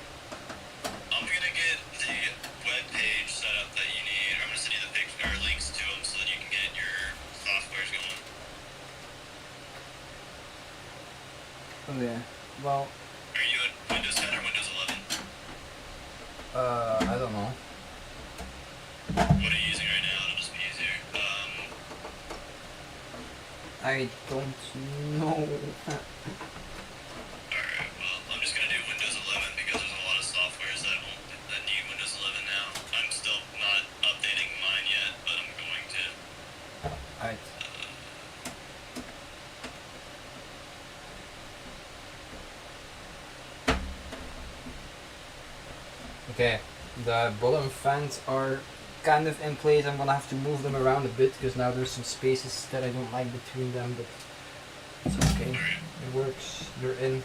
I'm gonna get the web page set up that you need. I'm gonna send you the links to them so that you can get your softwares going. oh yeah. Well, Are you at Windows 10 or Windows 11? I don't know. What are you using right now? It'll just be easier. I don't know. Alright, well, I'm just gonna do Windows 11 because there's a lot of softwares that need Windows 11 now. I'm still not updating mine yet, but I'm going to. Alright. Okay, the bottom fans are kind of in place. I'm gonna have to move them around a bit because now there's some spaces that I don't like between them, but it's okay. It works. You're in.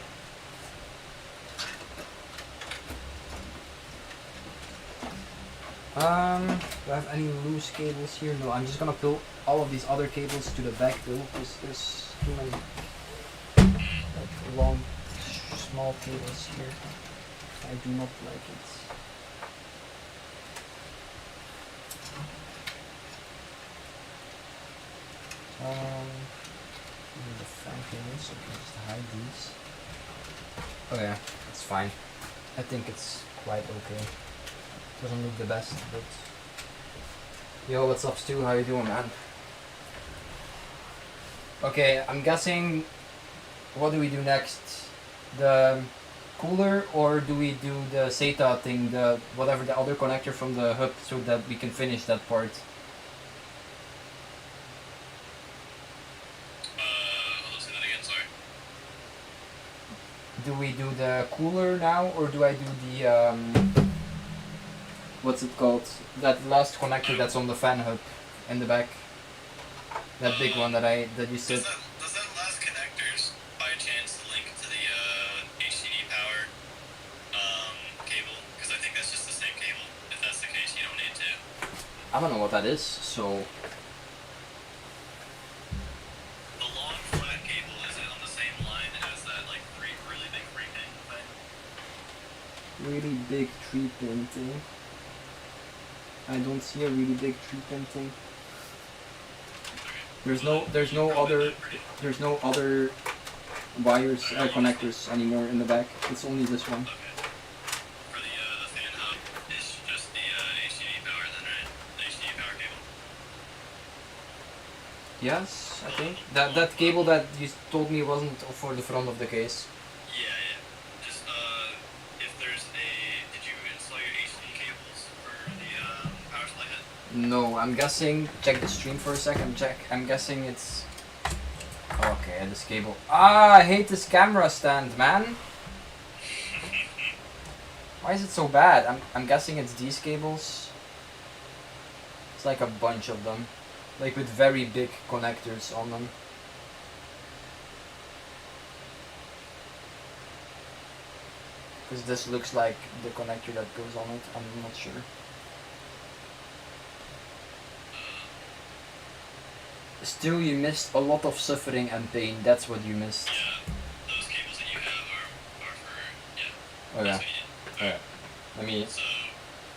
Do I have any loose cables here? No, I'm just gonna pull all of these other cables to the back though, because there's too many like long, small cables here. I do not like it. fan cables. Okay, just hide these. Oh yeah, it's fine. I think it's quite okay. Doesn't look the best, but yo, what's up, Stu? How you doing, man? Okay, I'm guessing. What do we do next? The cooler, or do we do the SATA thing, the whatever the other connector from the hub, so that we can finish that part? I'll say that again. Sorry. Do we do the cooler now, or do I do the what's it called? That last connector that's on the fan hub in the back. That big one that you said. Does that last connectors by chance link to the HDD power cable? Because I think that's just the same cable. If that's the case, you don't need to. I don't know what that is, so The long flat cable, is it on the same line as that like really big 3-pin thing? really big 3-pin thing. I don't see a really big 3-pin thing. There's no other wires connectors anymore in the back. It's only this one. Okay. For the fan hub, it's just the HDD power then, right? The HDD power cable. Yes, I think that cable that you told me wasn't for the front of the case. Yeah. Just if there's did you install your HDD cables for the power supply head? No, I'm guessing. Check the stream for a second. I'm guessing it's. Okay, this cable. Ah, I hate this camera stand, man. Why is it so bad? I'm guessing it's these cables. It's like a bunch of them, like with very big connectors on them. Because this looks like the connector that goes on it. I'm not sure. Still, you missed a lot of suffering and pain. That's what you missed. Yeah, those cables that you have are for Oh yeah. that's what you need. Alright. Let me. So,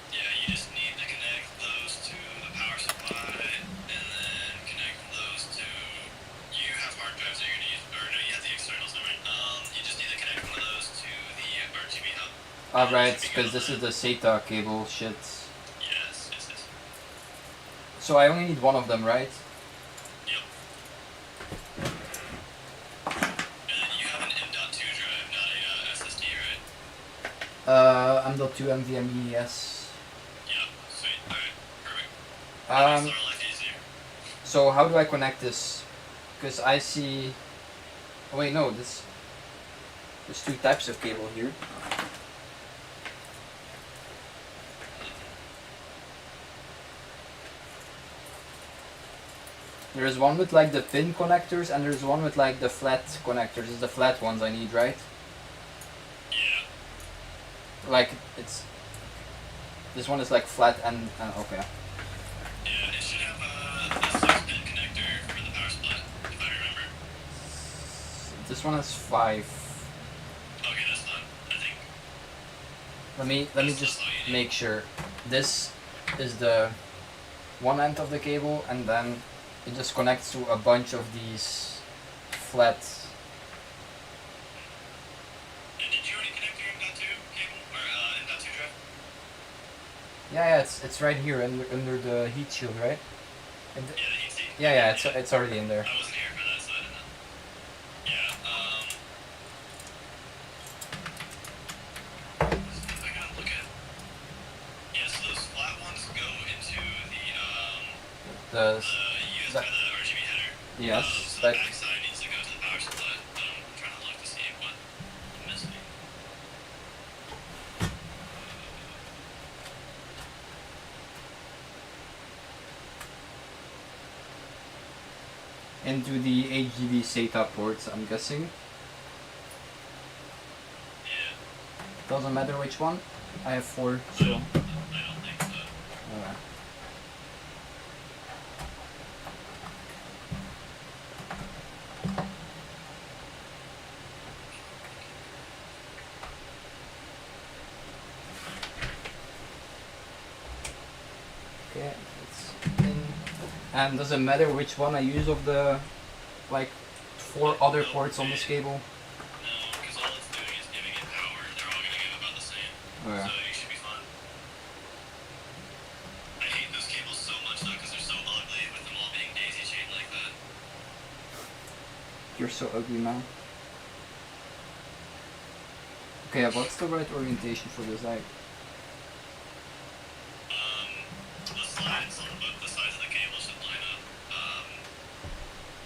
yeah, you just need to connect those to the power supply, and then connect those to. You have hard drives that you're gonna use, or no, you have the externals, right? You just need to connect one of those to the RGB hub. Alright, because this is the SATA cable shit. Yes. So I only need one of them, right? Yep. And then you have an M.2 drive, not a SSD, right? M.2 NVMe, yes. Yep. Sweet. Alright. Perfect. That makes our life easier. So how do I connect this? Because I see. Oh wait, no. There's two types of cable here. There's one with like the pin connectors, and there's one with like the flat connectors. It's the flat ones I need, right? Yeah. Like it's. This one is like flat and okay. Yeah, it should have a 6-pin connector for the power supply, if I remember. This one has 5. Okay, that's not. I think. Let me That's just all you need. make sure. This is the one end of the cable, and then it just connects to a bunch of these flat. And did you already connect your M.2 cable or M.2 drive? Yeah, it's right here under the heat shield, right? Yeah, the heat sink. Yeah, it's already in there. I wasn't here for that, so I don't know. Yeah. If I gotta look at. Yeah, so those flat ones go into The the RGB header. yes, So the like backside needs to go to the power supply. I'm trying to look to see what I'm missing. into the HDD SATA ports, I'm guessing. Yeah. Doesn't matter which one. I have 4, so. I don't think so. Alright. Okay, it's in. And does it matter which one I use of the like 4 other ports on this cable? No, because all it's doing is giving it power. They're all gonna give about the same. Oh yeah. So you should be fine. I hate those cables so much though, because they're so ugly with them all being daisy chained like that. You're so ugly, man. Okay, what's the right orientation for this? The sides on the sides of the cable should line up.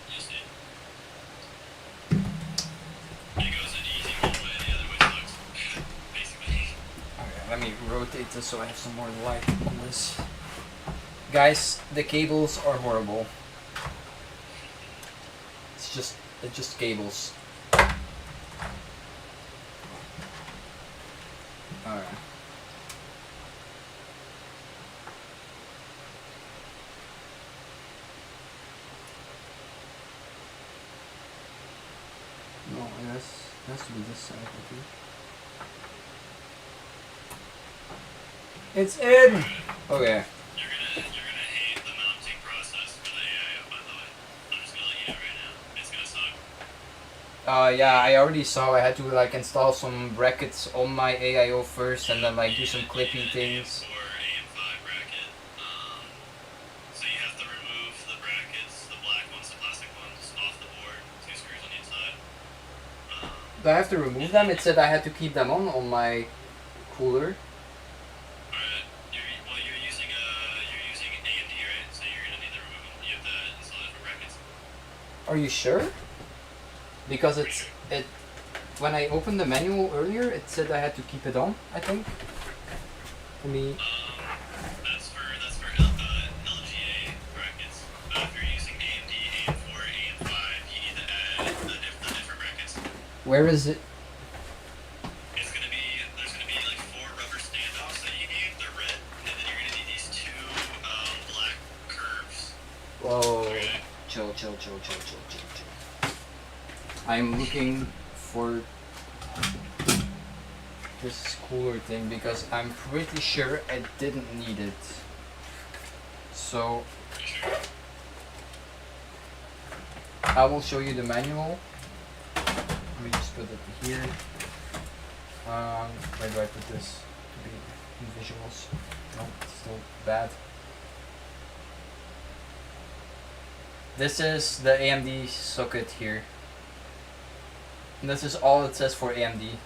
You'll see. It goes in easy one way, the other way sucks. Basically. Okay, let me rotate this so I have some more light on this. Guys, the cables are horrible. It's just cables. Alright. No, it has to be this side, I think. It's in! Okay. You're gonna hate the mounting process for the AIO, by the way. I'm just gonna let you know right now. It's gonna suck. Yeah, I already saw I had to like install some brackets on my AIO first and then like do some clippy things. For AM5 bracket. So you have to remove the brackets, the black ones, the plastic ones, off the board. 2 screws on each side. Do I have to remove them? It said I had to keep them on my cooler. Alright, you're using AMD, right? So you're gonna need to remove them. You have to install different brackets. Are you sure? Because it when I opened the manual earlier, it said I had to keep it on, I think. Let me That's for LGA brackets. If you're using AMD, AM4, AM5, you need to add the different brackets. where is it? There's gonna be like 4 rubber standoffs that you need. They're red, and then you're gonna need these 2 black curves. Whoa. Chill. I'm looking for this cooler thing because I'm pretty sure I didn't need it. So I will show you the manual. Let me just put it here. Where do I put this to be in visuals? No, it's still bad. This is the AMD socket here. And this is all it says for AMD.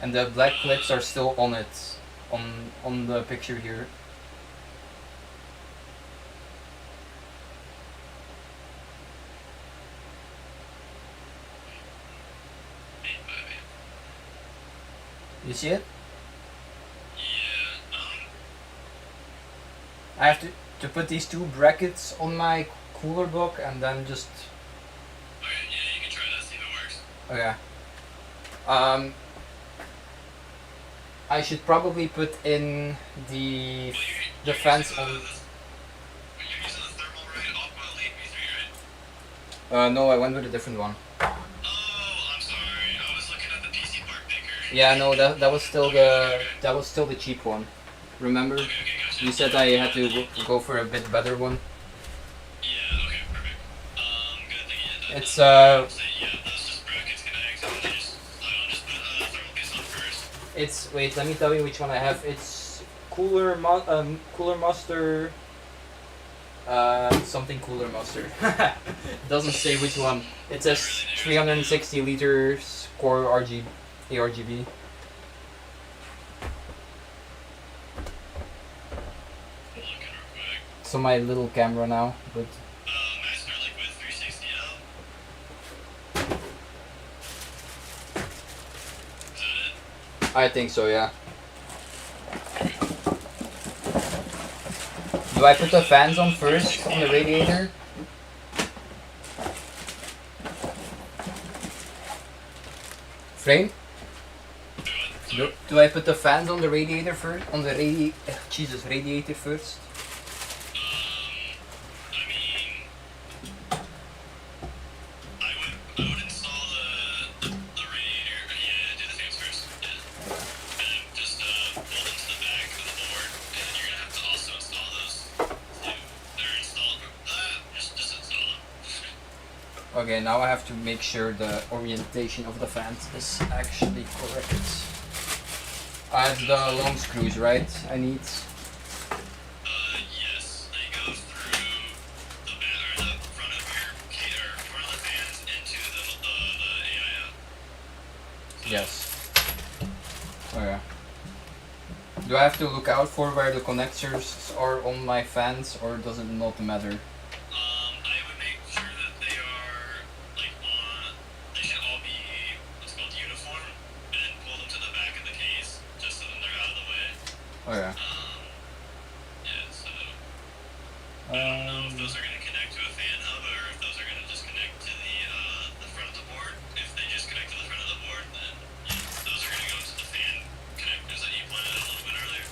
And the black clips are still on it, on the picture here. You see it? Yeah. I have to put these 2 brackets on my cooler block and then just Okay, yeah, you can try that, see if it works. okay. I should probably put in the fans on. You're using the thermal, right? Aqua Elite V3, right? No, I went with a different one. Oh, I'm sorry. I was looking at the PC part maker. Yeah, no, that was still the cheap one. Remember? Okay, gotcha. You said I had to go for a bit better one. Yeah, okay, perfect. Good thing you did that. It's So, yeah, those just brackets connect, and then you just slide on, just put a thermal piece on first. It's wait, let me tell you which one I have. It's Cooler Master. Something Cooler Master. It doesn't say which one. It says 360 liters core ARGB. Looking real quick. So my little camera now, but Master Liquid 360L. Is that it? I think so, yeah. Do I put the fans on first on the radiator? Frame? Do I put the fans on the radiator first? On the radiator first? I mean, I would install the radiator. Yeah, do the fans first. Yeah. And then just bolt into the back of the board, and then you're gonna have to also install those too. They're installed. Just install them. Okay, now I have to make sure the orientation of the fans is actually correct. I have the long screws, right? I need. Yes, they go through the back or the front of your or front of the fans into the AIO. Yes. Okay. Do I have to look out for where the connectors are on my fans, or does it not matter? I would make sure that they are like on. They should all be what's called uniform, and then pull them to the back of the case just so that they're out of the way. Okay. Yeah. So I don't know if those are going to connect to a fan hub or if those are going to just connect to the front of the board. If they just connect to the front of the board, then those are going to go to the fan connectors that you pointed out a little bit earlier.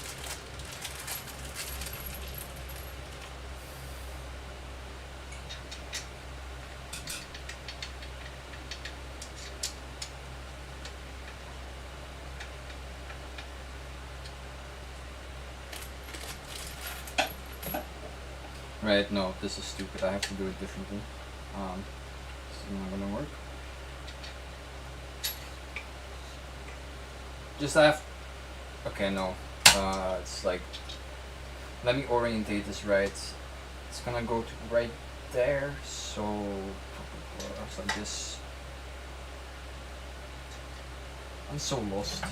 Right, no, this is stupid. I have to do it differently. This is not gonna work. Just have. Okay, no. It's like. Let me orientate this right. It's gonna go to right there, so. It's like this. I'm so lost.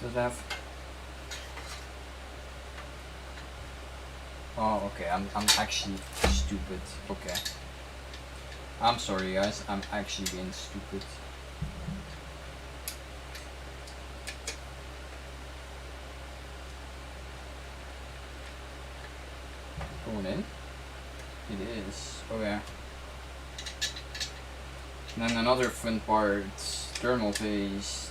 Does it have? Oh, okay. I'm actually stupid. Okay. I'm sorry, guys. I'm actually being stupid. Going in? It is. Okay. And then another fun part. Thermal paste.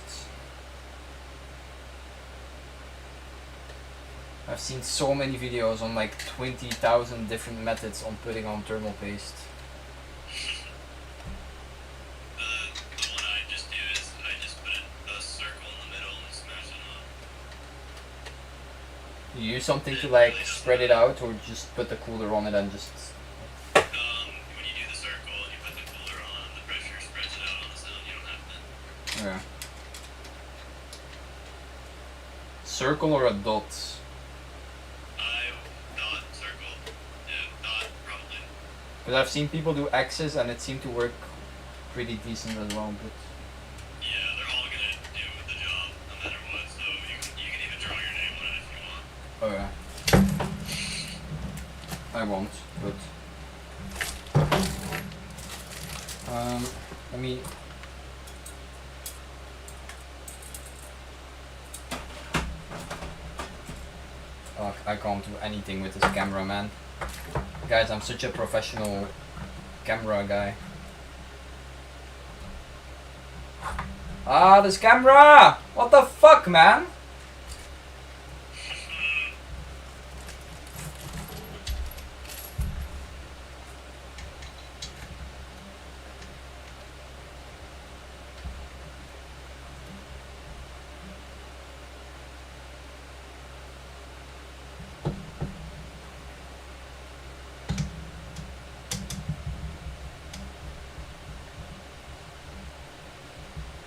I've seen so many videos on like 20,000 different methods on putting on thermal paste. The one I just do is I just put a circle in the middle and smash it on. You use something to like spread it out, or just put the cooler on it and just. When you do the circle and you put the cooler on, the pressure spreads it out on the sound. You don't have to. Yeah. Circle or a dot? Dot, circle. Yeah, dot, probably. Because I've seen people do X's and it seemed to work pretty decent as well. But Yeah, they're all gonna do the job no matter what. So you can even draw your name on it if you want. oh yeah. I won't. But let me. Fuck, I can't do anything with this camera, man. Guys, I'm such a professional camera guy. Ah, this camera! What the fuck, man?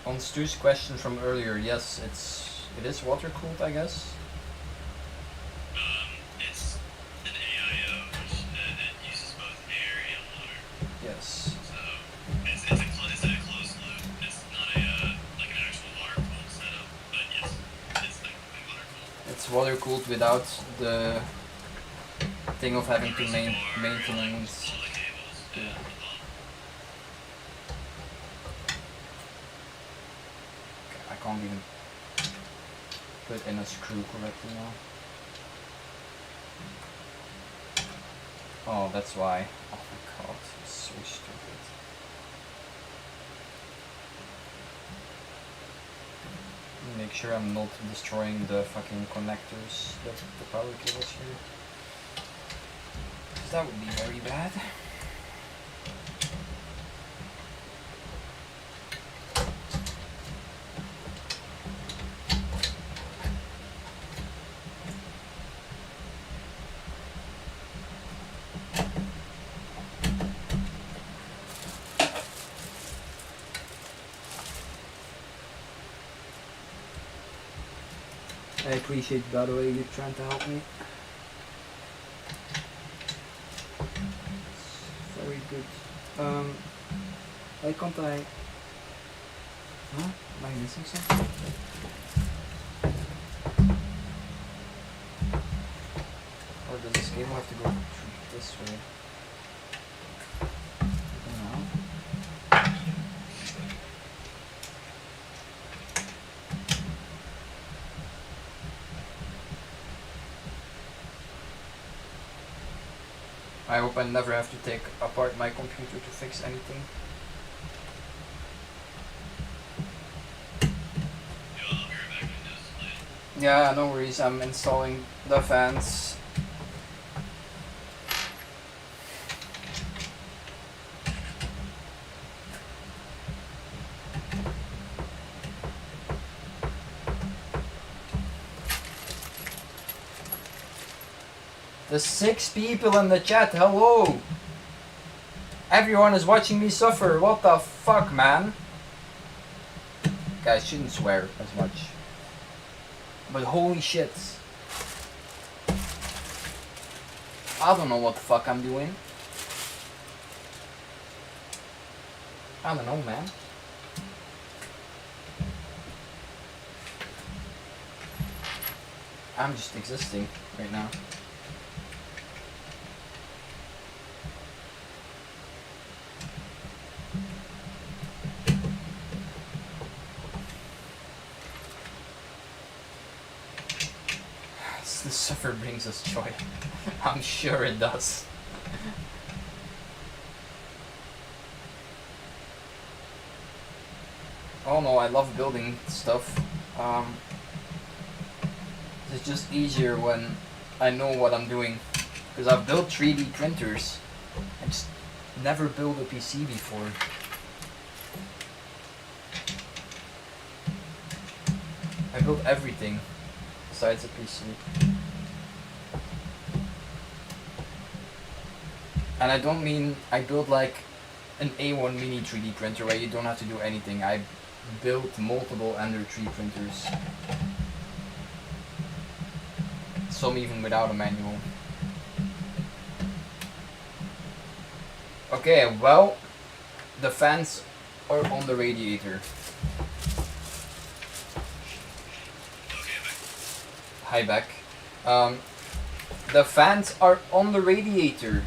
On Stu's question from earlier, yes, it is water cooled, I guess. It's an AIO, which it uses both air and water. Yes. So it's a closed loop. It's not like an actual water cooled setup, but yes, it's technically water cooled. It's water cooled without the thing of having to Reservoir, maintenance. all the cables. Yeah. I can't even put in a screw correctly now. Oh, that's why. Oh my god, it's so stupid. Make sure I'm not destroying the fucking connectors, the power cables here. 'Cause that would be very bad. I appreciate, by the way, you trying to help me. Very good. Why can't I? Huh? Am I missing something? Or does this cable have to go through this way? I don't know. I hope I never have to take apart my computer to fix anything. Yeah, I'll be right back in this later. Yeah, no worries. I'm installing the fans. The 6 people in the chat, hello! Everyone is watching me suffer, what the fuck, man? Guys, shouldn't swear as much. But holy shit. I don't know what the fuck I'm doing. I don't know, man. I'm just existing right now. The suffer brings us joy. I'm sure it does. Oh no, I love building stuff. It's just easier when I know what I'm doing. Because I've built 3D printers. I just never built a PC before. I built everything besides a PC. And I don't mean I built like an A1 mini 3D printer where you don't have to do anything. I built multiple Ender 3 printers. Some even without a manual. Okay, well, the fans are on the radiator. Okay, back. Hi, Beck. The fans are on the radiator.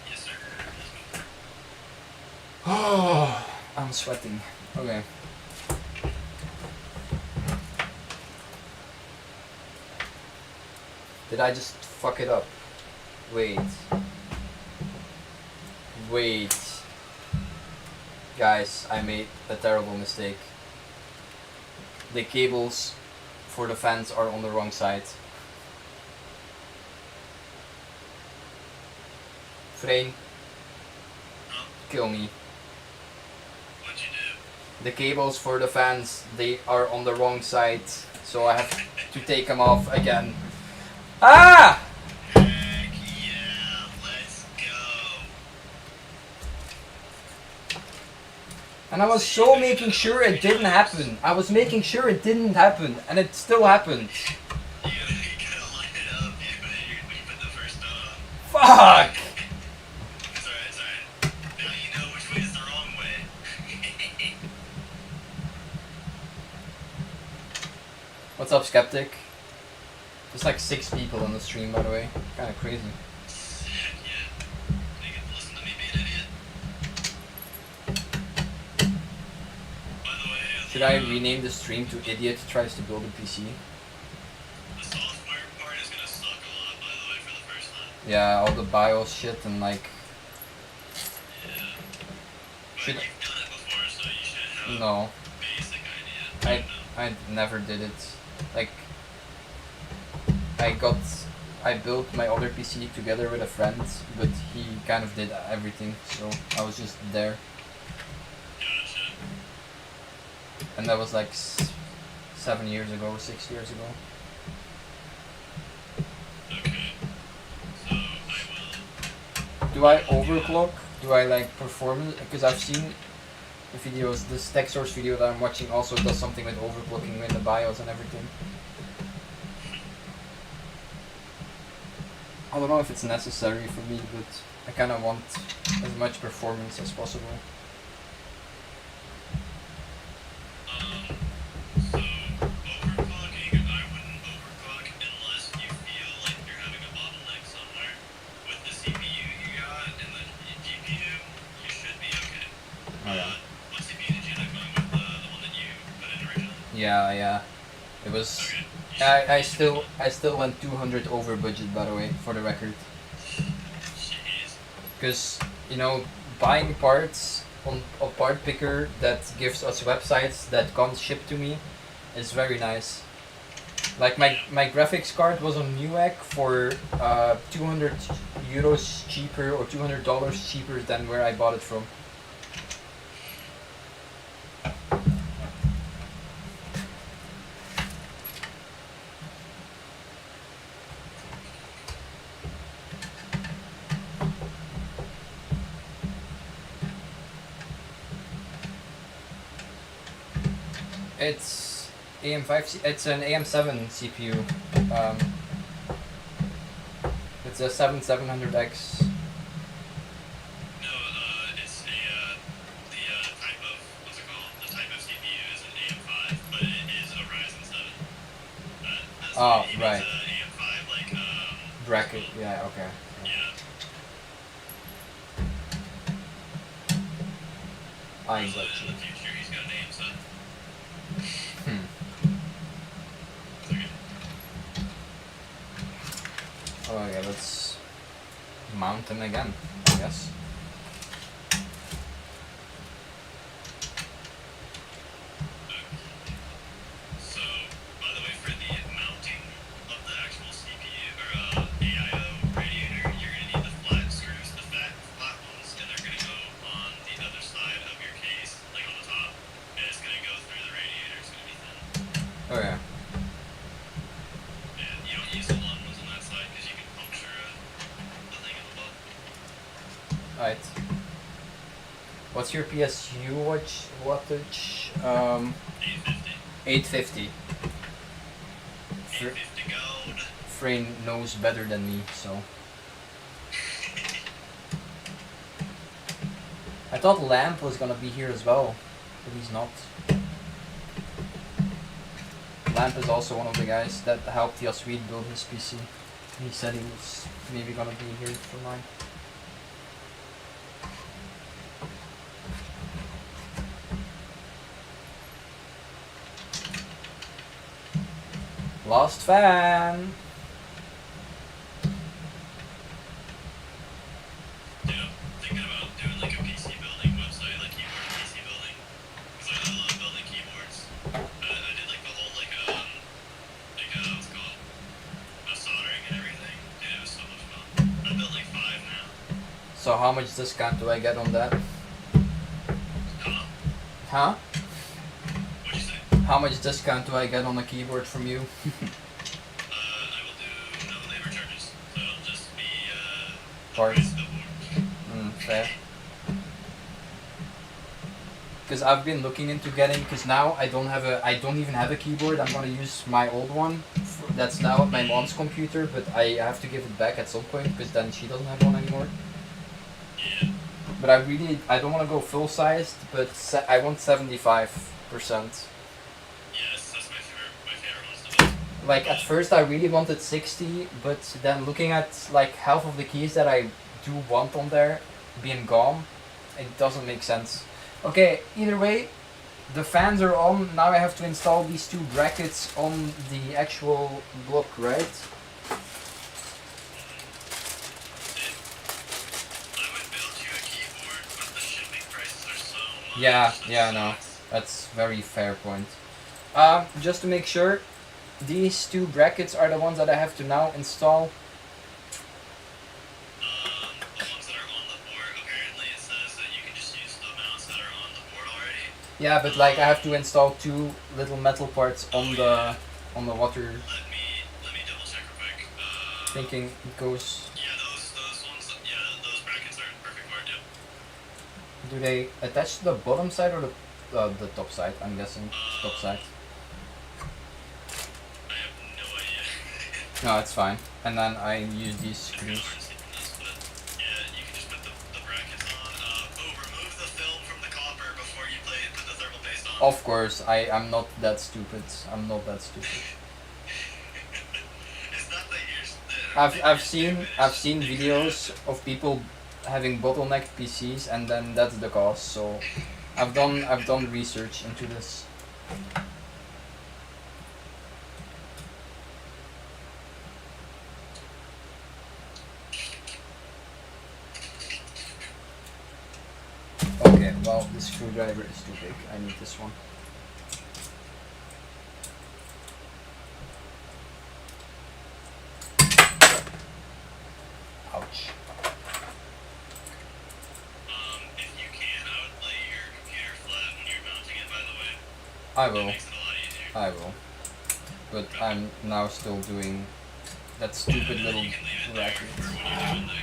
Yes, sir. Oh, I'm sweating. Okay. Did I just fuck it up? Wait. Wait. Guys, I made a terrible mistake. The cables for the fans are on the wrong side. Frame, Huh? kill me. What'd you do? The cables for the fans, they are on the wrong side, so I have to take them off again. Ah! Heck yeah, let's go. And I was so making sure it didn't happen. I was making sure it didn't happen, and it still happened. You gotta line it up, dude, when you put the first note on. Fuck! It's alright, it's alright. Now you know which way is the wrong way. What's up, Skeptic? There's like 6 people on the stream, by the way. Kinda crazy. Heck yeah. They get to listen to me be an idiot. By the way, Should I rename the stream to Idiot Tries to Build a PC? the software part is gonna suck a lot, by the way, for the first time. Yeah, all the BIOS shit and like... Yeah. But Should- you've done it before, so you should have No, a basic idea. I never did it. Like... I built my other PC together with a friend, but he kind of did everything, so I was just there. Gotcha. And that was like 7 years ago, 6 years ago. Okay. So I will. Do I overclock? Do I like performance? Because I've seen the videos, this tech source video that I'm watching also does something with overclocking in the BIOS and everything. I don't know if it's necessary for me, but I kind of want as much performance as possible. So overclocking, I wouldn't overclock unless you feel like you're having a bottleneck somewhere. With the CPU you got and the GPU, you should be okay. Oh yeah. What CPU did you end up going with? The one that you put in originally? Yeah. It was. Okay. I still went 200 over budget, by the way, for the record. Jeez. Because, you know, buying parts on a part picker that gives us websites that can't ship to me is very nice. Like my graphics card was on Newegg for 200 euros cheaper or $200 cheaper than where I bought it from. It's it's an AM7 CPU. It's a 7700X. No, it's the type of, what's it called? The type of CPU is an AM5, but it is a Ryzen 7. Oh, he right. makes a AM5, like, Bracket, yeah, okay. yeah. I So got in you. the future, he's got an AM7. Hmm. Okay. Oh yeah, let's mount him again, I guess. So, by the way, for the mounting of the actual CPU or AIO radiator, you're gonna need the flat screws, the flat ones, and they're gonna go on the other side of your case, like on the top, and it's gonna go through the radiator. It's gonna be thin. Oh yeah. And you don't use the long ones on that side because you can puncture the thing in the butt. Alright. What's your PSU wattage? 850. 850. Fr 850 gold. Frame knows better than me, so. I thought Lamp was gonna be here as well, but he's not. Lamp is also one of the guys that helped Yasweed build his PC. He said he was maybe gonna be here for mine. Lost fan! Dude, I'm thinking about doing like a PC building website, like keyboard PC building. Because I love building keyboards. I did like the whole what's it called? Soldering and everything. Dude, it was so much fun. I built like 5 now. So how much discount do I get on that? Huh? Huh? What'd you say? How much discount do I get on a keyboard from you? I will do no labor charges. So it'll just be the Parts. price of the board. Fair. Because I've been looking into getting, because now I don't even have a keyboard. I'm gonna use my old one that's now at my mom's computer, but I have to give it back at some point because then she doesn't have one anymore. Yeah. But I don't want to go full sized, but I want 75%. Yes, that's my favorite ones to build. Like at first I really wanted 60, but then looking at like half of the keys that I do want on there being gone, it doesn't make sense. Okay, either way, the fans are on. Now I have to install these 2 brackets on the actual block, right? I would build you a keyboard, but the shipping prices are so much. Yeah, no, that's very fair point. Just to make sure, these 2 brackets are the ones that I have to now install. The ones that are on the board, apparently it says that you can just use the mounts that are on the board already. Yeah, but like I have to install 2 little metal parts on the water. Let me double check real quick. Thinking it goes. Yeah, those ones, yeah, those brackets are perfect for it, yeah. Do they attach to the bottom side or the top side? I'm guessing top side. I have no idea. No, it's fine. And then I use these screws. Yeah, you can just put the brackets on. Remove the film from the copper before you put the thermal paste on. Of course, I'm not that stupid. I'm not that stupid. It's not that I've seen videos of people having bottlenecked PCs and then that's the cause. So I've done research into this. Okay, well this screwdriver is too big. I need this one. Ouch. If you can, I would lay your computer flat when you're mounting it, by the way. I That will. makes it a lot easier. I will. But I'm now still doing that stupid little You can leave it there racket. for when you're doing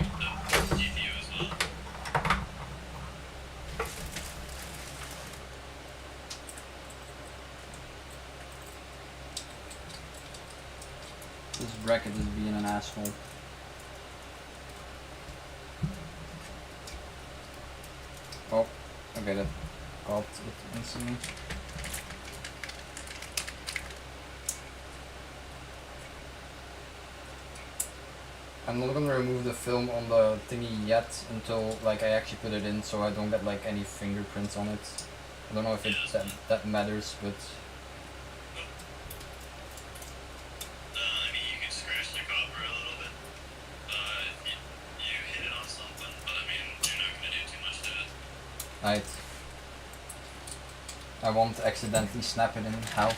the GPU as well. This bracket is being an asshole. Oh, okay, that got it instantly. I'm not gonna remove the film on the thingy yet until like I actually put it in, so I don't get like any fingerprints on it. I don't know if that matters, but I mean, you can scratch the copper a little bit. If you hit it on something, but I mean, you're not gonna do too much to it. I won't accidentally snap it in half.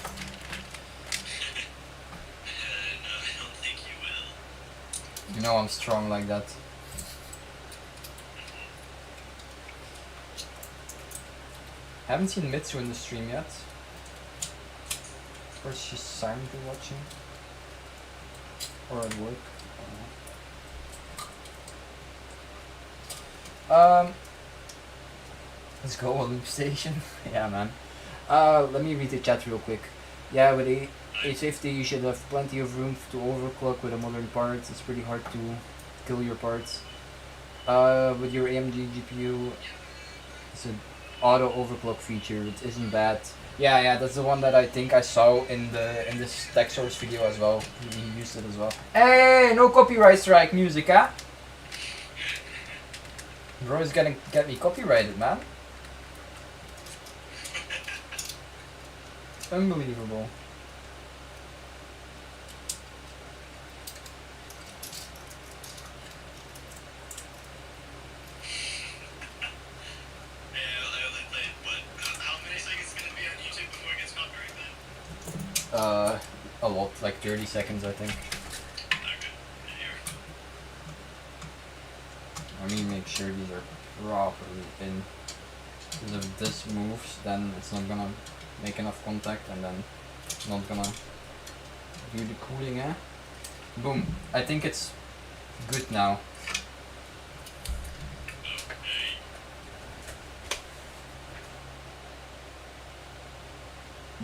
No, I don't think you will. You know I'm strong like that. Haven't seen Mitsu in the stream yet. Of course she's silently watching. Or at work. I don't know. Let's go on loop station. Yeah, man. Let me read the chat real quick. Yeah, with a 850 you should have plenty of room to overclock with a modern parts. It's pretty hard to kill your parts. With your AMD GPU, it's an auto overclock feature. It isn't bad. Yeah, that's the one that I think I saw in this tech source video as well. He used it as well. Hey, no copyright strike music, huh? Bro is gonna get me copyrighted, man. Unbelievable. I only played, but how many seconds is gonna be on YouTube before it gets copyrighted? A lot, like 30 seconds, I think. Okay. Here. Let me make sure these are properly in. Because if this moves, then it's not gonna make enough contact, and then it's not gonna do the cooling, eh? Boom. I think it's good now. Okay.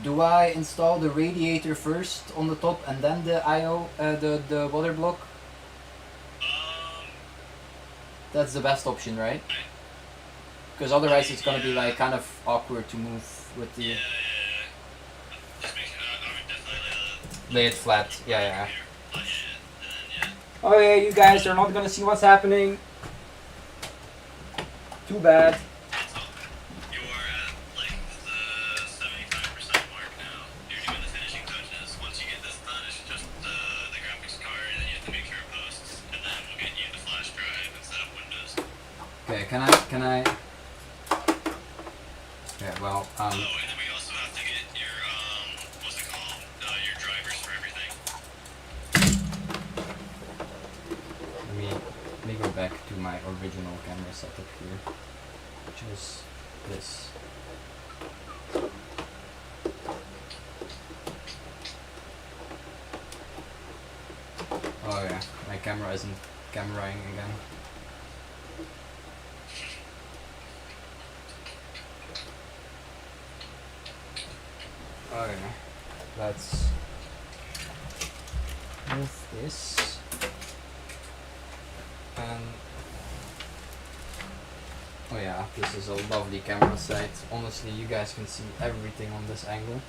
Do I install the radiator first on the top and then the IO, the water block? That's the best option, right? Because otherwise it's gonna be like kind of awkward to move with the... Yeah. Just make sure I would definitely Lay it flat, yeah. here. And then, Oh yeah, you guys are not gonna see what's happening. Too bad. So, you are at like the 75% mark now. You're doing the finishing touches. Once you get this done, it's just the graphics card, and you have to make sure it posts, and then we'll get you the flash drive and set up Windows. Okay, can I... Yeah, well, Oh, and then we also have to get your what's it called? Your drivers for everything. let me go back to my original camera setup here, which is this. Oh yeah, my camera isn't cameraing again. Okay, let's move this and oh yeah, this is a lovely camera site. Honestly, you guys can see everything on this angle.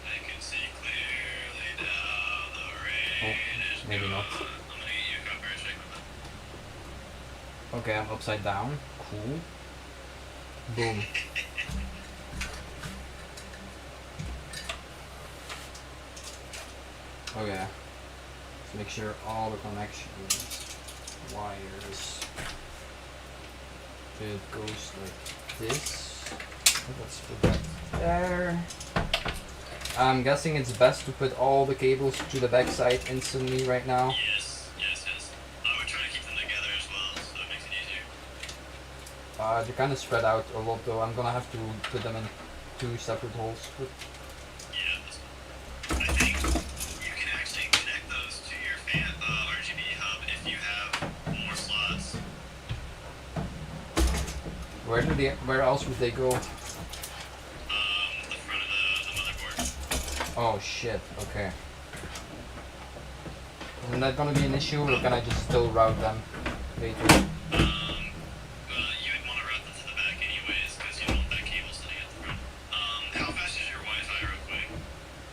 I can see clearly now the rain is maybe gone. not. I'm gonna get you a cup or a shake with Okay, I'm upside down. Cool. Boom. Okay. Let's make sure all the connections, wires, it goes like this. Let's put that there. I'm guessing it's best to put all the cables to the backside instantly right now. Yes. I would try to keep them together as well, so it makes it easier. They're kind of spread out a lot though. I'm gonna have to put them in 2 separate holes. But Yeah, that's fine. I think you can actually connect those to your fan RGB hub if you have more slots. where else would they go? The front of the motherboard. Oh shit, okay. Isn't that gonna be an issue or can I just still route them later? You would want to route them to the back anyways, because you don't want that cable sitting at the front. How fast is your Wi-Fi real quick?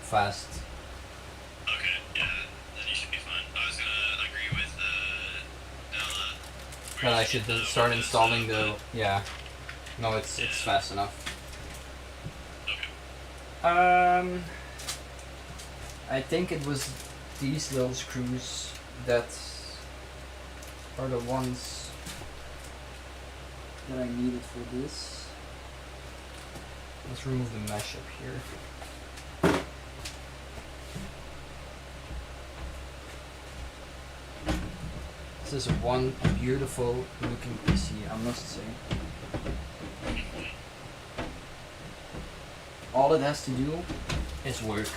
Fast. Okay, yeah, then you should be fine. I was gonna agree with Ella. But I should start installing the... yeah. No, it's fast enough. Okay. I think it was these little screws that are the ones that I needed for this. Let's remove the mesh up here. This is one beautiful looking PC, I must say. All it has to do is work.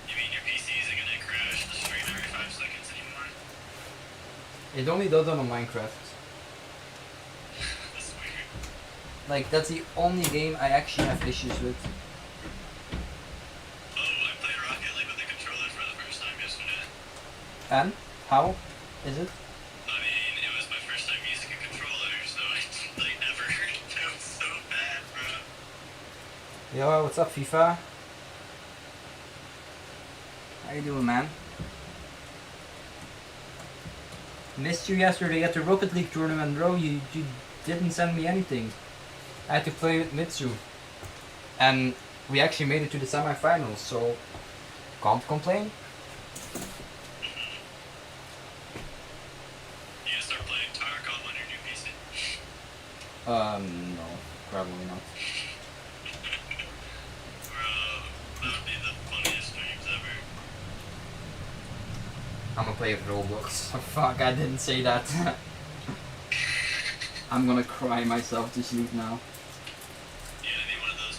You mean your PC isn't gonna crash the stream every 5 seconds anymore? It only does that on Minecraft. That's weird. Like, that's the only game I actually have issues with. Oh, I played Rocket League with the controller for the first time yesterday. And? How? Is it? I mean, it was my first time using a controller, so I like never heard it. It was so bad, bro. Yo, what's up, FIFA? How you doing, man? Missed you yesterday at the Rocket League tournament, bro. You didn't send me anything. I had to play with Mitsu. And we actually made it to the semifinals, so can't complain. You gonna start playing Tarkov on your new PC? No, probably not. Bro, that would be the funniest streams ever. I'm gonna play with Roblox. Oh, fuck, I didn't say that. I'm gonna cry myself to sleep now. Yeah, I need one of those,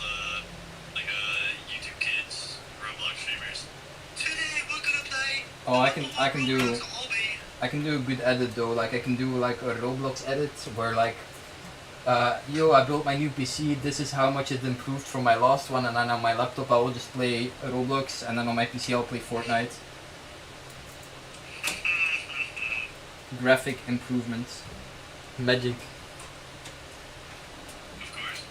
YouTube Kids Roblox streamers. Today we're gonna play. Oh, I can do Roblox Obby. I can do a good edit though. Like I can do like a Roblox edit where like, yo, I built my new PC. This is how much it improved from my last one, and then on my laptop I will just play Roblox, and then on my PC I'll play Fortnite. Graphic improvements. Magic. Of course.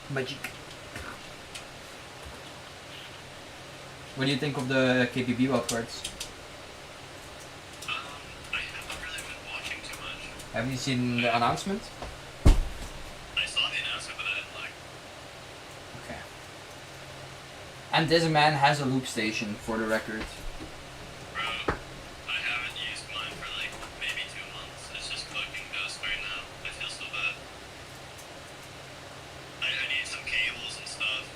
Magic. What do you think of the KBB wildcards? I haven't really been watching too much. Have you seen the announcement? I saw the announcement, but I didn't like. Okay. And this man has a loop station, for the record. Bro, I haven't used mine for like maybe 2 months. It's just collecting dust right now. I feel so bad. I need some cables and stuff,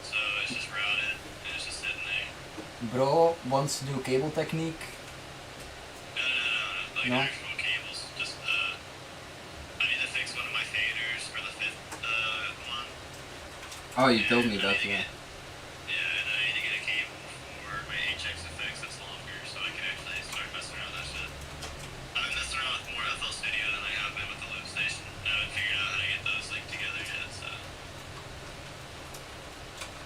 so it's just routed and it's just sitting there. Bro wants to do cable technique. No. Like No? actual cables. Just I need to fix one of my faders for the 5th one. Oh, you told me And I that, need to yeah. and I need to get a cable for my HX effects that's longer, so I can actually start messing around with that shit. I've been messing around with more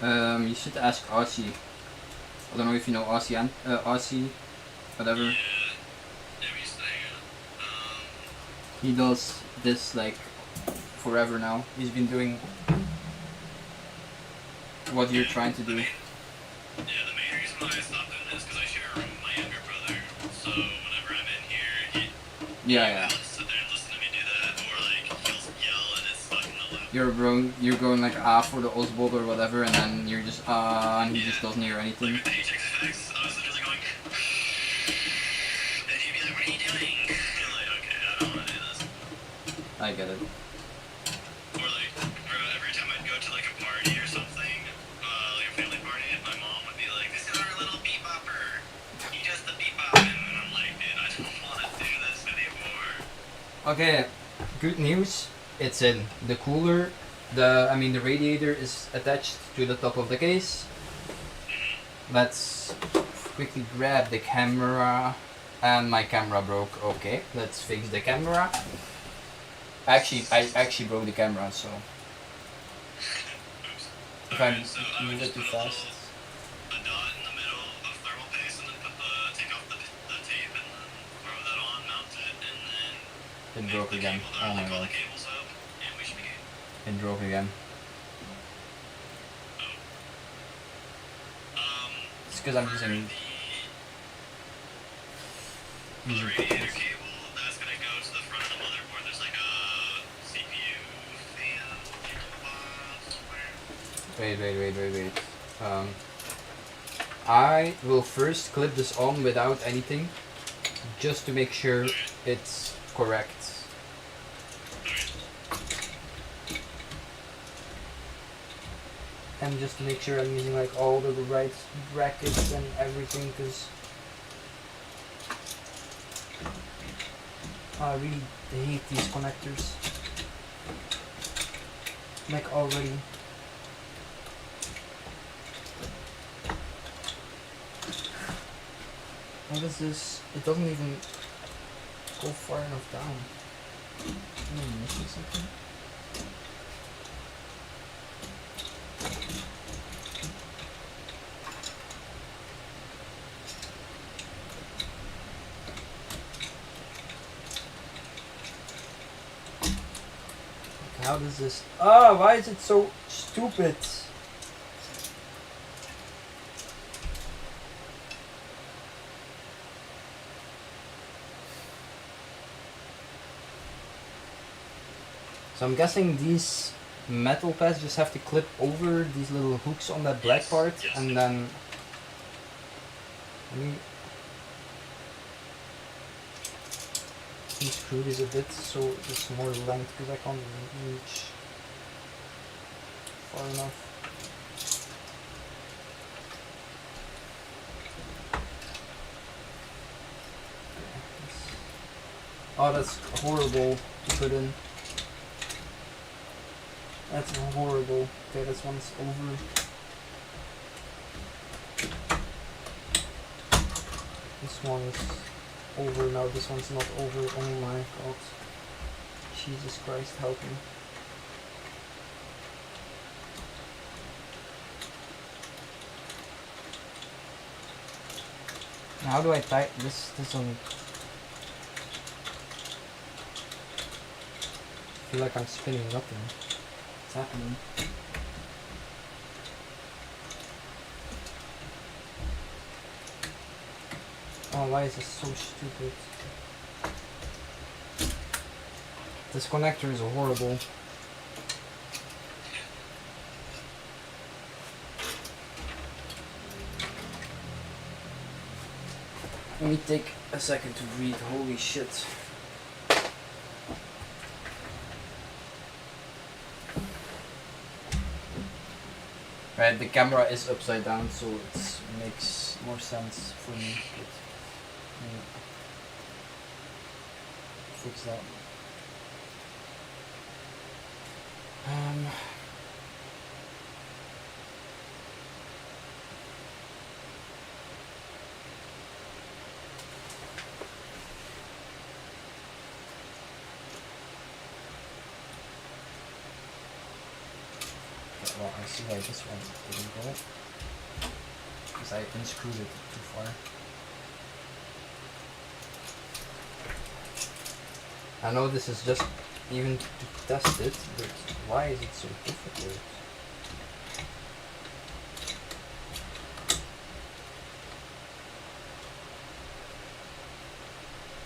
You should ask Aussie. I don't know if you know Aussie and Aussie, whatever. Yeah, we used to hang out. He does this like forever now. He's been doing what you're trying to do. Yeah, the main reason why I stopped doing this is because I share a room with my younger brother. So whenever I'm in here, Yeah. he'll sit there and listen to me do that, or like he'll yell and it's stuck in the loop. You're going like for the Oswald or whatever, and then you're just and he just doesn't hear anything. Like with the HXX, I was literally going, and he'd be like, "What are you doing?" And I'm like, "Okay, I don't want to do this." I get it. Or like, every time I'd go to like a party or something, like a family party, my mom would be like, "This is our little beep bopper. He does the beep bop," and I'm like, "Dude, I don't want to do this anymore." Okay, good news. It's in the cooler. The radiator is attached to the top of the case. Let's quickly grab the camera. And my camera broke. Okay, let's fix the camera. Actually, I actually broke the camera, so if I Alright, so I would move it just too put a fast. a dot in the middle of thermal paste and then take off the tape and then throw that on, mount it, and then It make broke the again. cable, Oh my like all god. the cables up, and we should be good. It broke again. It's because I'm using The radiator cable that's gonna go to the front of the motherboard. There's like a CPU fan in the box somewhere. Wait. I will first clip this on without anything, just to make sure it's correct. And just to make sure I'm using like all the right brackets and everything, because I really hate these connectors. Like already. What is this? It doesn't even go far enough down. Am I missing something? How does this... why is it so stupid? So I'm guessing these metal pads just have to clip over these little hooks on that black part, and then... Let me unscrew this a bit so there's more length, because I can't reach far enough. Oh, that's horrible to put in. That's horrible. Okay, this one's over. This one is over now. This one's not over. Oh my god. Jesus Christ, help me. Now how do I tie this? This one. I feel like I'm spinning nothing. What's happening? Oh, why is this so stupid? This connector is horrible. Let me take a second to read. Holy shit. Right, the camera is upside down, so it makes more sense for me. But, yeah. Fix that. Well, I see why this one didn't go. Because I unscrewed it too far. I know this is just even to test it, but why is it so difficult?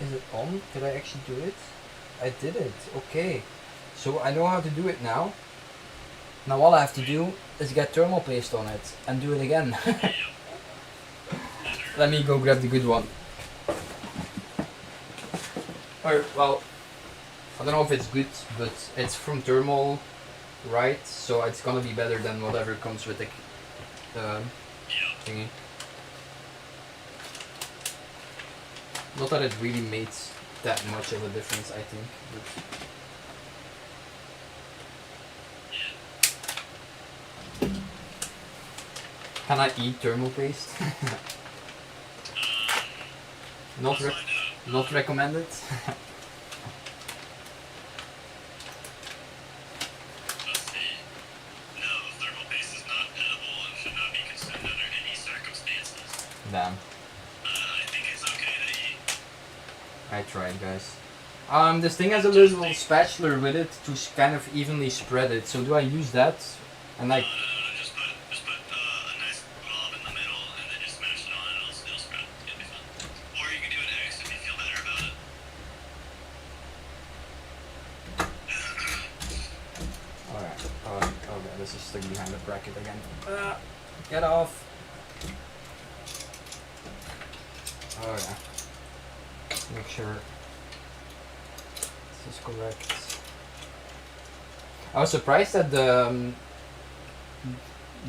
Is it on? Did I actually do it? I did it. Okay. So I know how to do it now. Now all I have to do is get thermal paste on it and do it again. Let me go grab the good one. Or, well, I don't know if it's good, but it's from Thermal, right? So it's gonna be better than whatever comes with the thingy. Not that it really made that much of a difference, I think. But can I eat thermal paste? Not recommended. Let's see. No, thermal paste is not edible and should not be consumed under any circumstances. Damn. I think it's okay to eat. I tried, guys. This thing has a little spatula with it to kind of evenly spread it. So do I use that? And like, Just put a nice blob in the middle and then just smash it on and it'll spread. It'll be fun. Or you can do an X if you feel better about it. alright. Okay, this is stuck behind the bracket again. Get off. Alright. Make sure this is correct. I was surprised that the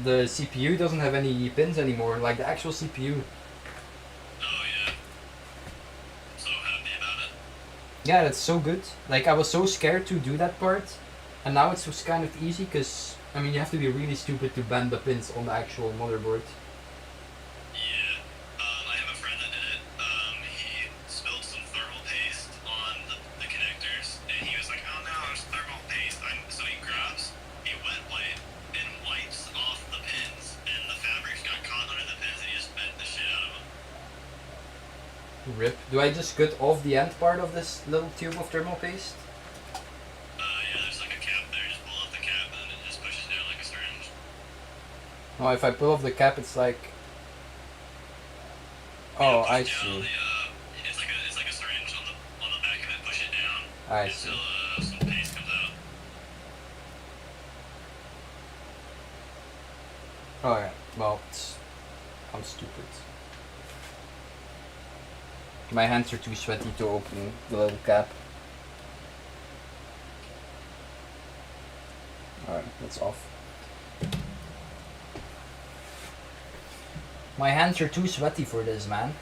CPU doesn't have any pins anymore, like the actual CPU. Oh yeah. I'm so happy about it. Yeah, that's so good. Like, I was so scared to do that part, and now it's just kind of easy, because, I mean, you have to be really stupid to bend the pins on the actual motherboard. Yeah. I have a friend that did it. He spilled some thermal paste on the connectors, and he was like, oh no, there's thermal paste. So he grabs a wet wipe and wipes off the pins, and the fabrics got caught under the pins, and he just bent the shit out of them. RIP. Do I just cut off the end part of this little tube of thermal paste? Yeah, there's like a cap there. Just pull up the cap, and then it just pushes down like a syringe. No, if I pull off the cap, it's like... Oh, I see. It's like a syringe on the back of it. Push it down I see. until some paste comes out. Oh yeah, well, I'm stupid. My hands are too sweaty to open the little cap. Alright, that's off. My hands are too sweaty for this, man.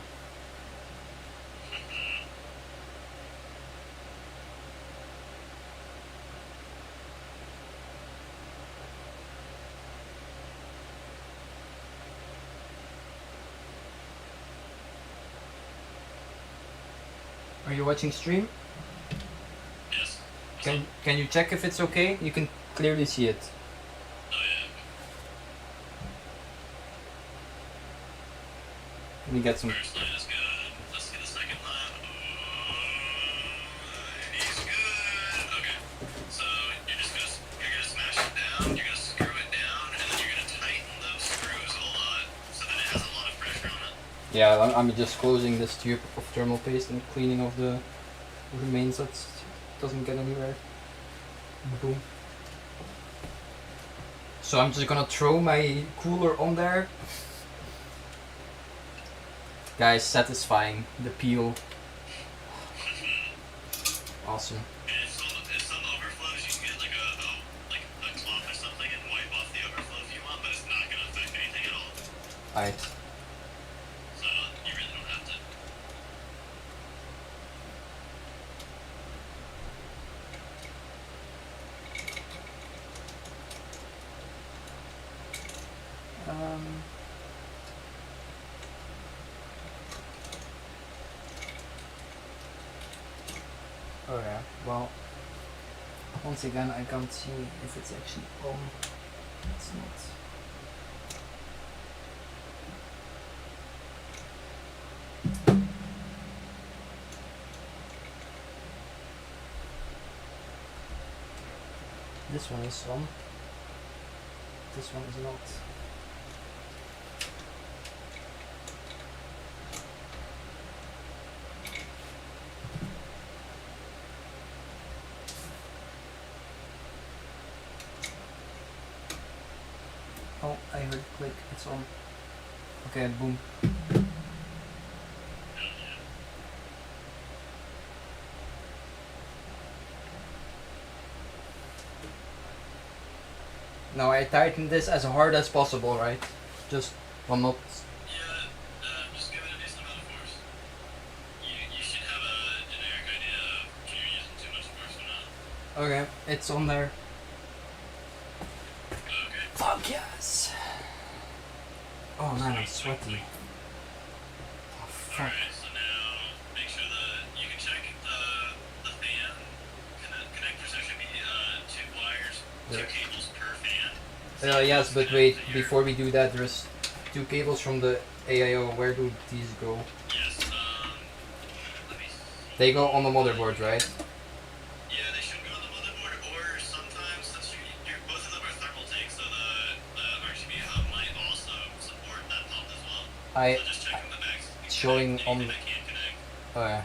Are you watching stream? Yes. Can you check if it's okay? You can clearly see it. Oh yeah. Let me get some. First line is good. Let's see the second line. He's good. Okay. So you're gonna smash it down. You're gonna screw it down, and then you're gonna tighten those screws a lot, so that it has a lot of pressure on it. Yeah, I'm just closing this tube of thermal paste and cleaning off the remains so it doesn't get anywhere. Boom. So I'm just gonna throw my cooler on there. Guys, satisfying. The peel. Awesome. And if some overflows, you can get like a cloth or something and wipe off the overflow if you want, but it's not gonna affect anything at all. Alright. So you really don't have to. Oh yeah, well, once again I can't see if it's actually on. It's not. This one is on. This one is not. Oh, I heard click, it's on. Okay, boom. Now I tighten this as hard as possible, right? Just, well, not. Yeah, just give it a decent amount of force. You should have a generic idea of if you're using too much force or not. Okay, it's on there. Okay. Fuck yes! Oh man, I'm sweaty. Oh fuck. Alright, so now make sure that you can check the fan connectors. There should be 2 wires, 2 There. cables per fan. Yes, but wait, before we do that, there's 2 cables from the AIO. Where do these go? Yes, let me see. They go on the motherboard, right? Yeah, they should go on the motherboard, or sometimes, since both of them are thermal tanks, so the RGB hub might also support that pump as well. So just checking the max. It's showing on anything that can't connect. Okay.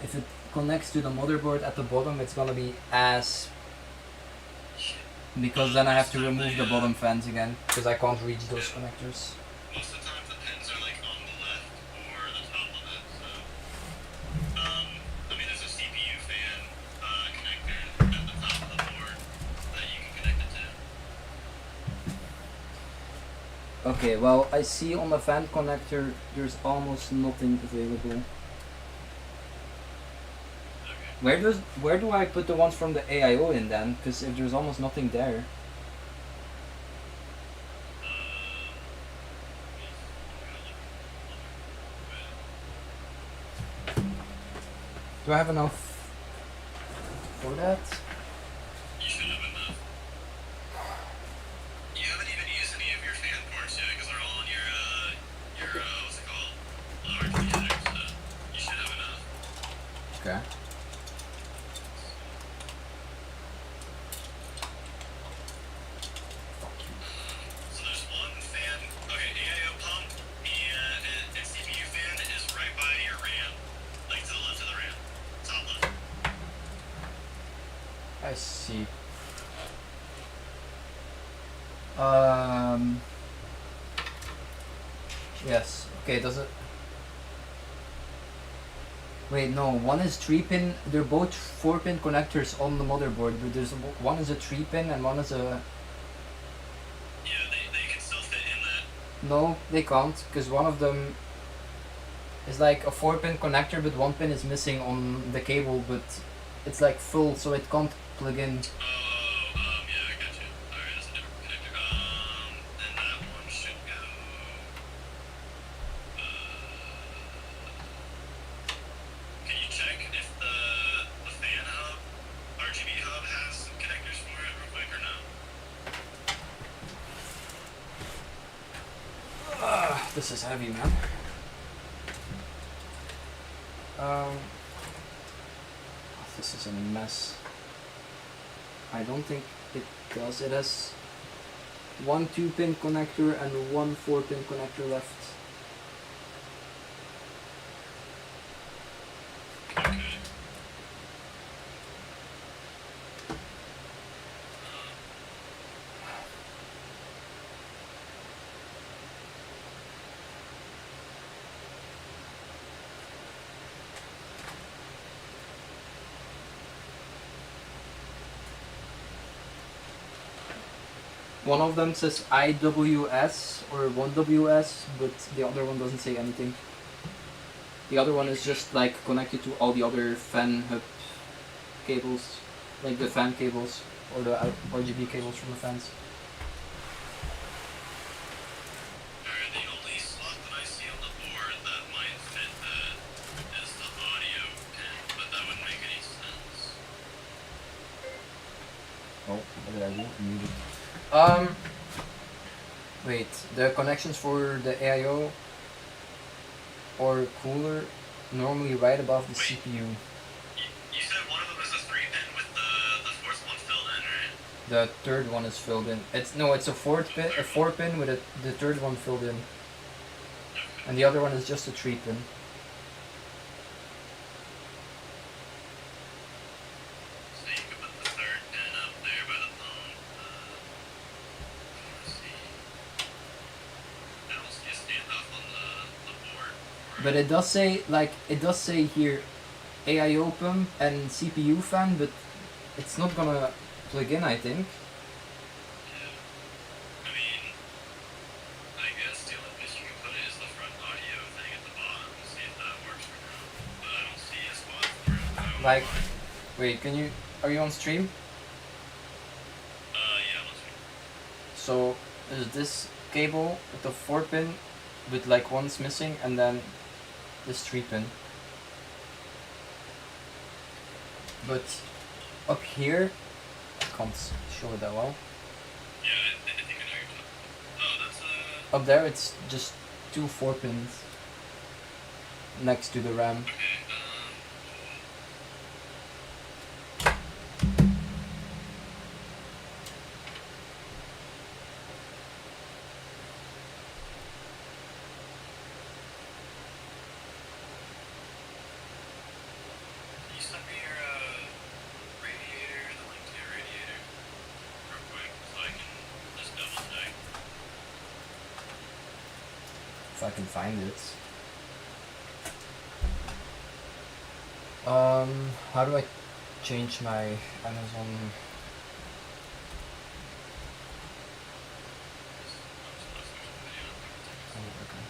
If it connects to the motherboard at the bottom, it's gonna be ass. Because then I have to remove the bottom fans again, because I can't reach those connectors. Most of the time the pins are like on the left or the top of it, so I mean there's a CPU fan connector at the top of the board that you can connect it to. Okay, well, I see on the fan connector there's almost nothing available. Okay. Where do I put the ones from the AIO in then? Because if there's almost nothing there. Do I have enough for that? You should have enough. You haven't even used any of your fan ports yet because they're all on your what's it called? RGB header, so you should have enough. Okay. So there's one fan. Okay, AIO pump and CPU fan is right by your RAM, like to the left of the RAM, top left. I see. Yes. Okay, does it... Wait, no. One is 3-pin. They're both 4-pin connectors on the motherboard, but there's one is a 3-pin and one is a... Yeah, they can still fit in that. No, they can't, because one of them is like a 4-pin connector, but one pin is missing on the cable, but it's like full, so it can't plug in. Oh, yeah, I got you. Alright, that's a different connector. Then that one should go. Can you check if the fan hub, RGB hub, has connectors for it real quick or no? This is heavy, man. This is a mess. I don't think it does. It has one 2-pin connector and one 4-pin connector left. Okay. One of them says IWS or 1WS, but the other one doesn't say anything. The other one is just like connected to all the other fan hub cables, like the fan cables or the RGB cables from the fans. Alright, the only slot that I see on the board that might fit that is the audio pin, but that wouldn't make any sense. Oh, what did I do? Muted. Wait, the connections for the AIO or cooler normally right above the Wait. CPU. You said one of them is a 3-pin with the fourth one filled in, right? The third one is filled in. It's a four pin with the third one filled in, and the other one is just a 3-pin. So you could put the third pin up there by the phone. Let's see. That'll just stand off on the board. But it does say here AIO pump and CPU fan, but it's not gonna plug in, I think. Yeah. I mean, I guess the only place you can put it is the front audio thing at the bottom to see if that works for now. But I don't see a spot for it. I don't know Like, why. wait, are you on stream? Yeah, let's see. So there's this cable with the 4-pin with like one's missing, and then this 3-pin. But up here, I can't show it that well. Yeah, I think I know you're talking. Oh, that's Up there, it's just 2 4-pins next to the RAM. okay. Can you send me your radiator, the link to your radiator, real quick, so I can just double check? If I can find it. How do I change my Amazon? Oh, okay.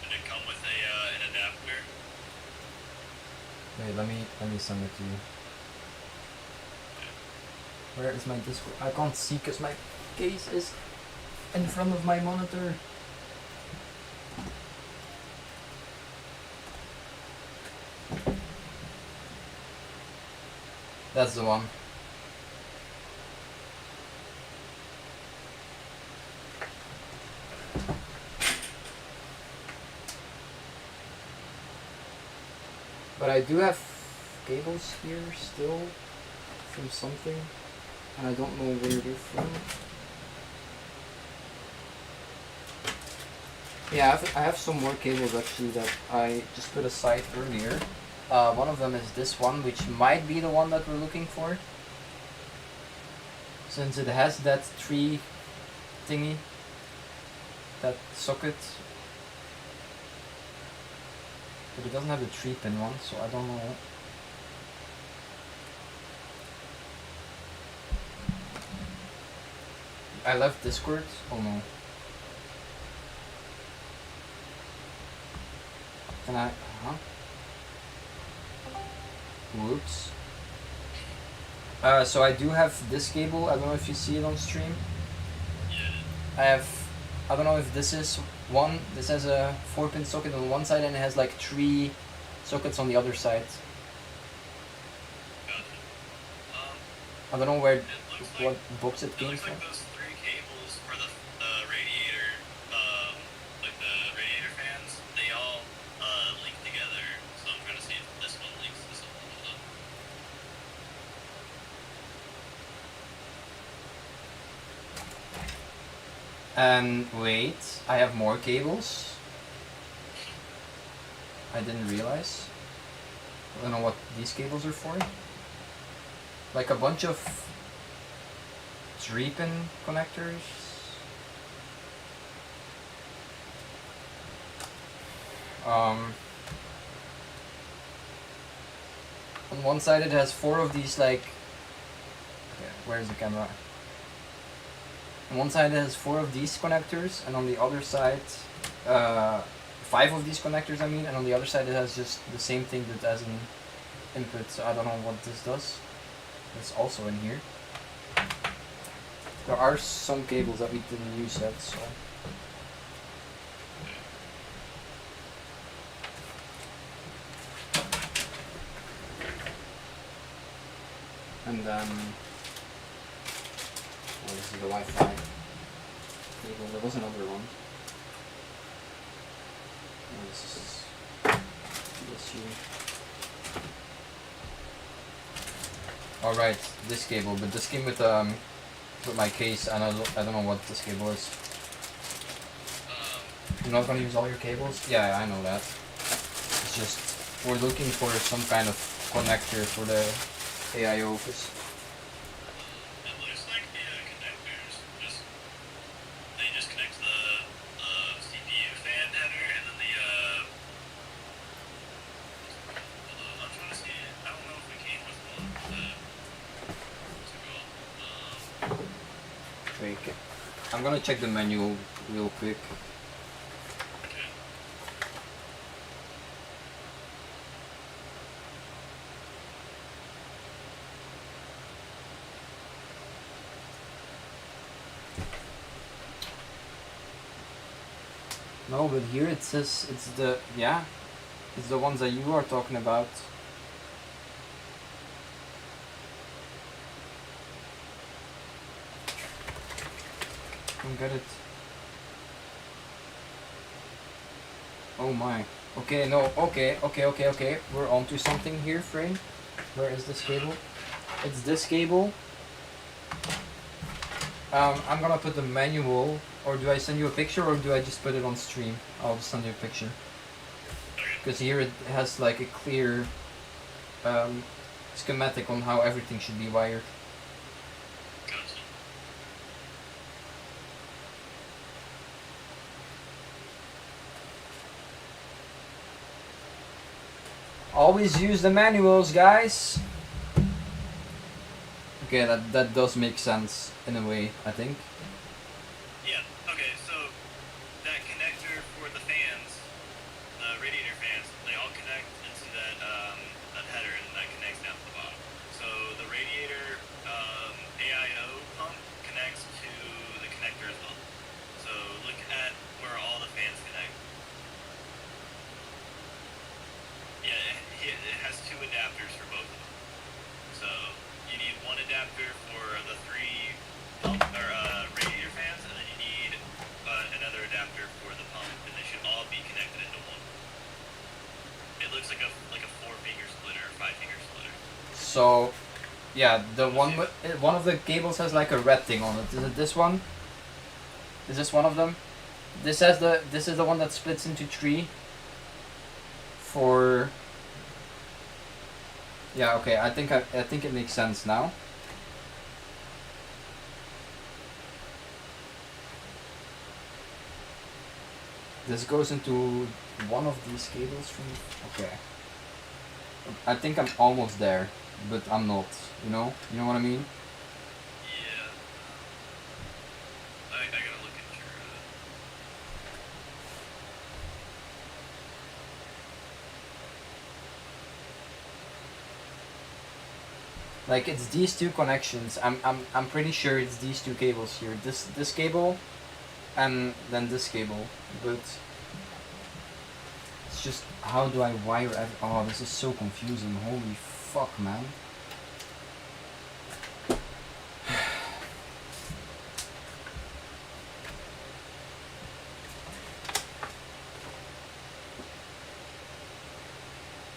Did it come with an adapter? Wait, let me send it to you. Where is my Discord? I can't see because my case is in front of my monitor. That's the one. But I do have cables here still from something, and I don't know where they're from. Yeah, I have some more cables actually that I just put aside earlier. One of them is this one, which might be the one that we're looking for, since it has that tree thingy, that socket. But it doesn't have the 3-pin one, so I don't know. I left Discord. Oh no. Can I? Whoops. So I do have this cable. I don't know if you see it on stream. Yeah. I don't know if this is one. This has a 4-pin socket on one side, and it has like 3 sockets on the other side. Gotcha. I don't know where It looks like what box it It came looks from. like those 3 cables for the radiator, like the radiator fans, they all link together. So I'm trying to see if this one links to something. Hold on. And wait, I have more cables. I didn't realize. I don't know what these cables are for. Like a bunch of 3-pin connectors. On one side it has 4 of these like. Okay, where's the camera? On one side it has 4 of these connectors, and on the other side, 5 of these connectors. I mean, and on the other side it has just the same thing that as an input. So I don't know what this does. It's also in here. There are some cables that we didn't use yet, so. And then, oh, this is the Wi-Fi cable. There was another one. Oh, this is PSU. All right, this cable, but this came with my case, and I don't know what this cable is. You're not gonna use all your cables? Yeah, I know that. It's just we're looking for some kind of connector for the AIO office. It looks like the connectors they just connect to the CPU fan header and then the I'm trying to see. I don't know if we came with one. What's it called? Wait, I'm gonna check the manual real quick. Okay. No, but here it says it's the it's the ones that you are talking about. Don't get it. Oh my. Okay, no, okay. We're onto something here, Frame. Where is this cable? It's this cable. I'm gonna put the manual, or do I send you a picture, or do I just put it on stream? I'll send you a picture. Because here it has like a clear schematic on how everything should be wired. Gotcha. Always use the manuals, guys. Okay, that does make sense in a way, I think. Yeah. Okay. So that connector for the fans, the radiator fans, they all connect into that that header, and that connects down to the bottom. So the radiator AIO pump connects to the connector as well. So look at where all the fans connect. Yeah, it has two adapters for both of them. So you need one adapter for the three pump or radiator fans, and then you need another adapter for the pump, and they should all be connected into one. It looks like a 4-finger splitter or 5-finger splitter. So, yeah, the one one of the cables has like a red thing on it. Is it this one? Is this one of them? This is the one that splits into 3. For yeah, okay. I think it makes sense now. This goes into one of these cables from. Okay. I think I'm almost there, but I'm not. You know what I mean? Yeah. I gotta look at your. Like it's these two connections. I'm pretty sure it's these two cables here. This cable, and then this cable. But it's just how do I wire? Oh, this is so confusing. Holy fuck, man.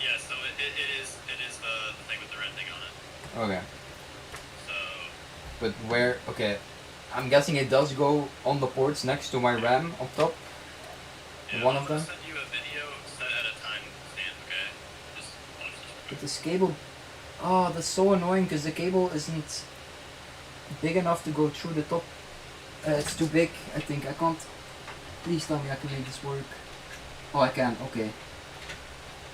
Yeah, so it is the thing with the red thing on it. Okay, So but where? Okay, I'm guessing it does go on the ports next to my RAM on top. yeah, One I'm of gonna them. send you a video set at a time stamp, okay? Just watch this. But this cable, oh, that's so annoying because the cable isn't big enough to go through the top. It's too big, I think. I can't. Please tell me I can make this work. Oh, I can. Okay.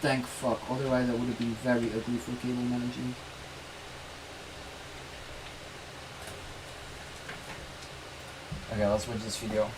Thank fuck. Otherwise, that would have been very ugly for cable managing. Okay, let's watch this video.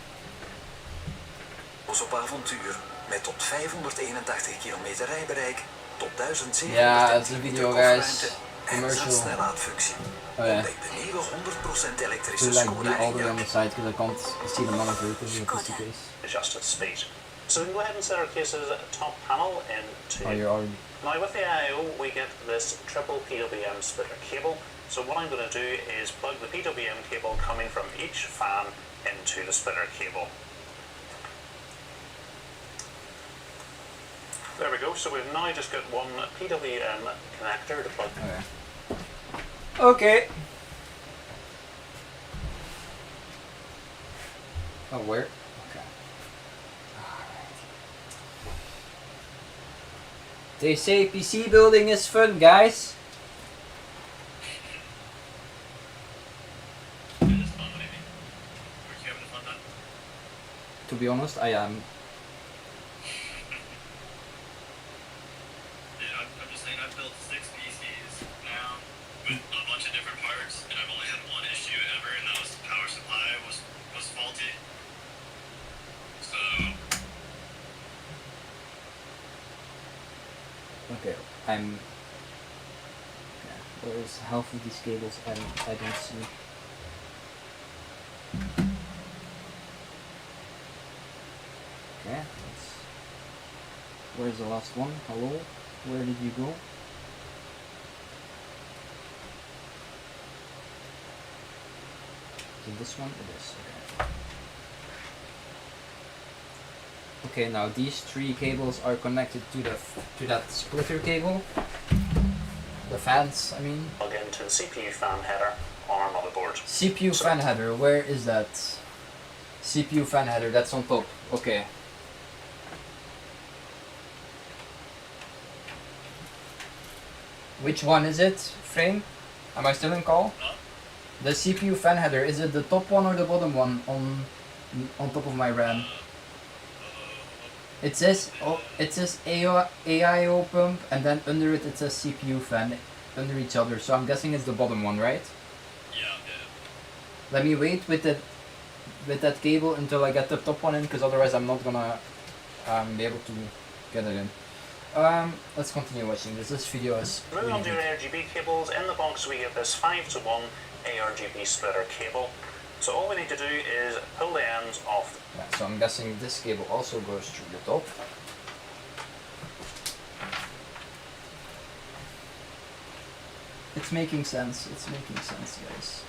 Op avontuur met tot 581 kilometer rijbereik, tot 1700 Ja, het is een video, guys. en Commercial. snellaadfunctie. Oh ja. Ontdek de nieuwe 100% elektrische To like Skoda be all the way on Enyaq. the side because I can't see the monitor because of the case. adjusted speed. So we can go ahead and set our case's top panel into. Oh, you're already. Now with the IO we get this triple PWM splitter cable So what I'm going to do is plug the PWM cable coming from each fan into the splitter cable. There we go, so we've now just got one PWM connector to plug. Okay. Oh, where? Okay. Alright. They say PC building is fun, guys. It is fun, maybe. We're having fun time. To be honest, I am. Dude, I'm just saying I've built 6 PCs now with a bunch of different parts, and I've only had one issue ever, and that was the power supply was faulty. So, Okay, I'm. Okay, where's half of these cables? I don't see. Okay, let's. Where's the last one? Hello? Where did you go? Is it this one? It is. Okay. Okay, now these 3 cables are connected to that splitter cable. The fans, I mean. Plug into the CPU fan header on our motherboard. CPU fan header, where is that? CPU fan header, that's on top. Okay. Which one is it, Frame? Am I still in call? huh? The CPU fan header, is it the top one or the bottom one on top of my RAM? It says AIO pump, and then under it says CPU fan under each other. So I'm guessing it's the bottom one, right? Yeah. Let me wait with that cable until I get the top one in, because otherwise I'm not gonna be able to get it in. Let's continue watching this. This video is Moving really on to your good. ARGB cables, in the box we get this 5-to-1 ARGB splitter cable. So all we need to do is pull the ends off. Yeah, so I'm guessing this cable also goes through the top. It's making sense. It's making sense, guys.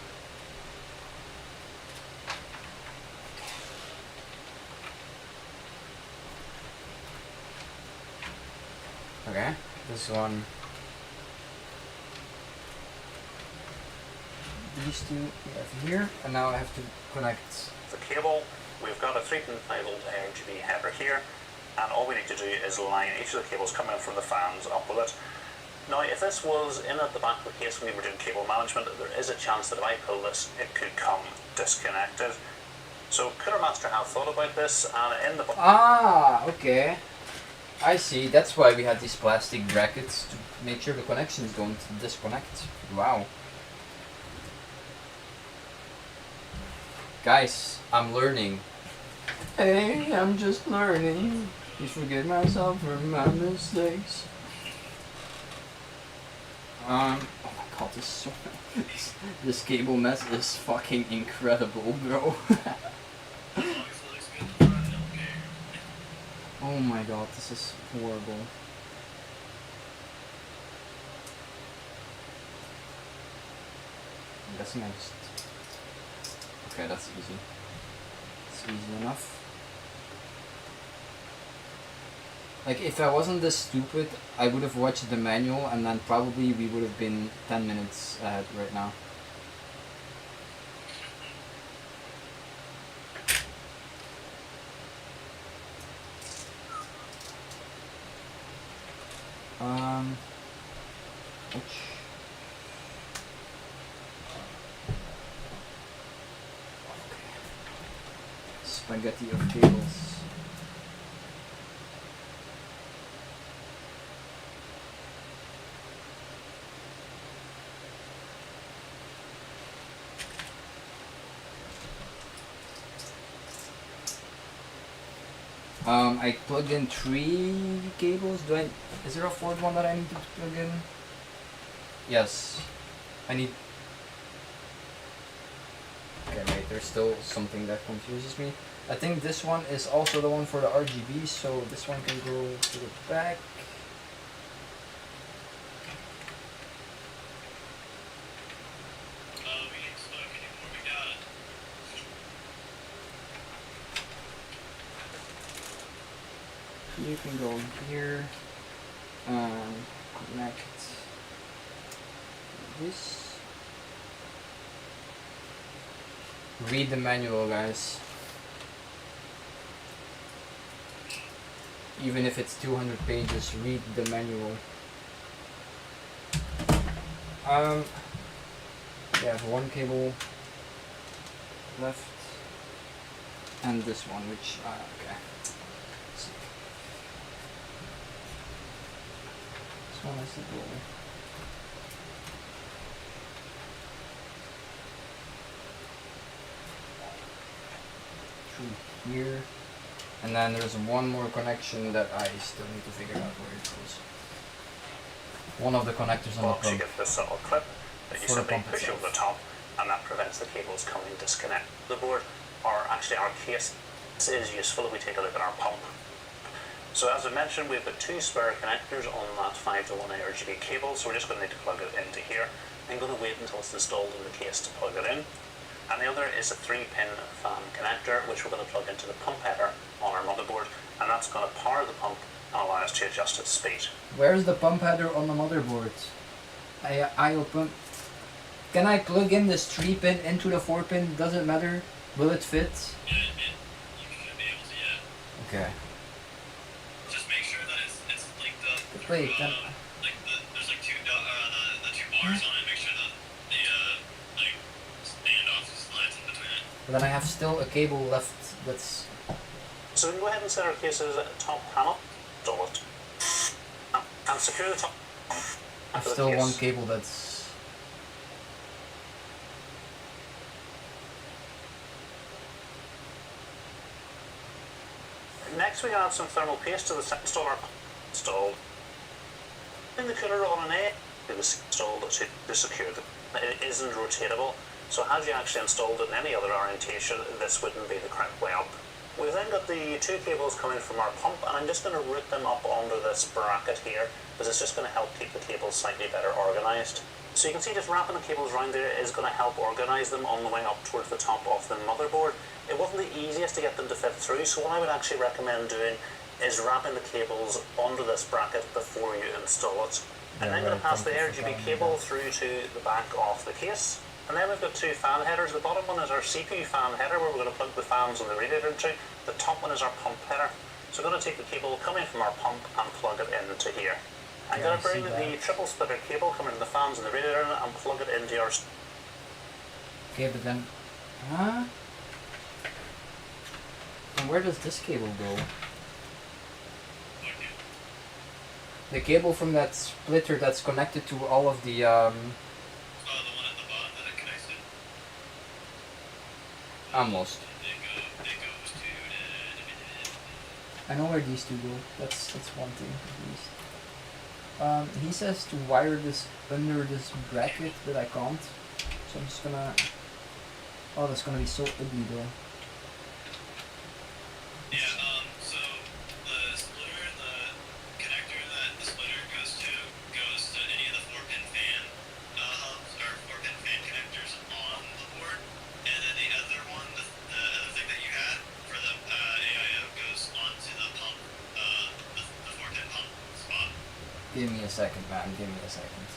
Okay, this one. These two we have here, and now I have to connect. The cable, we've got a 3.5 volt ARGB header here, and all we need to do is line each of the cables coming from the fans up with it. Now, if this was in at the back of the case when we were doing cable management, there is a chance that if I pull this, it could come disconnected. So Cooler Master have thought about this, and in the Ah, okay. I see. That's why we had these plastic brackets to make sure the connections don't disconnect. Wow. Guys, I'm learning. Hey, I'm just learning. You forgive myself for my mistakes. Oh my god, this is so this cable mess is fucking incredible, bro. As long as it looks good to run, I don't care. Oh my god, this is horrible. I'm guessing I just... Okay, that's easy. It's easy enough. Like, if I wasn't this stupid, I would have watched the manual and then probably we would have been 10 minutes ahead right now. Ouch. Spaghetti of cables. I plugged in 3 cables. Is there a 4th one that I need to plug in? Yes. I need... Okay, wait, there's still something that confuses me. I think this one is also the one for the RGB, so this one can go to the back. You can go here and connect this. Read the manual, guys. Even if it's 200 pages, read the manual. We have one cable left and this one, which okay. Let's see. This one has to go through here, and then there's one more connection that I still need to figure out where it goes. One of the connectors on the Once you pump. get this little clip that you For the simply pump push itself. over the top, and that prevents the cables coming disconnect. The board, or actually our case, is useful if we take a look at our pump. So as I mentioned, we've got two spare connectors on that 5-to-1 RGB cable, so we're just going to need to plug it into here. I'm going to wait until it's installed in the case to plug it in. And the other is a 3-pin fan connector, which we're going to plug into the pump header on our motherboard, and that's going to power the pump and allow us to adjust its speed. Where's the pump header on the motherboard? I open. Can I plug in this 3-pin into the 4-pin? Does it matter? Will it fit? Yeah, you should be able to, yeah. Okay. Just make sure that it's linked up. Wait, through, then. like there's like the two bars on it. Make sure that the like standoff slides in between it. But then I have still a cable left that's. So we can go ahead and set our case's top panel, install it, and secure the top. I have to the still case. one cable that's. Next, we can add some thermal paste to the installer installed. In the cooler on an A, it was installed to secure the. It isn't rotatable, so had you actually installed it in any other orientation, this wouldn't be the correct way up. We've then got the two cables coming from our pump, and I'm just going to route them up onto this bracket here, because it's just going to help keep the cables slightly better organised. So you can see just wrapping the cables around there is going to help organise them on the way up towards the top of the motherboard. It wasn't the easiest to get them to fit through, so what I would actually recommend doing is wrapping the cables onto this bracket before you install it. And then I'm going to pass the RGB cable through to the back of the case. And then we've got two fan headers. The bottom one is our CPU fan header, where we're going to plug the fans on the radiator into. The top one is our pump header. So we're going to take the cable coming from our pump and plug it into here. I'm going to bring the triple splitter cable coming from the fans and the radiator and plug it into our. Okay, but then. Huh? And where does this cable go? Okay. The cable from that splitter that's connected to all of the. The one at the bottom that it connects to. I'm lost. It goes to I know where these two go. That's one thing at least. He says to wire this under this bracket, but I can't. So I'm just gonna. Oh, that's gonna be so ugly though. Yeah, so the splitter, the connector that the splitter goes to any of the 4-pin fan hubs or 4-pin fan connectors on the board, and then the other one, the other thing that you had for the AIO goes onto the pump, the 4-pin pump spot. Give me a second, man. Give me a second.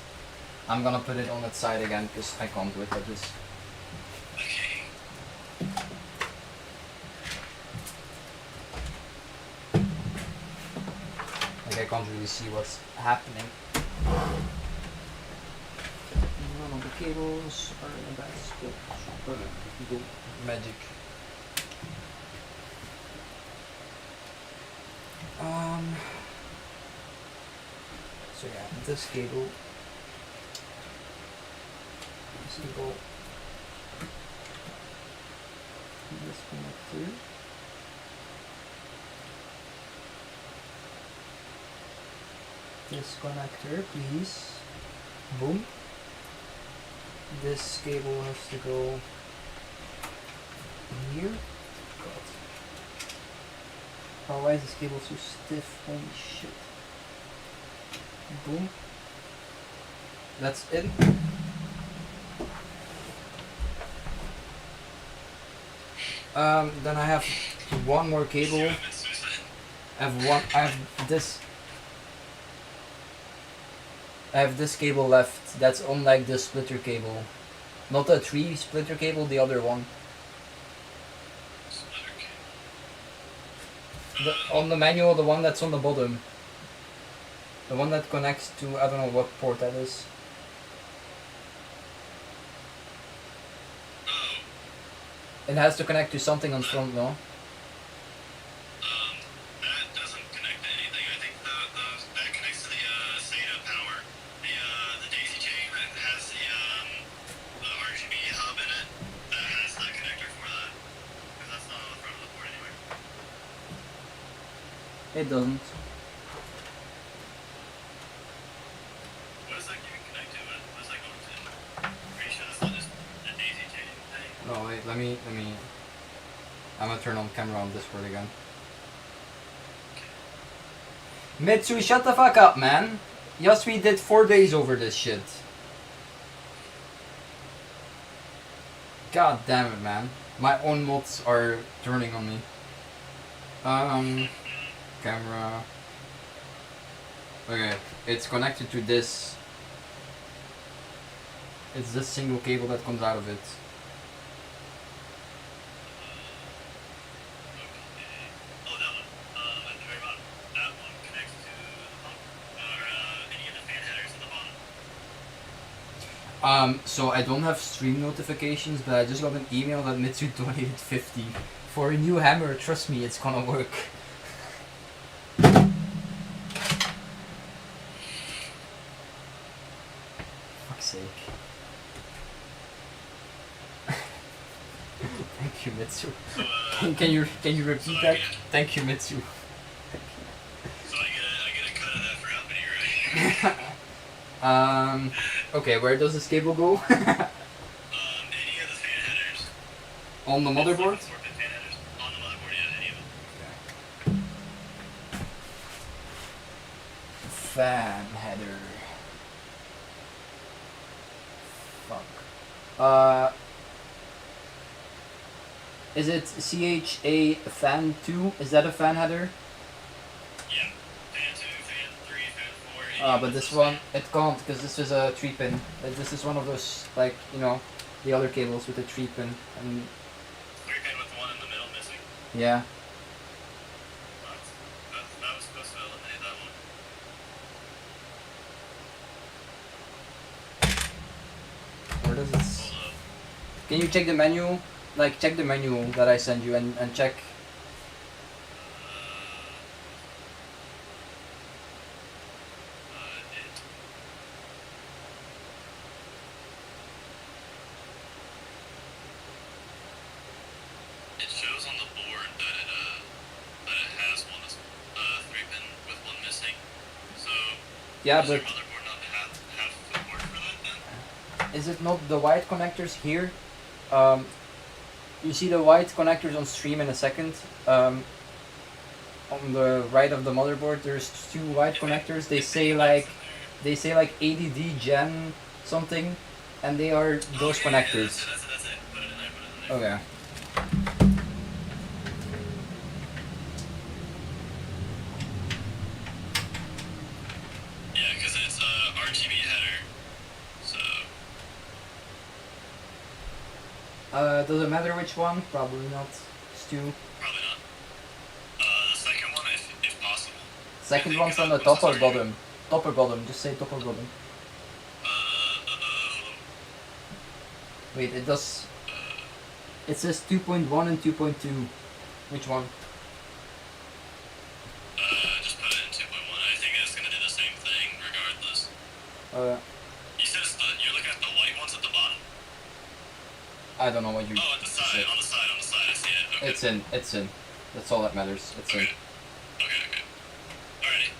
I'm gonna put it on its side again because I can't do it like this. Okay. Like I can't really see what's happening. None of the cables are in the back. Go magic. So yeah, this cable. This connector. This connector, please. Boom. This cable has to go here. God. Oh, why is this cable so stiff? Holy shit. Boom. That's it. Then I have one more cable. I have this cable left that's unlike the splitter cable. Not the 3 splitter cable, the other one. Splitter cable. On the manual, the one that's on the bottom. The one that connects to, I don't know what port that is. Oh, It has to connect to something on front, no? that doesn't connect to anything. I think that connects to the SATA power. The daisy chain that has the RGB hub in it, that has the connector for that. Because that's not on the front of the board anyway. It doesn't. What does that even connect to? What is that going to? Pretty sure that's not just the daisy chain thing. No, wait, let me. I'm gonna turn on camera on Discord again. Mitsu, shut the fuck up, man. Yes, we did 4 days over this shit. God damn it, man. My own mods are turning on me. Camera. Okay, it's connected to this. It's this single cable that comes out of it. Oh, that one. At the very bottom. That one connects to the pump or any of the fan headers at the bottom. So I don't have stream notifications, but I just got an email that Mitsu donated 50 for a new hammer. Trust me, it's gonna work. Fuck's sake. Thank you, Mitsu. So, Can you repeat that? Thank you, Mitsu. so I get a cut of that for helping you, right? Okay, where does this cable go? Any of the fan headers. On the motherboard? Fan headers on the motherboard, yeah, any of them. Fan header. Fuck. Is it CHA fan 2? Is that a fan header? Yeah. Fan 2, fan 3, fan 4. But this one, it can't because this is a 3-pin. This is one of those, like, you know, the other cables with a 3-pin. And 3-pin with the one in the middle missing. yeah. That was supposed to eliminate that one. Where does it... Hold up. Can you check the menu? Like, check the menu that I sent you and check... It shows on the board that it has one that's 3-pin with one missing. So Yeah, does your but motherboard not have support for that then? is it not the white connectors here? You see the white connectors on stream in a second. On the right of the motherboard, there's 2 white connectors. They say like ADD Gen something, and they are those connectors. That's it. Put it in there. Okay. Yeah, because it's RGB header. So Does it matter which one? Probably not. Stu. probably not. The second one, if possible. Second one's on the top or bottom? Top or bottom? Just say top or bottom. Wait, it does. It says 2.1 and 2.2. Which one? Just put it in 2.1. I think it's gonna do the same thing regardless. You said you're looking at the white ones at the bottom. I don't know what you. Oh, at the side, said. on the side, I see it. Okay. It's in. That's all that matters. It's in. Okay. Alrighty.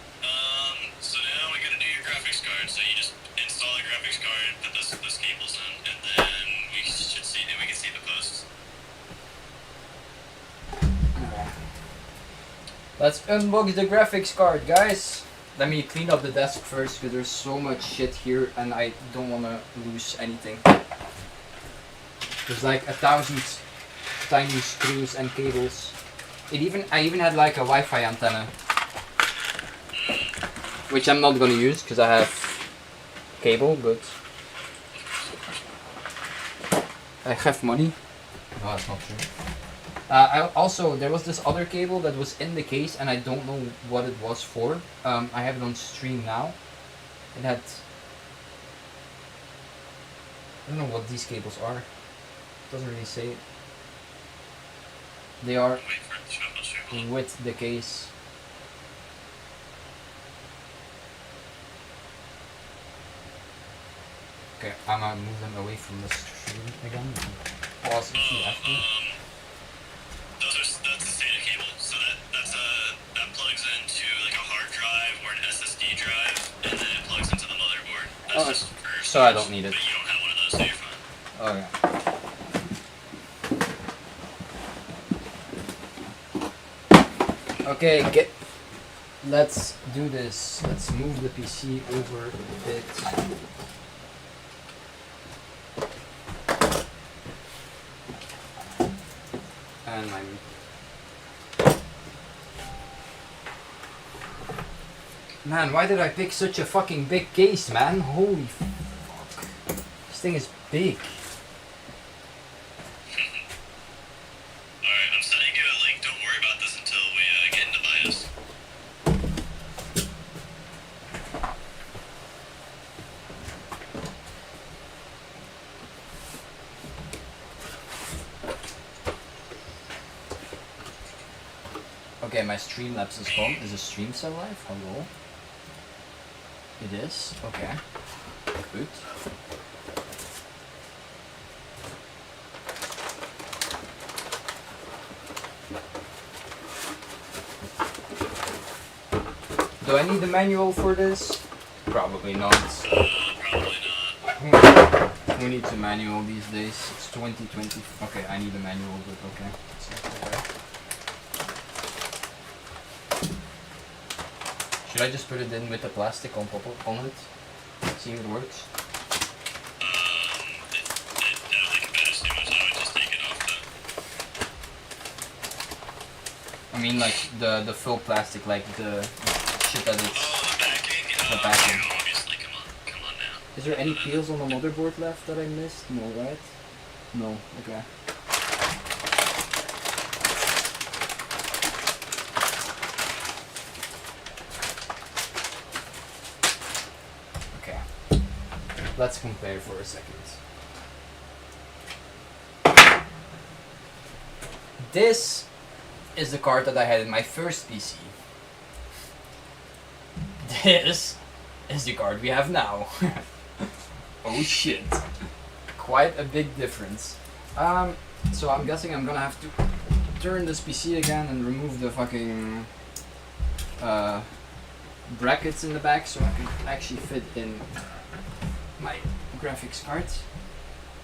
So now we gotta do your graphics card. So you just install a graphics card, put those cables in, and then we can see the posts. Let's unbox the graphics card, guys. Let me clean up the desk first because there's so much shit here and I don't want to lose anything. There's like 1,000 tiny screws and cables. I even had like a Wi-Fi antenna. which I'm not gonna use because I have cable, but I have money. No, that's not true. I also, there was this other cable that was in the case and I don't know what it was for. I have it on stream now. It had, I don't know what these cables are. It doesn't really say it. They are Wait for it to show up on stream. with the case. Okay, I'm gonna move them away from the stream again. Pause if you have to. That's the SATA cable. So that plugs into like a hard drive or an SSD drive, and then it plugs into the motherboard. That's Oh, just for so I don't storage, need it. But you don't have one of those, so you're fine. Okay. Okay, let's do this. Let's move the PC over a bit. And I'm Man, why did I pick such a fucking big case, man? Holy fuck. This thing is big. Alright, I'm sending you a link. Don't worry about this until we get into BIOS. Okay, my Streamlabs is gone. Is the stream still live? Hello? It is? Okay. Good. Do I need the manual for this? Probably not. Probably not. Who needs a manual these days? It's 2020. Okay, I need a manual, but okay. It's not that bad. Should I just put it in with the plastic on top of it? See if it works. I don't think it matters too much. I would just take it off though. I mean like the full plastic, like the shit that it's Oh, the backing? the backing. Yeah, obviously. Come on now. Is there any peels on the motherboard left that I missed? No, right? No, okay. Okay. Let's compare for a second. This is the card that I had in my first PC. This is the card we have now. Oh shit. Quite a big difference. So I'm guessing I'm gonna have to turn this PC again and remove the fucking brackets in the back so I can actually fit in my graphics card.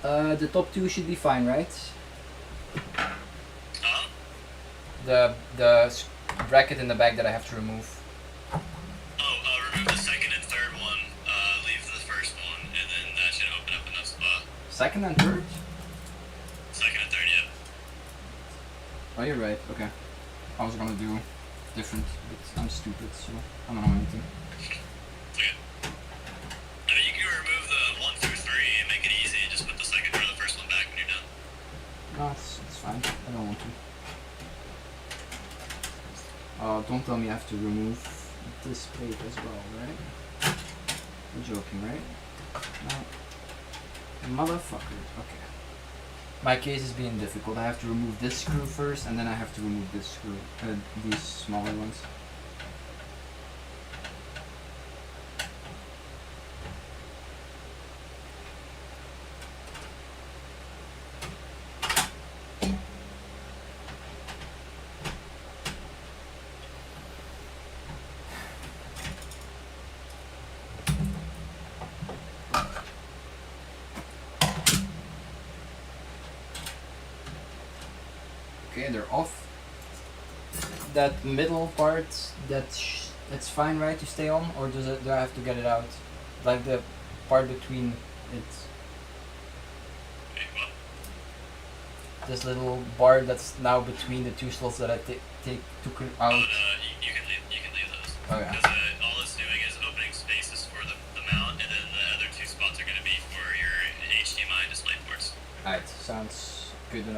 The top two should be fine, right? The bracket in the back that I have to remove. Remove the second and third one, leave the first one, and then that should open up enough spot. Second and third? Second and third, yeah. Oh, you're right. Okay. I was gonna do different, but I'm stupid, so I don't know anything. Okay. I mean, you can remove the 1 through 3 and make it easy. Just put the second or the first one back when you're done. No, it's fine. I don't want to. Don't tell me I have to remove this plate as well, right? You're joking, right? No. Motherfucker. Okay. My case is being difficult. I have to remove this screw first, and then I have to remove this screw. These smaller ones. Okay, they're off. That middle part, that's fine, right, to stay on, or do I have to get it out? Like the part between it, Wait, what? this little bar that's now between the two slots that I took it out. Oh, no, you can leave those. Okay. Because all it's doing is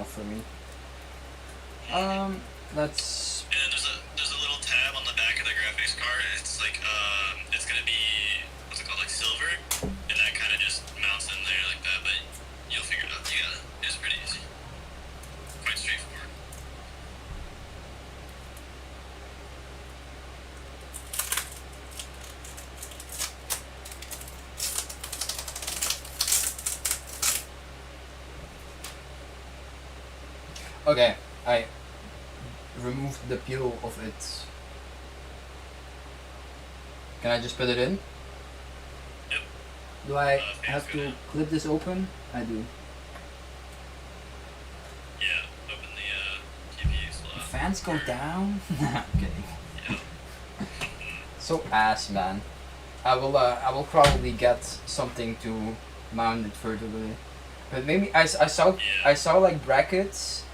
enough for me. Let's. And then there's a little tab on the back of the graphics card. It's like it's gonna be what's it called, like silver, and that kind of just mounts in there like that. But you'll figure it out. You got it. It's pretty easy. Quite straightforward. Okay, I removed the peel of it. Can I just put it in? Yep. Do I fans have go to down. clip this open? I do. Yeah. Open the GPU slot. Fans go down? Nah, I'm kidding. Yeah. So ass, man. I will probably get something to mount it vertically. But maybe I saw like brackets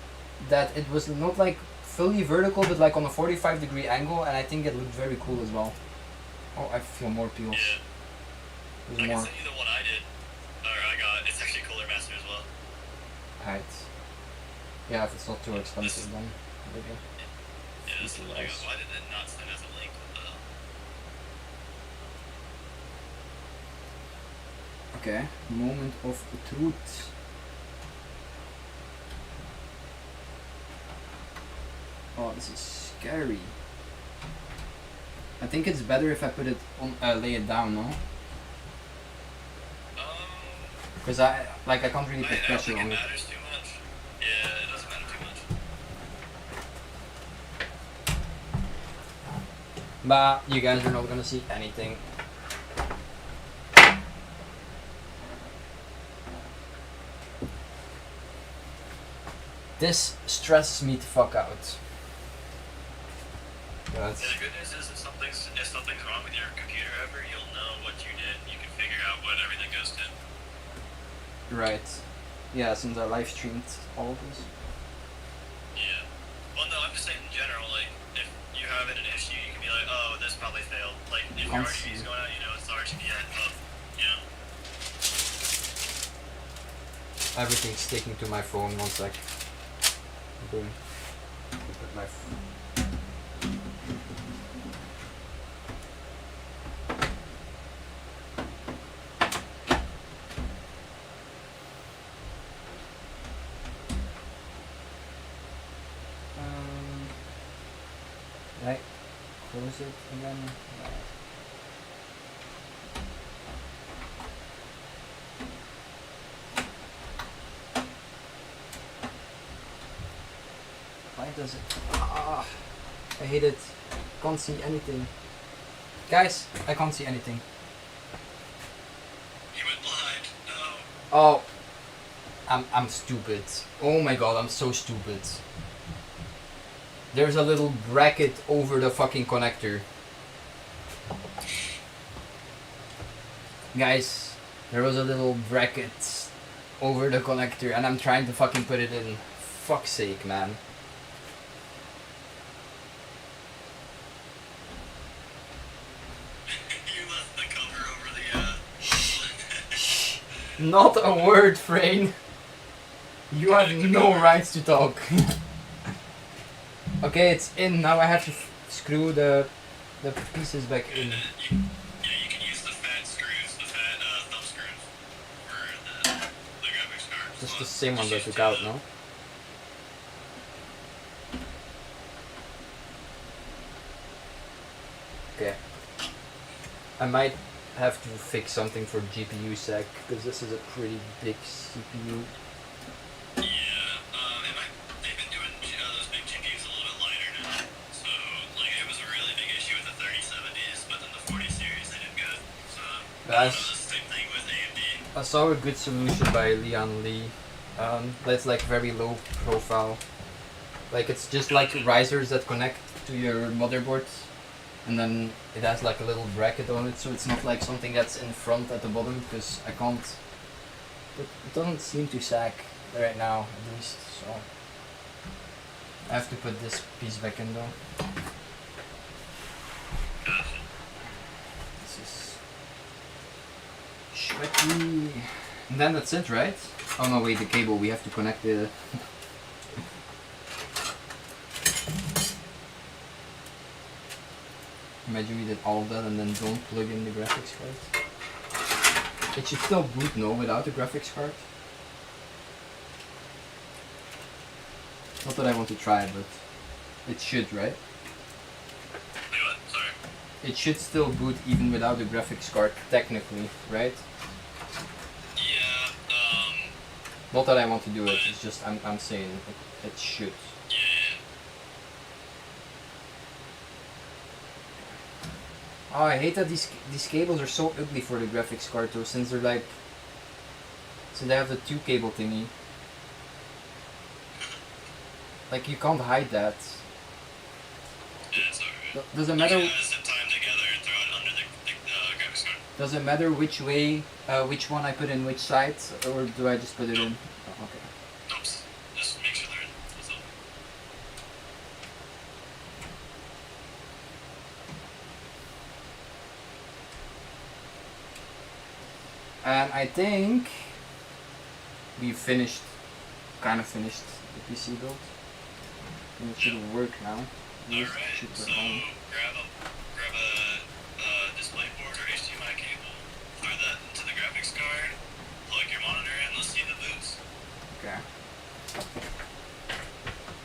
that it was not like fully vertical but like on a 45-degree angle, and I think it looked very cool as well. Oh, I feel more peels. Yeah. There's I can more. send you the one I did. Or I got. It's actually Cooler Master as well. Height. Yeah, if it's not too expensive then. Maybe. Yeah, this is the one I got. Nice. Why did it not send as a link? What the hell? Okay, moment of truth. Oh, this is scary. I think it's better if I put it on, lay it down, no? Because I can't really I put don't pressure think on it it. matters too much. Yeah, it doesn't matter too much. But you guys are not gonna see anything. This stresses me the fuck out. That's Yeah, the good news is if something's wrong with your computer ever, you'll know what you did. You can figure out what everything goes to. right. Yeah, since I live streamed all of this. Yeah. Well, no, I'm just saying in general, like, if you have an issue, you can be like, oh, this probably failed. Like, if your Can't RGB is see. going out, you know it's the RGB up, you know? Everything's sticking to my phone. 1 sec. Okay. Put my right. Close it again. Right. Why does it? Ah, I hate it. Can't see anything. Guys, I can't see anything. You went blind. No. Oh, I'm stupid. Oh my god, I'm so stupid. There's a little bracket over the fucking connector. Guys, there was a little bracket over the connector and I'm trying to fucking put it in. Fuck's sake, man. You left the cover over the, Not a word, Frayne. You have no rights to talk. Okay, it's in. Now I have to screw the pieces back in. you can use the fat screws, the fat thumb screws for the graphics card. Just So the same one just that I use took out, the- no? Okay. I might have to fix something for GPU sec because this is a pretty big CPU. Yeah, they've been doing those big GPUs a little bit lighter now. So, like, it was a really big issue with the 3070s, but then the 40 series they did good. So, Guys. the same thing with AMD. I saw a good solution by Leon Lee. That's like very low profile. Like it's just like risers that connect to your motherboard, and then it has like a little bracket on it, so it's not like something that's in front at the bottom because I can't. It doesn't seem to sag right now, at least. So I have to put this piece back in though. Gotcha. This is sweaty. And then that's it, right? Oh no, wait, the cable. We have to connect the Imagine we did all of that and then don't plug in the graphics card. It should still boot, no, without the graphics card. Not that I want to try, but it should, right? Wait, what? Sorry. It should still boot even without the graphics card, technically, right? Yeah, Not that I want to do it, it's just I'm saying it should. yeah. Oh, I hate that these cables are so ugly for the graphics card though, since they're like, since they have the 2 cable thingy. Like you can't hide that. Yeah, it's alright. Does it You matter? can zip time together and throw it under the graphics card. Does it matter which way, which one I put in which side, or do I just put it in? Oh, okay. Nope. Just make sure they're in. That's all. And I think we finished, kind of finished the PC build. And it should work now. Yes, it should Alright, work so on. grab a display port or HDMI cable, throw that into the graphics card, plug your monitor in, let's see the boots. Okay.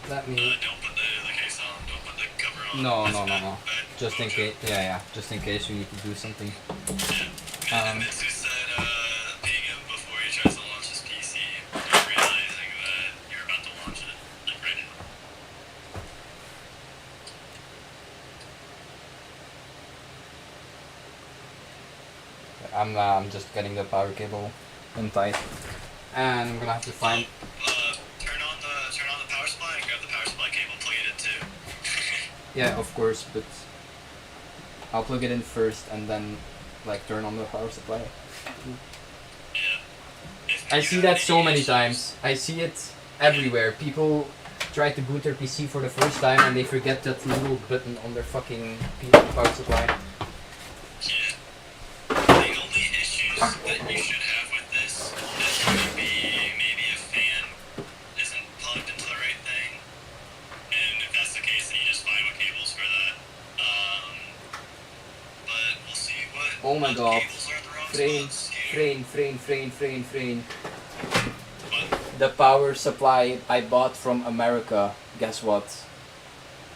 Let me. Don't put the case on, don't put the cover on. No, That's no, no, bad- no. bad Just in mojo. case. Yeah. Just in case we need to do something. Yeah. And Mitsu said, peeing him before he tries to launch his PC, just realizing that you're about to launch it, like right now. I'm just getting the power cable untied, and I'm gonna have to find. Turn on the power supply and grab the power supply cable, plug it in too. Yeah, of course, but I'll plug it in first and then like turn on the power supply. Yeah. If I you see have that any so many issues- times. I see it everywhere. People try to boot their PC for the first time and they forget that little button on their fucking power supply. Yeah. The only issues that you should have with this is maybe a fan isn't plugged into the right thing. And if that's the case, then you just find what cables for that. But we'll see what Oh my what god. cables are in the wrong Frame, spots here. frame. What? The power supply I bought from America. Guess what?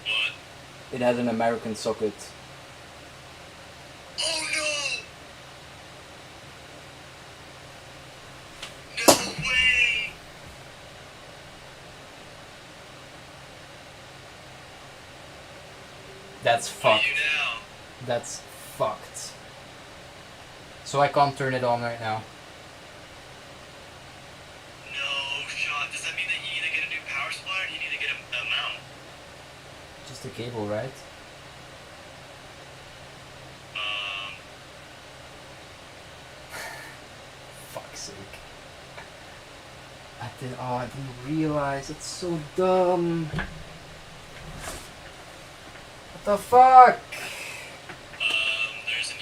What? It has an American socket. Oh no! No way! That's What are fucked. you now? That's fucked. So I can't turn it on right now. No shot. Does that mean that you need to get a new power supply or do you need to get a mount? Just a cable, right? Fuck's sake. I didn't realize. It's so dumb. What the fuck? There's a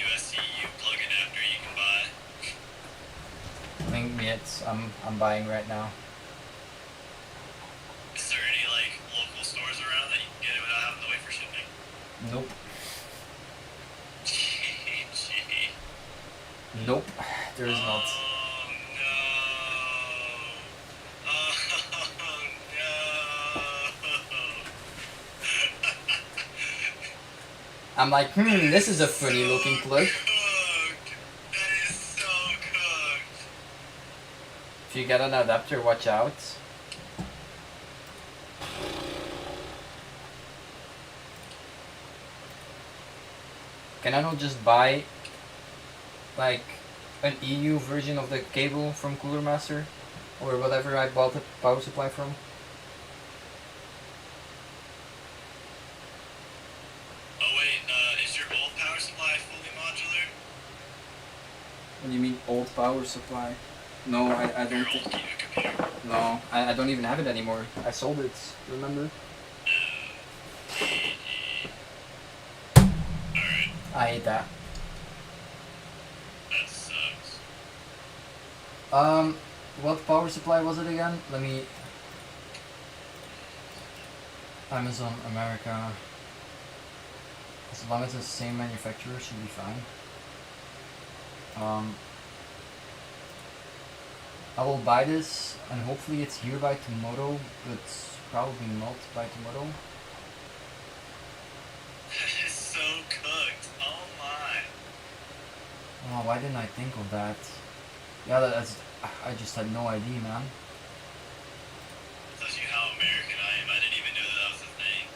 USB plug adapter you can buy. Link me it. I'm buying right now. Is there any like local stores around that you can get it without having to wait for shipping? Nope. Gee. Nope. There is not. Oh no. Oh no. I'm like, this is a funny looking plug. Cooked. That is so cooked. If you get an adapter, watch out. Can I not just buy like an EU version of the cable from Cooler Master or whatever I bought the power supply from? Oh wait, is your old power supply fully modular? What do you mean old power supply? No, I Your don't old think. computer? No, I don't even have it anymore. I sold it, remember? Alright, I hate that. that sucks. What power supply was it again? Let me. Amazon America. As long as it's the same manufacturer, should be fine. I will buy this and hopefully it's here by tomorrow, but probably not by tomorrow. It's so cooked. Oh my. Oh, why didn't I think of that? Yeah, that's. I just had no idea, man. It tells you how American I am. I didn't even know that that was a thing.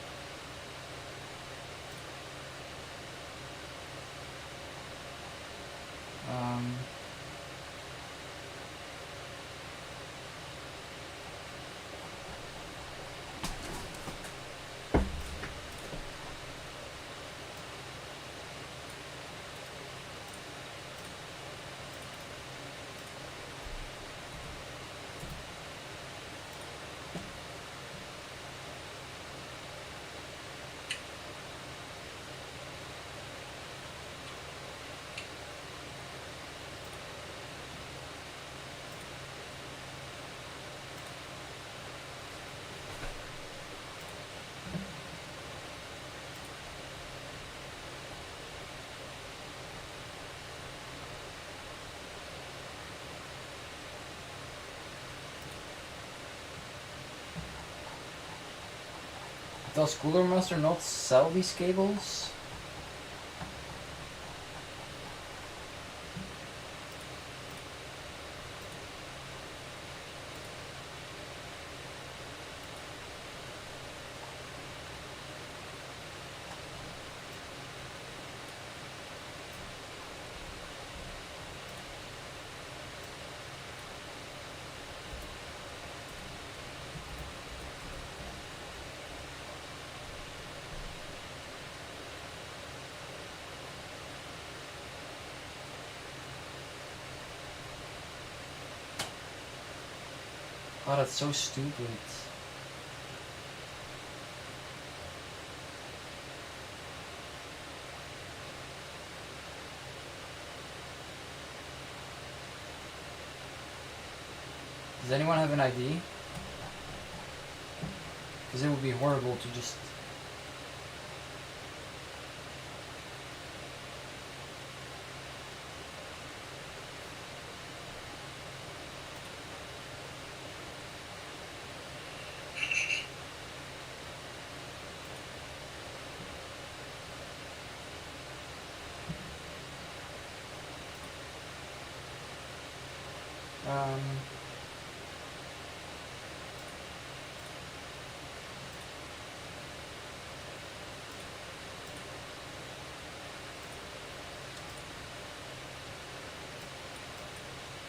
Does Cooler Master not sell these cables? Oh, that's so stupid. Does anyone have an ID? Because it would be horrible to just...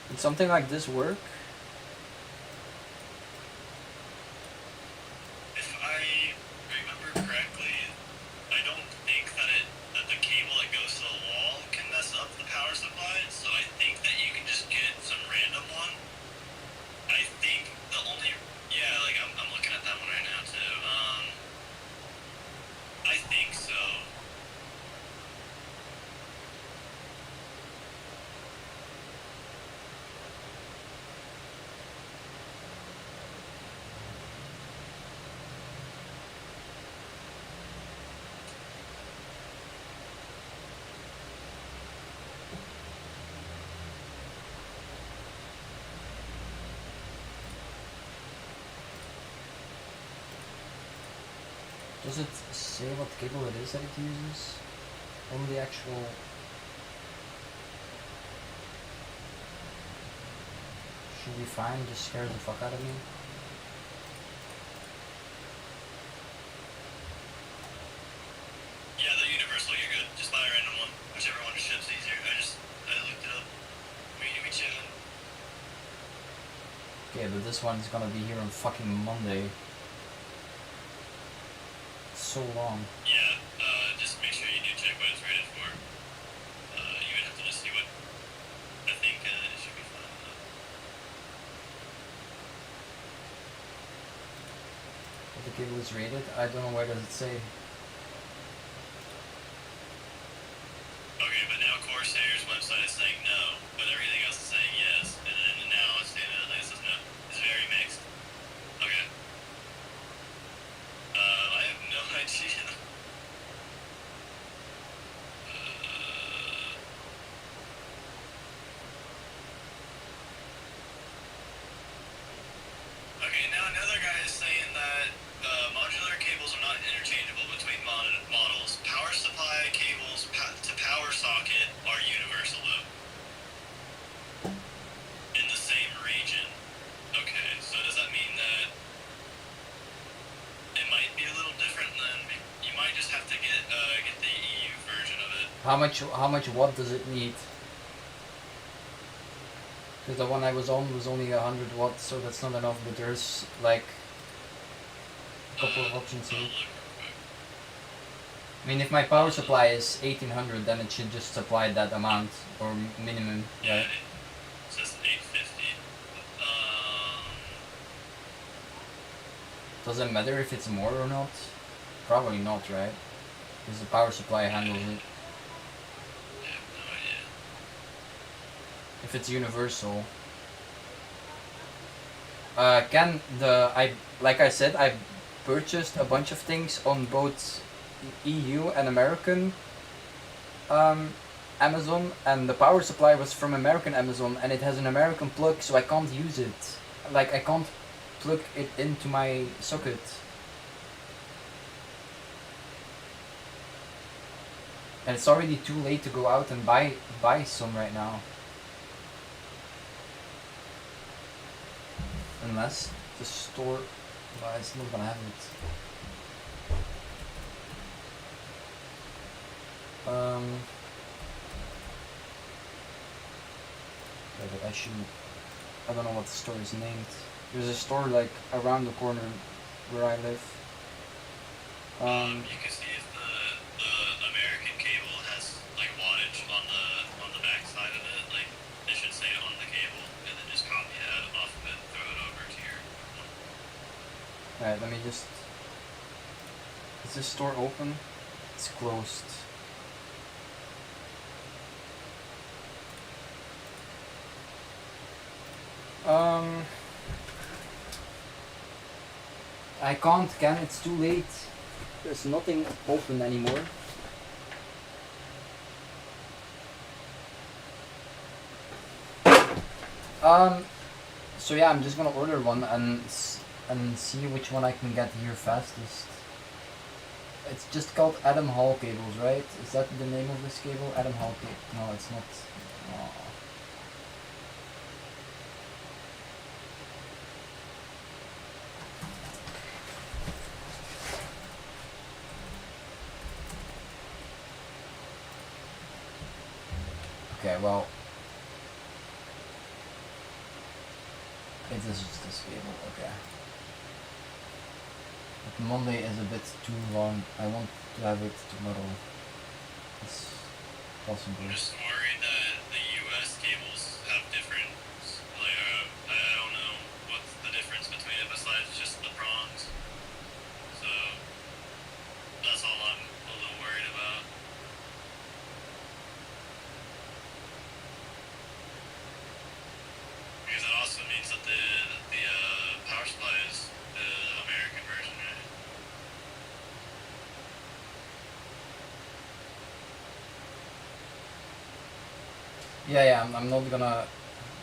Would something like this work? If I remember correctly, I don't think that the cable that goes to the wall can mess up the power supply, so I think that you can just get some random one. I think the only like I'm looking at that one right now too. I think so. Does it say what cable it is that it uses on the actual... Should be fine, just scares the fuck out of me. Yeah, the universal, you're good. Just buy a random one. Whichever one ships easier. I looked it up. We chilling. Okay, but this one is gonna be here on fucking Monday. It's so long. Yeah, just make sure you do check what it's rated for. You would have to just see what. I think it should be fine though. What the cable is rated? I don't know, where does it say? Okay, but now Corsair's website is saying no, but everything else is saying yes, and then now it's saying that it says no. It's very mixed. Okay. I have no idea. How much watt does it need? Because the one I was on was only 100 watts, so that's not enough. But there's like a couple of options here. I mean, if my power supply is 1800, then it should just supply that amount or minimum, Yeah, right? it says 850. Does it matter if it's more or not? Probably not, right? Because the power supply handles it. I have no idea. If it's universal. Like I said, I purchased a bunch of things on both EU and American Amazon, and the power supply was from American Amazon, and it has an American plug, so I can't use it. Like, I can't plug it into my socket. And it's already too late to go out and buy some right now. Unless the store, well, it's not gonna have it. Yeah, but I don't know what the store is named. There's a store like around the corner where I live. You can see if the American cable has like wattage on the back side of it. Like it should say on the cable, and then just copy that off of it and throw it over to your. Alright, let me just. Is this store open? It's closed. I can't, it's too late. There's nothing open anymore. So yeah, I'm just gonna order one and see which one I can get here fastest. It's just called Adam Hall cables, right? Is that the name of this cable? Adam Hall cable? No, it's not. Aw. Okay, well, it is just this cable, okay. But Monday is a bit too long. I want to have it tomorrow. It's possible. I'm just worried that the US cables have different, like, I don't know what's the difference between it besides just the prongs. So, that's all I'm a little worried about. Because that also means that the power supply is the American version, right? Yeah, I'm not gonna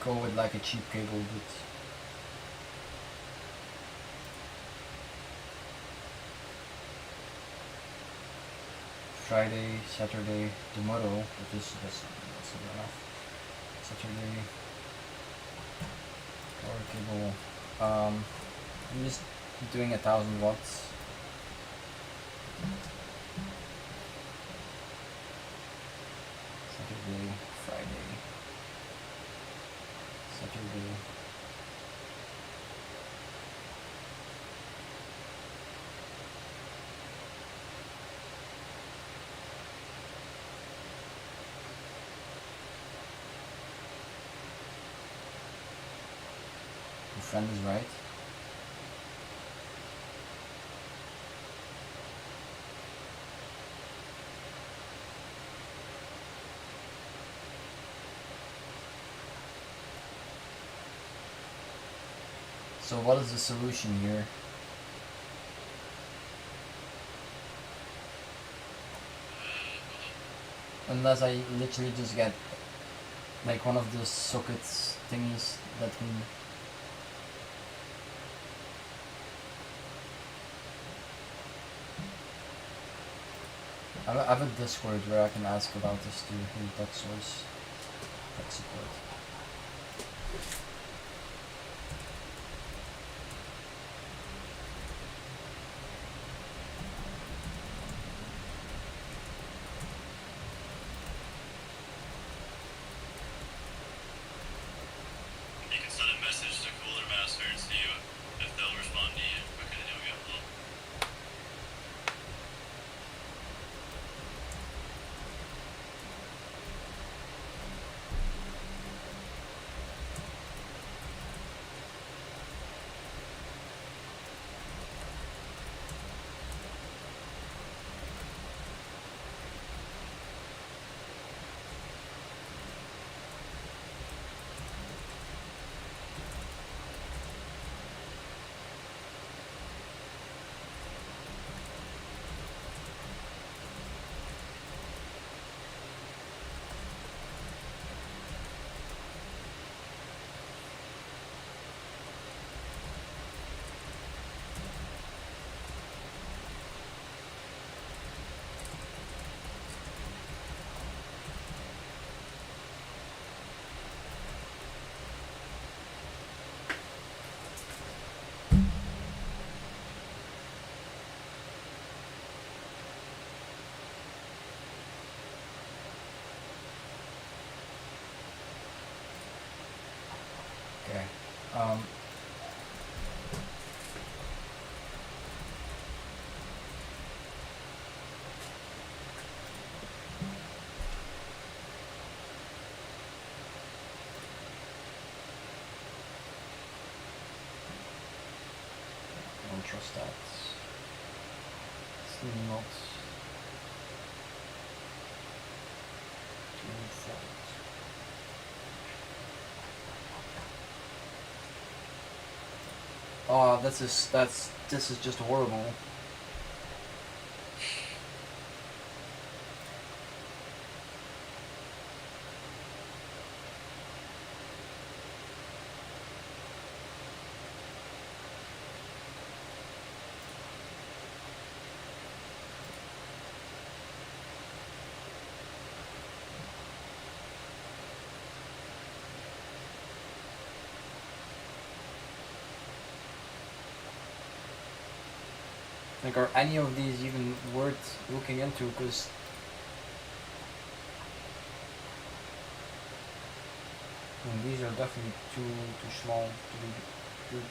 go with like a cheap cable, but Friday, Saturday, tomorrow, but that's not enough. Saturday, power cable. I'm just doing 1000 watts. Saturday, Friday, Saturday. Your friend is right. So what is the solution here? Unless I literally just get like one of those sockets thingies that can. I have a Discord where I can ask about this to tech source, tech support. Um, Ultrastats. It's not too fault. Oh, this is just horrible. Like, are any of these even worth looking into? Because these are definitely too small to be good.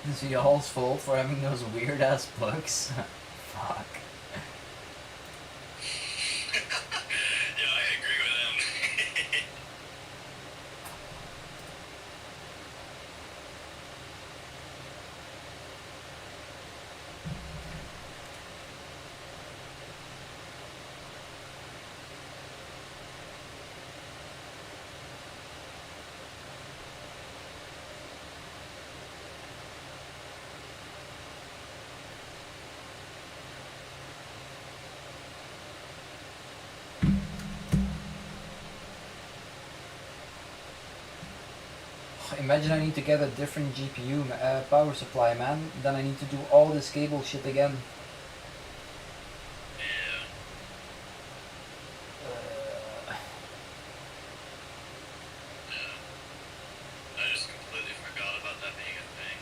Is it y'all's fault for having those weird ass bugs? Fuck. Yeah, I agree with him. Imagine I need to get a different GPU power supply, man. Then I need to do all this cable shit again. Yeah. Yeah. I just completely forgot about that being a thing.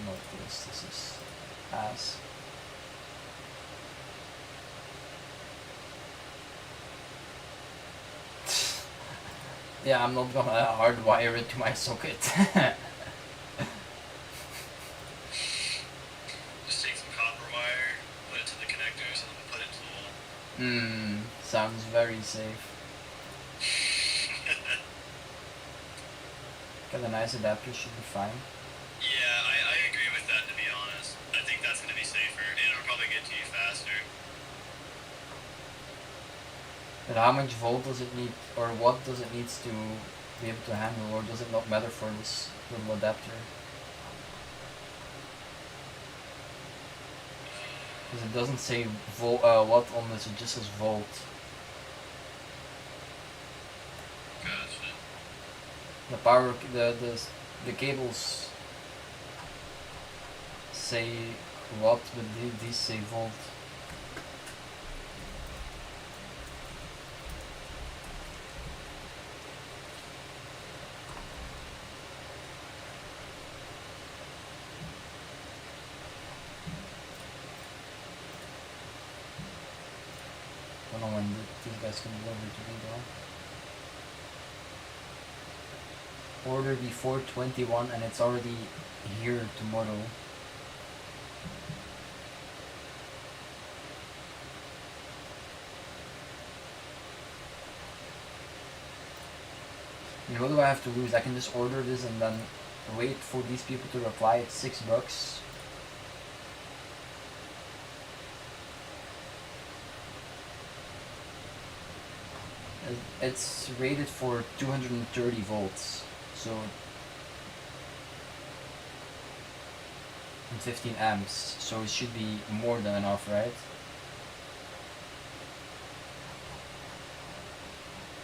Not this. This is ass. Yeah, I'm not gonna hardwire it to my socket. Just take some copper wire, put it to the connectors, and then put it to the wall. Sounds very safe. Got a nice adapter, should be fine. Yeah, I agree with that, to be honest. I think that's going to be safer, and it'll probably get to you faster. But how much volt does it need, or what does it need to be able to handle, or does it not matter for this little adapter? Because it doesn't say watt on this, it just says volt. Gotcha. The power, the cables say watt, but these say volt. I don't know when these guys can deliver to me though. Order before 21 and it's already here tomorrow. And what do I have to lose? I can just order this and then wait for these people to reply. It's $6. It's rated for 230 volts, so and 15 amps, so it should be more than enough, right?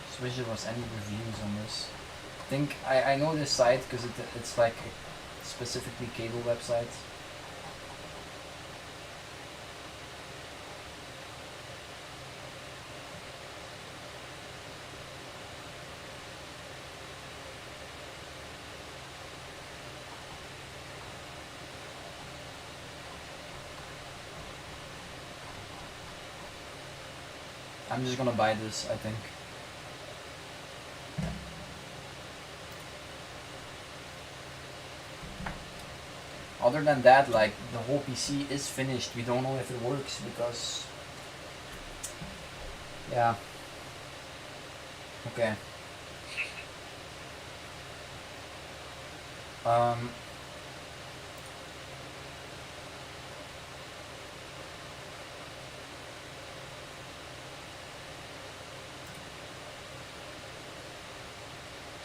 Just wish there was any reviews on this. I think I know this site because it's like a specifically cable website. I'm just gonna buy this, I think. Other than that, like, the whole PC is finished. We don't know if it works because... Yeah. Okay.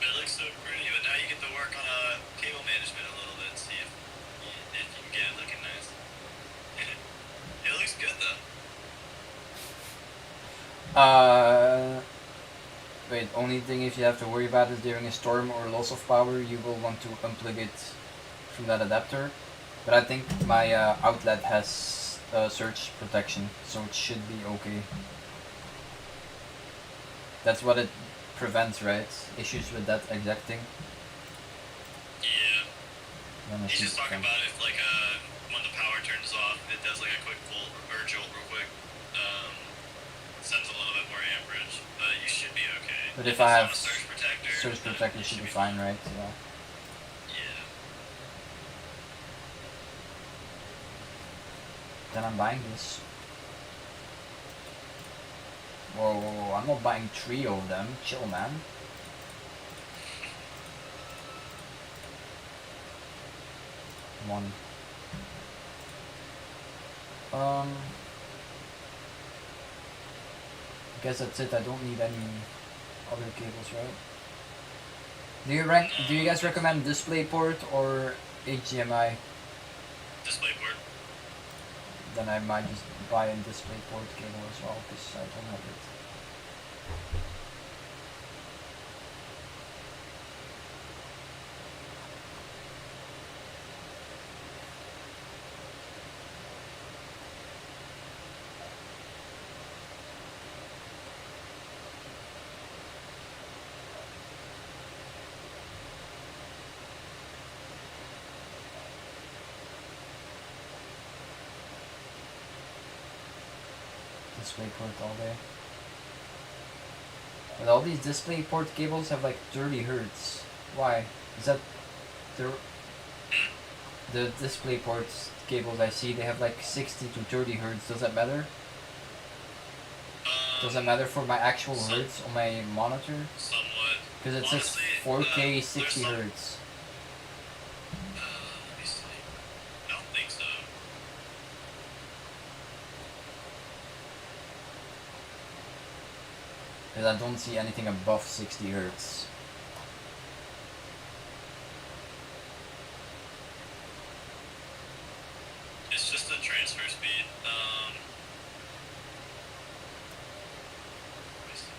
It looks so pretty, but now you get to work on cable management a little bit, see if you can get it looking nice. It looks good though. Wait, only thing if you have to worry about is during a storm or loss of power, you will want to unplug it from that adapter. But I think my outlet has surge protection, so it should be okay. That's what it prevents, right? Issues with that exact thing. Yeah. Then I He's should just talking come. about if like when the power turns off, it does like a quick volt or jolt real quick. Sends a little bit more amperage, but you should be okay. But if I it's have on a surge protector, surge then protector, you should be fine, right? Yeah. Yeah. Then I'm buying this. Whoa, whoa, whoa, I'm not buying 3 of them. Chill, man. One. I guess that's it. I don't need any other cables, right? Do you guys recommend DisplayPort or HDMI? DisplayPort. Then I might just buy a DisplayPort cable as well, because I don't have it. DisplayPort all day. But all these DisplayPort cables have like 30 hertz. Why? Is that the DisplayPort cables I see? They have like 60 to 30 hertz. Does that matter? Does that matter for my actual hertz on my monitor? Somewhat. Because it says Honestly, 4K there's 60 some- hertz. Let me see. I don't think so. Because I don't see anything above 60 hertz. It's just the transfer speed. Let me see.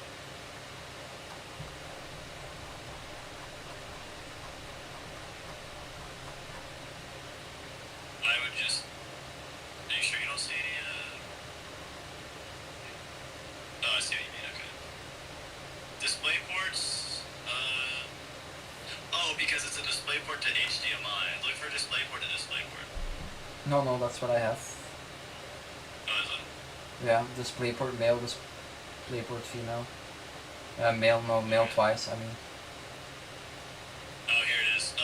I would just. Are you sure you don't see any? Oh, I see what you mean. Okay. Display ports. Oh, because it's a DisplayPort to HDMI. Look for DisplayPort to DisplayPort. No, that's what I have. Oh, is it? Yeah, DisplayPort male, DisplayPort female. Male, no, male twice, I mean. Oh, here it is.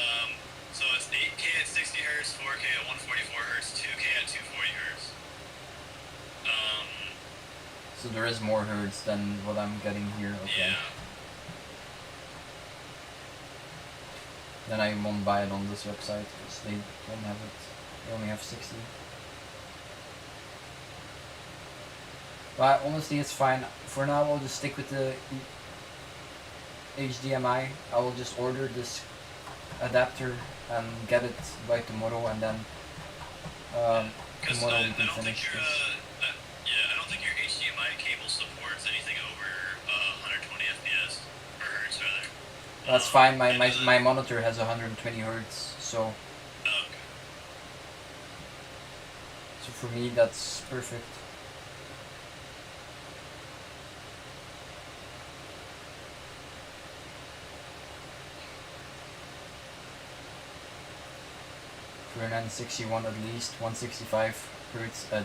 So it's 8K at 60 hertz, 4K at 144 hertz, 2K at 240 hertz. So there is more hertz than what I'm getting here, okay. Yeah. Then I won't buy it on this website because they don't have it. They only have 60. But honestly, it's fine. For now, I'll just stick with the HDMI. I will just order this adapter and get it by tomorrow, and then Because tomorrow I we can don't think finish your this. I don't think your HDMI cable supports anything over 120 FPS or hertz rather. That's fine. My and my doesn't- my monitor has 120 hertz, so Oh, okay. for me that's perfect. For 961 at least 165 hertz at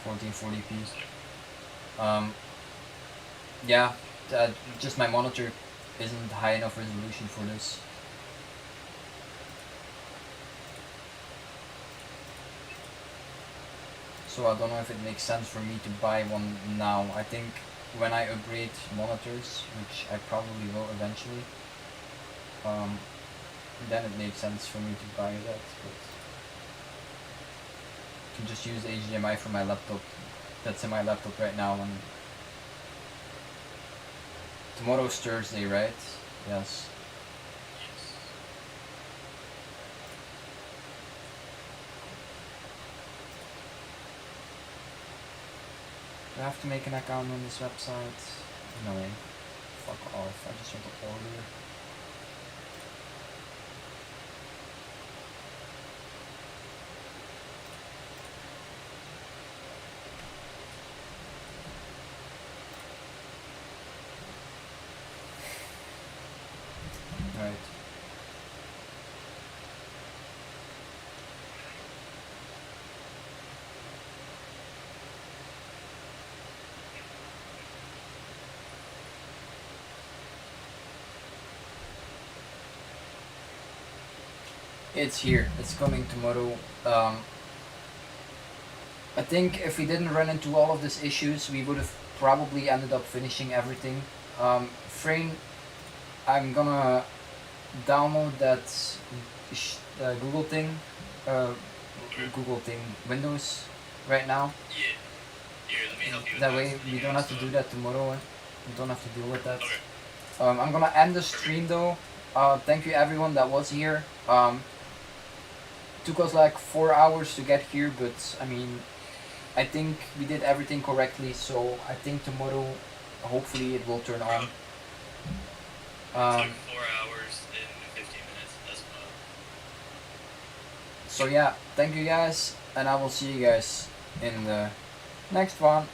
1440p. Yeah, just my monitor isn't high enough resolution for this. So I don't know if it makes sense for me to buy one now. I think when I upgrade monitors, which I probably will eventually, then it makes sense for me to buy that. But I can just use the HDMI from my laptop. That's in my laptop right now. And tomorrow's Thursday, right? Yes. Yes. Do I have to make an account on this website? No way. Fuck off. I just want to order. Right. It's here. It's coming tomorrow. I think if we didn't run into all of these issues, we would have probably ended up finishing everything. Frame, I'm gonna download that Google thing, Windows right now. Yeah. Here, let me help you with That way we don't have to so- do that tomorrow. We don't have to deal with that. Okay. I'm gonna end the stream though. Thank you everyone that was here. Took us like 4 hours to get here, but I mean, I think we did everything correctly. So I think tomorrow, hopefully, it will turn on. It took 4 hours and 15 minutes as well. So yeah, thank you guys, and I will see you guys in the next one.